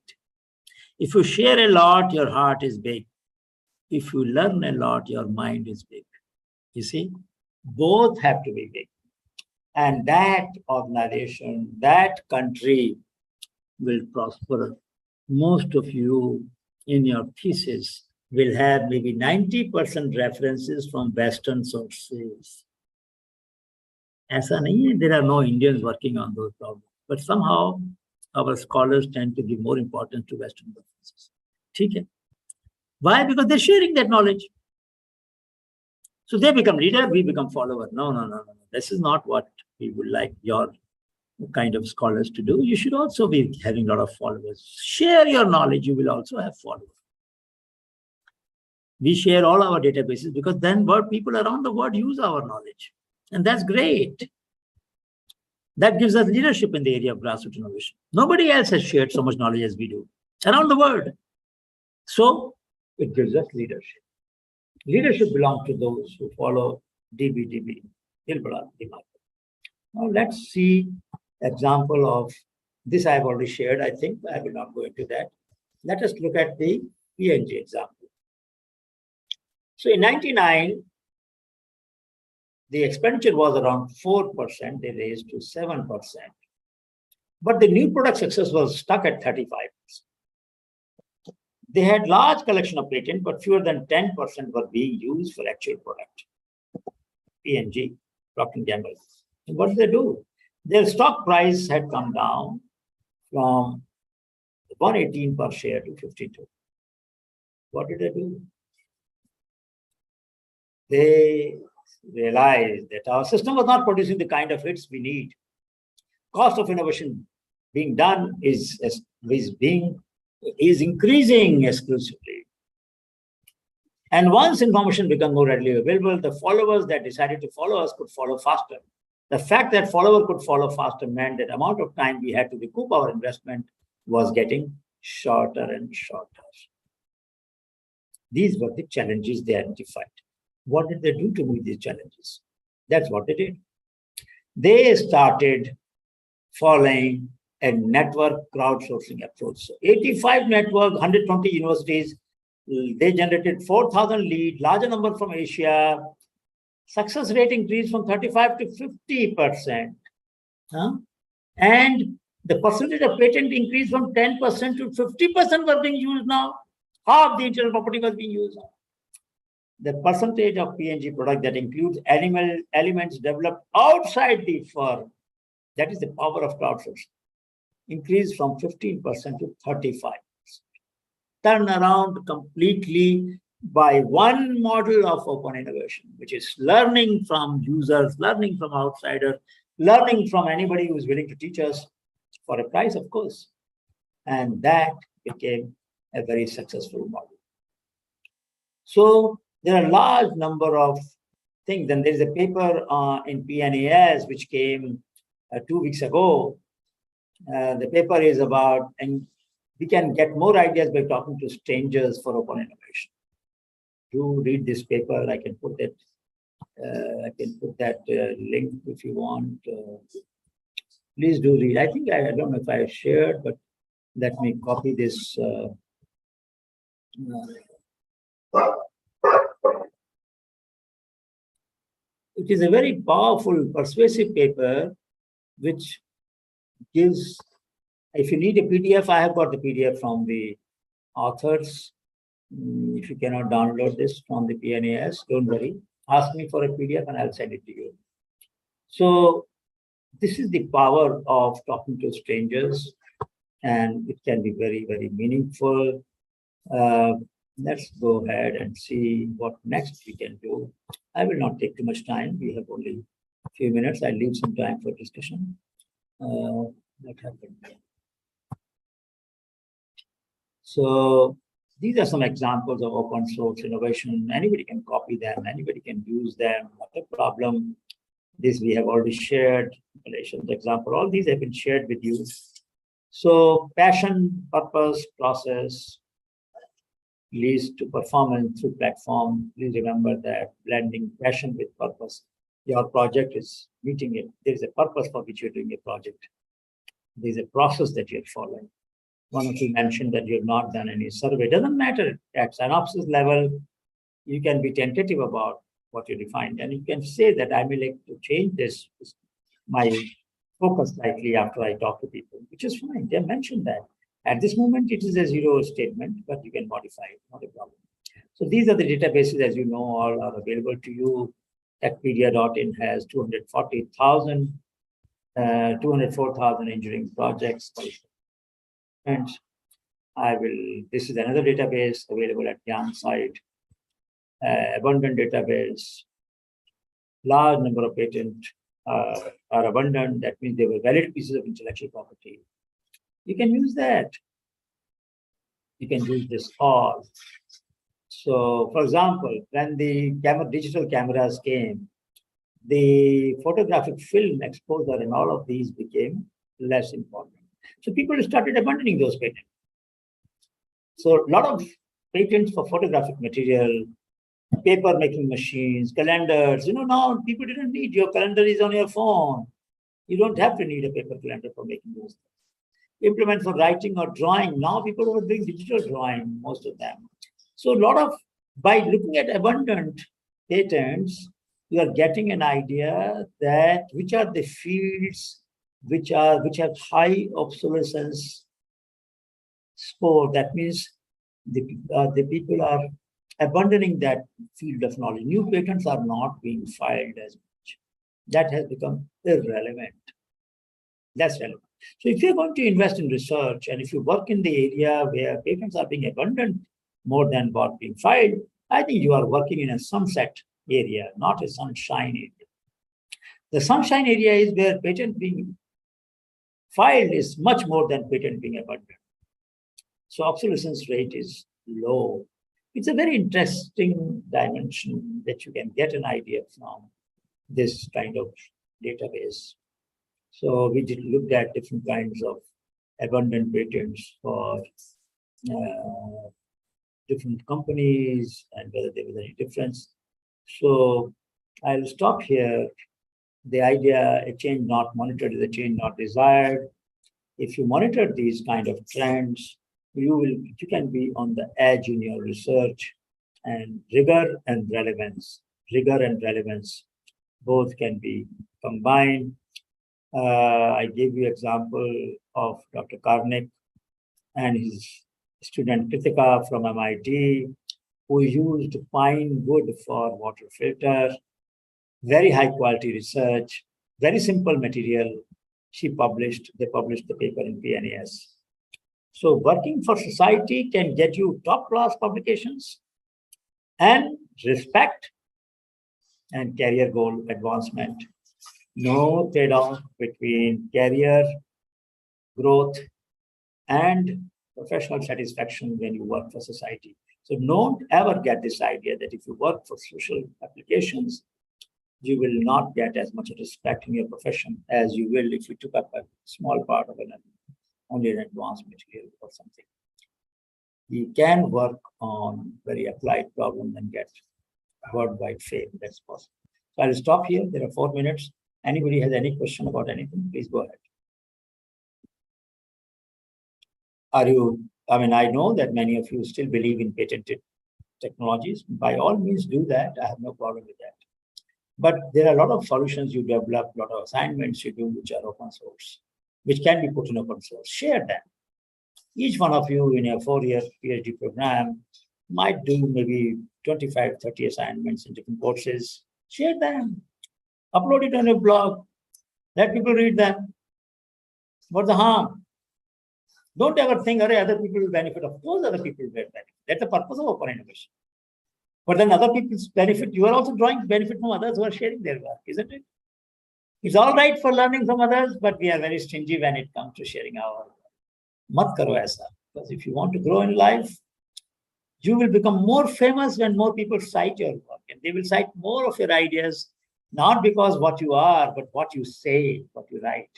If you share a lot, your heart is big. If you learn a lot, your mind is big. You see, both have to be big. And that organization, that country will prosper. Most of you in your thesis will have maybe 90% references from Western sources. Aisa nahi hai, there are no Indians working on those problems. But somehow our scholars tend to give more importance to Western references. Okay. Why? Because they're sharing that knowledge. So they become leader, we become follower. No. This is not what we would like your kind of scholars to do. You should also be having a lot of followers. Share your knowledge, you will also have followers. We share all our databases because then people around the world use our knowledge. And that's great. That gives us leadership in the area of grassroots innovation. Nobody else has shared so much knowledge as we do around the world. So it gives us leadership. Leadership belongs to those who follow DB. Now let's see example of this. I've already shared. I think I will not go into that. Let us look at the PNG example. So in 1999, the expenditure was around 4%. They raised to 7%. But the new product success was stuck at 35%. They had large collection of patents, but fewer than 10% were being used for actual product. P&G, Procter & Gamble. And what did they do? Their stock price had come down from 118 per share to 52. What did they do? They realized that our system was not producing the kind of hits we need. Cost of innovation being done is increasing exclusively. And once information becomes more readily available, the followers that decided to follow us could follow faster. The fact that follower could follow faster meant that the amount of time we had to recoup our investment was getting shorter and shorter. These were the challenges they identified. What did they do to meet these challenges? That's what they did. They started following a network crowdsourcing approach. So 85 network, 120 universities, they generated 4,000 leads, larger number from Asia. Success rate increased from 35 to 50%. And the percentage of patent increased from 10% to 50% were being used now. Half the intellectual property was being used. The percentage of PNG product that includes animal elements developed outside the firm, that is the power of crowdsourcing, increased from 15% to 35%. Turn around completely by one model of open innovation, which is learning from users, learning from outsiders, learning from anybody who is willing to teach us for a price, of course. And that became a very successful model. So there are a large number of things. And there's a paper in PNAS which came 2 weeks ago. The paper is about, and we can get more ideas by talking to strangers for open innovation. Do read this paper. I can put that. Link if you want. Please do read. I think I don't know if I shared, but let me copy this. It is a very powerful, persuasive paper, which gives, if you need a PDF, I have got the PDF from the authors. If you cannot download this from the PNAS, don't worry. Ask me for a PDF and I'll send it to you. So this is the power of talking to strangers, and it can be very, very meaningful. Let's go ahead and see what next we can do. I will not take too much time. We have only a few minutes. I'll leave some time for discussion. What happened? So these are some examples of open source innovation. Anybody can copy them. Anybody can use them. Not a problem. This we have already shared. Malaysian example. All these have been shared with you. So passion, purpose, process leads to performance through platform. Please remember that blending passion with purpose. Your project is meeting it. There is a purpose for which you're doing a project. There is a process that you're following. One of you mentioned that you have not done any survey. It doesn't matter. At synopsis level, you can be tentative about what you defined. And you can say that I may like to change this, my focus slightly after I talk to people, which is fine. They mentioned that. At this moment, it is a zero statement, but you can modify it, not a problem. So these are the databases, as you know, all are available to you. Techpedia.in has 204,000 engineering projects. And this is another database available at Gyan site. Abundant database. Large number of patents are abundant. That means they were valid pieces of intellectual property. You can use that. You can use this all. So, for example, when the digital cameras came, the photographic film exposure and all of these became less important. So people started abandoning those patents. So a lot of patents for photographic material, paper making machines, calendars, now people didn't need your calendar is on your phone. You don't have to need a paper calendar for making those things. Implement for writing or drawing. Now people are doing digital drawing, most of them. So by looking at abundant patents, you are getting an idea that which are the fields which have high obsolescence score. That means the people are abandoning that field of knowledge. New patents are not being filed as much. That has become irrelevant. That's relevant. So if you're going to invest in research, and if you work in the area where patents are being abundant more than what being filed, I think you are working in a sunset area, not a sunshine area. The sunshine area is where patent being filed is much more than patent being abundant. So obsolescence rate is low. It's a very interesting dimension that you can get an idea from this kind of database. So we looked at different kinds of abundant patents for different companies and whether there was any difference. So I'll stop here. The idea, a change not monitored is a change not desired. If you monitor these kind of trends, you can be on the edge in your research, and rigor and relevance both can be combined. I gave you example of Dr. Karnik and his student Kritika from MIT, who used pine wood for water filter, very high quality research, very simple material. They published the paper in PNAS. So working for society can get you top class publications and respect and career goal advancement. No trade-off between career growth and professional satisfaction when you work for society. So don't ever get this idea that if you work for social applications, you will not get as much respect in your profession as you will if you took up a small part of only an advanced material or something. You can work on very applied problems and get worldwide fame. That's possible. So I'll stop here. There are 4 minutes. Anybody has any question about anything, please go ahead. I know that many of you still believe in patented technologies. By all means, do that. I have no problem with that. But there are a lot of solutions you develop, a lot of assignments you do, which are open source, which can be put in open source. Share them. Each one of you in a 4-year PhD program might do maybe 25, 30 assignments in different courses. Share them. Upload it on your blog. Let people read them. What's the harm? Don't ever think, other people will benefit. Of course, other people will benefit. That's the purpose of open innovation. But then other people's benefit, you are also drawing benefit from others who are sharing their work, isn't it? It's all right for learning from others, but we are very stingy when it comes to sharing our work. Mat karo aisa. Because if you want to grow in life, you will become more famous when more people cite your work. And they will cite more of your ideas, not because what you are, but what you say, what you write.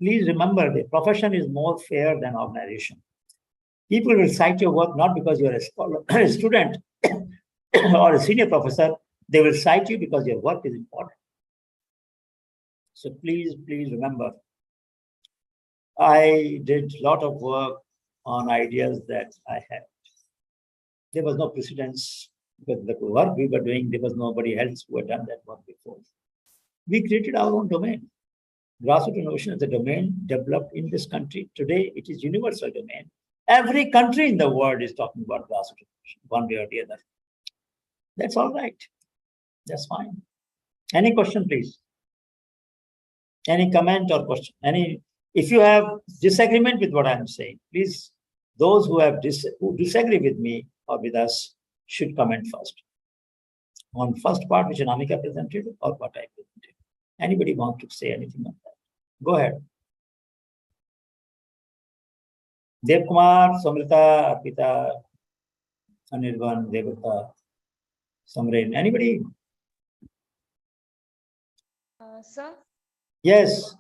Please remember, the profession is more fair than organization. People will cite your work not because you're a scholar, a student or a senior professor. They will cite you because your work is important. So please remember, I did a lot of work on ideas that I had. There was no precedence because the work we were doing, there was nobody else who had done that work before. We created our own domain. Grassroots innovation is a domain developed in this country. Today, it is universal domain. Every country in the world is talking about grassroots innovation, one way or the other. That's all right. That's fine. Any question, please? Any comment or question? If you have disagreement with what I'm saying, please, those who disagree with me or with us should comment first. On first part, which Anamika presented, or what I presented. Anybody want to say anything on that? Go ahead. Dev Kumar, Samrita, Arpita, Anirvan, Devata, Samrain. Anybody? Sir? Yes.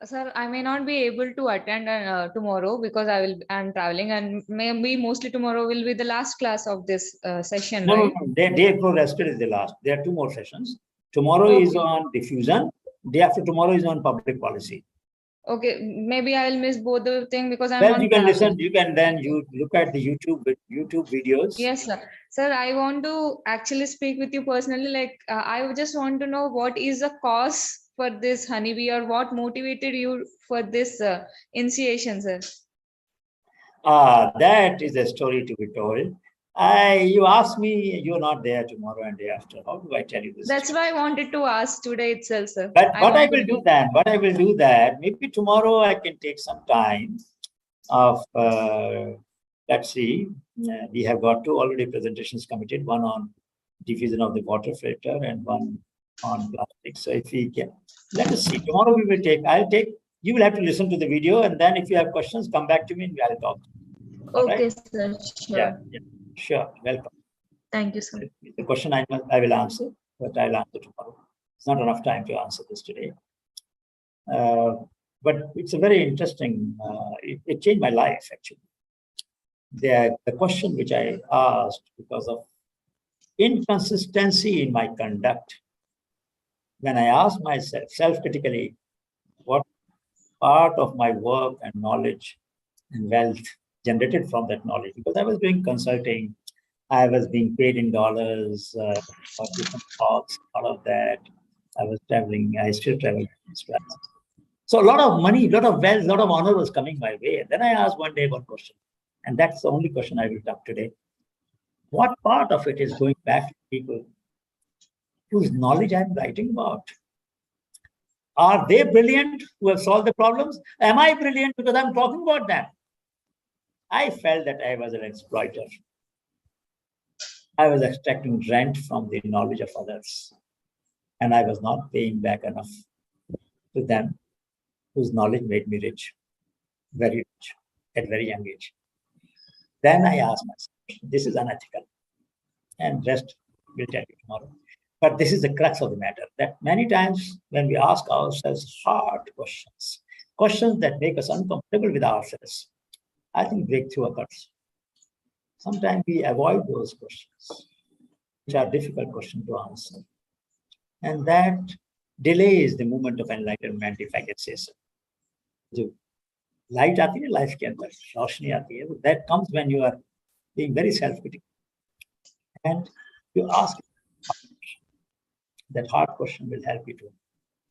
Sir, I may not be able to attend tomorrow because I'm traveling, and maybe mostly tomorrow will be the last class of this session, right? No. Day before rested is the last. There are 2 more sessions. Tomorrow is on diffusion. Day after tomorrow is on public policy. Okay, maybe I will miss both the thing because I'm you can listen. You can then look at the YouTube videos. Yes, sir. Sir, I want to actually speak with you personally. Like, I just want to know what is the cause for this honeybee, or what motivated you for this initiation, sir? That is a story to be told. You asked me, you're not there tomorrow and day after. How do I tell you this? That's why I wanted to ask today itself, sir. But what I will do that, maybe tomorrow I can take some time of, let's see, we have got 2 already presentations committed, one on diffusion of the water filter and one on plastic. So if we can, let us see, tomorrow we will you will have to listen to the video, and then if you have questions, come back to me and I'll talk. Okay, right? Sir, sure. Yeah, sure, welcome. Thank you, sir. The question I will answer, but I'll answer tomorrow. It's not enough time to answer this today. But it's a very interesting, it changed my life actually. The question which I asked because of inconsistency in my conduct, when I asked myself self-critically, what part of my work and knowledge and wealth generated from that knowledge, because I was doing consulting, I was being paid in dollars for different talks, all of that. I was traveling, I still travel. So a lot of money, a lot of wealth, a lot of honor was coming my way. And then I asked one day one question. And that's the only question I will talk today. What part of it is going back to people whose knowledge I'm writing about? Are they brilliant who have solved the problems? Am I brilliant because I'm talking about them? I felt that I was an exploiter. I was extracting rent from the knowledge of others. And I was not paying back enough to them whose knowledge made me rich, very rich, at very young age. Then I asked myself, this is unethical. And rest we'll tell you tomorrow. But this is the crux of the matter, that many times when we ask ourselves hard questions, questions that make us uncomfortable with ourselves, I think breakthrough occurs. Sometimes we avoid those questions, which are difficult questions to answer. And that delays the movement of enlightenment, if I can say so. जो light आती है life के अंदर, रोशनी आती है, that comes when you are being very self-critical. And you ask that hard question will help you to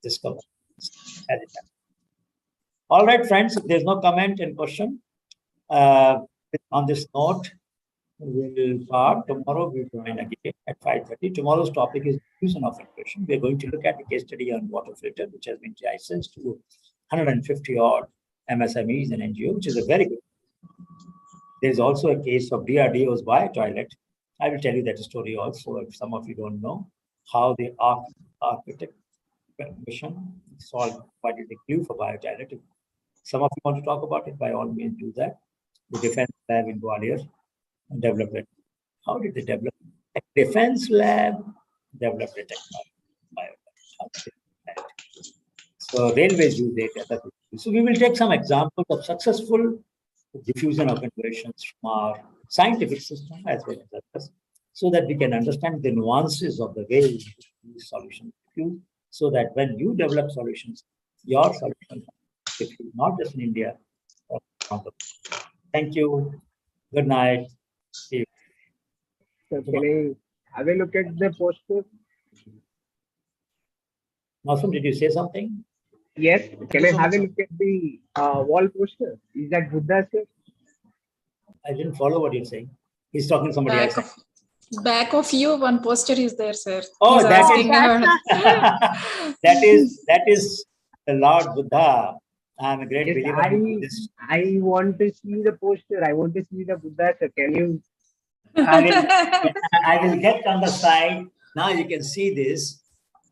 discover. All right, friends, if there's no comment and question, on this note, we will start. Tomorrow we'll join again at 5:30. Tomorrow's topic is diffusion of information. We're going to look at the case study on water filter, which has been licensed to 150 odd MSMEs and NGOs, which is a very good. There's also a case of DRDO's bio-toilet. I will tell you that story also, if some of you don't know, how the architect mission solved what is the clue for bio-toilet. If some of you want to talk about it, by all means do that. The defense lab in Gwalior developed it. How did they develop it? A defense lab developed a technology. So railways use it. So we will take some examples of successful diffusion of innovations from our scientific system as well as others, so that we can understand the nuances of the way these solutions diffuse, so that when you develop solutions, your solutions diffuse not just in India, but around the world. Thank you. Good night. See you. So can I have a look at the poster? Nasum, did you say something? Yes. Can I have a look at the wall poster? Is that Buddha, sir? I didn't follow what you're saying. He's talking to somebody else. Back of you, one poster is there, sir. Oh, He's that is the Lord Buddha. I'm a great Yes, believer in this. I want to see the poster. I want to see the Buddha, sir. Can you? I will get on the side. Now you can see this.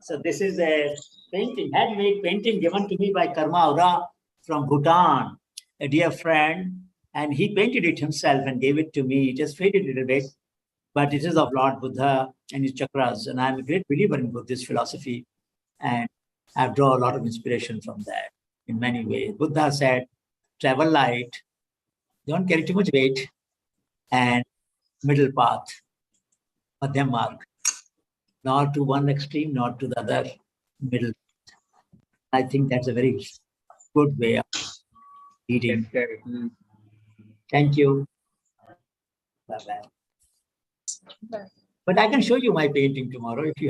So this is a painting, handmade painting given to me by Karma Aura from Bhutan, a dear friend. And he painted it himself and gave it to me. He just faded a little bit. But it is of Lord Buddha and his chakras. And I'm a great believer in Buddhist philosophy. And I've drawn a lot of inspiration from that in many ways. Buddha said, travel light, don't carry too much weight, and middle path, Madhyam Marg, not to one extreme, not to the other, middle. I think that's a very good way of leading. Thank you. Bye-bye. But I can show you my painting tomorrow if you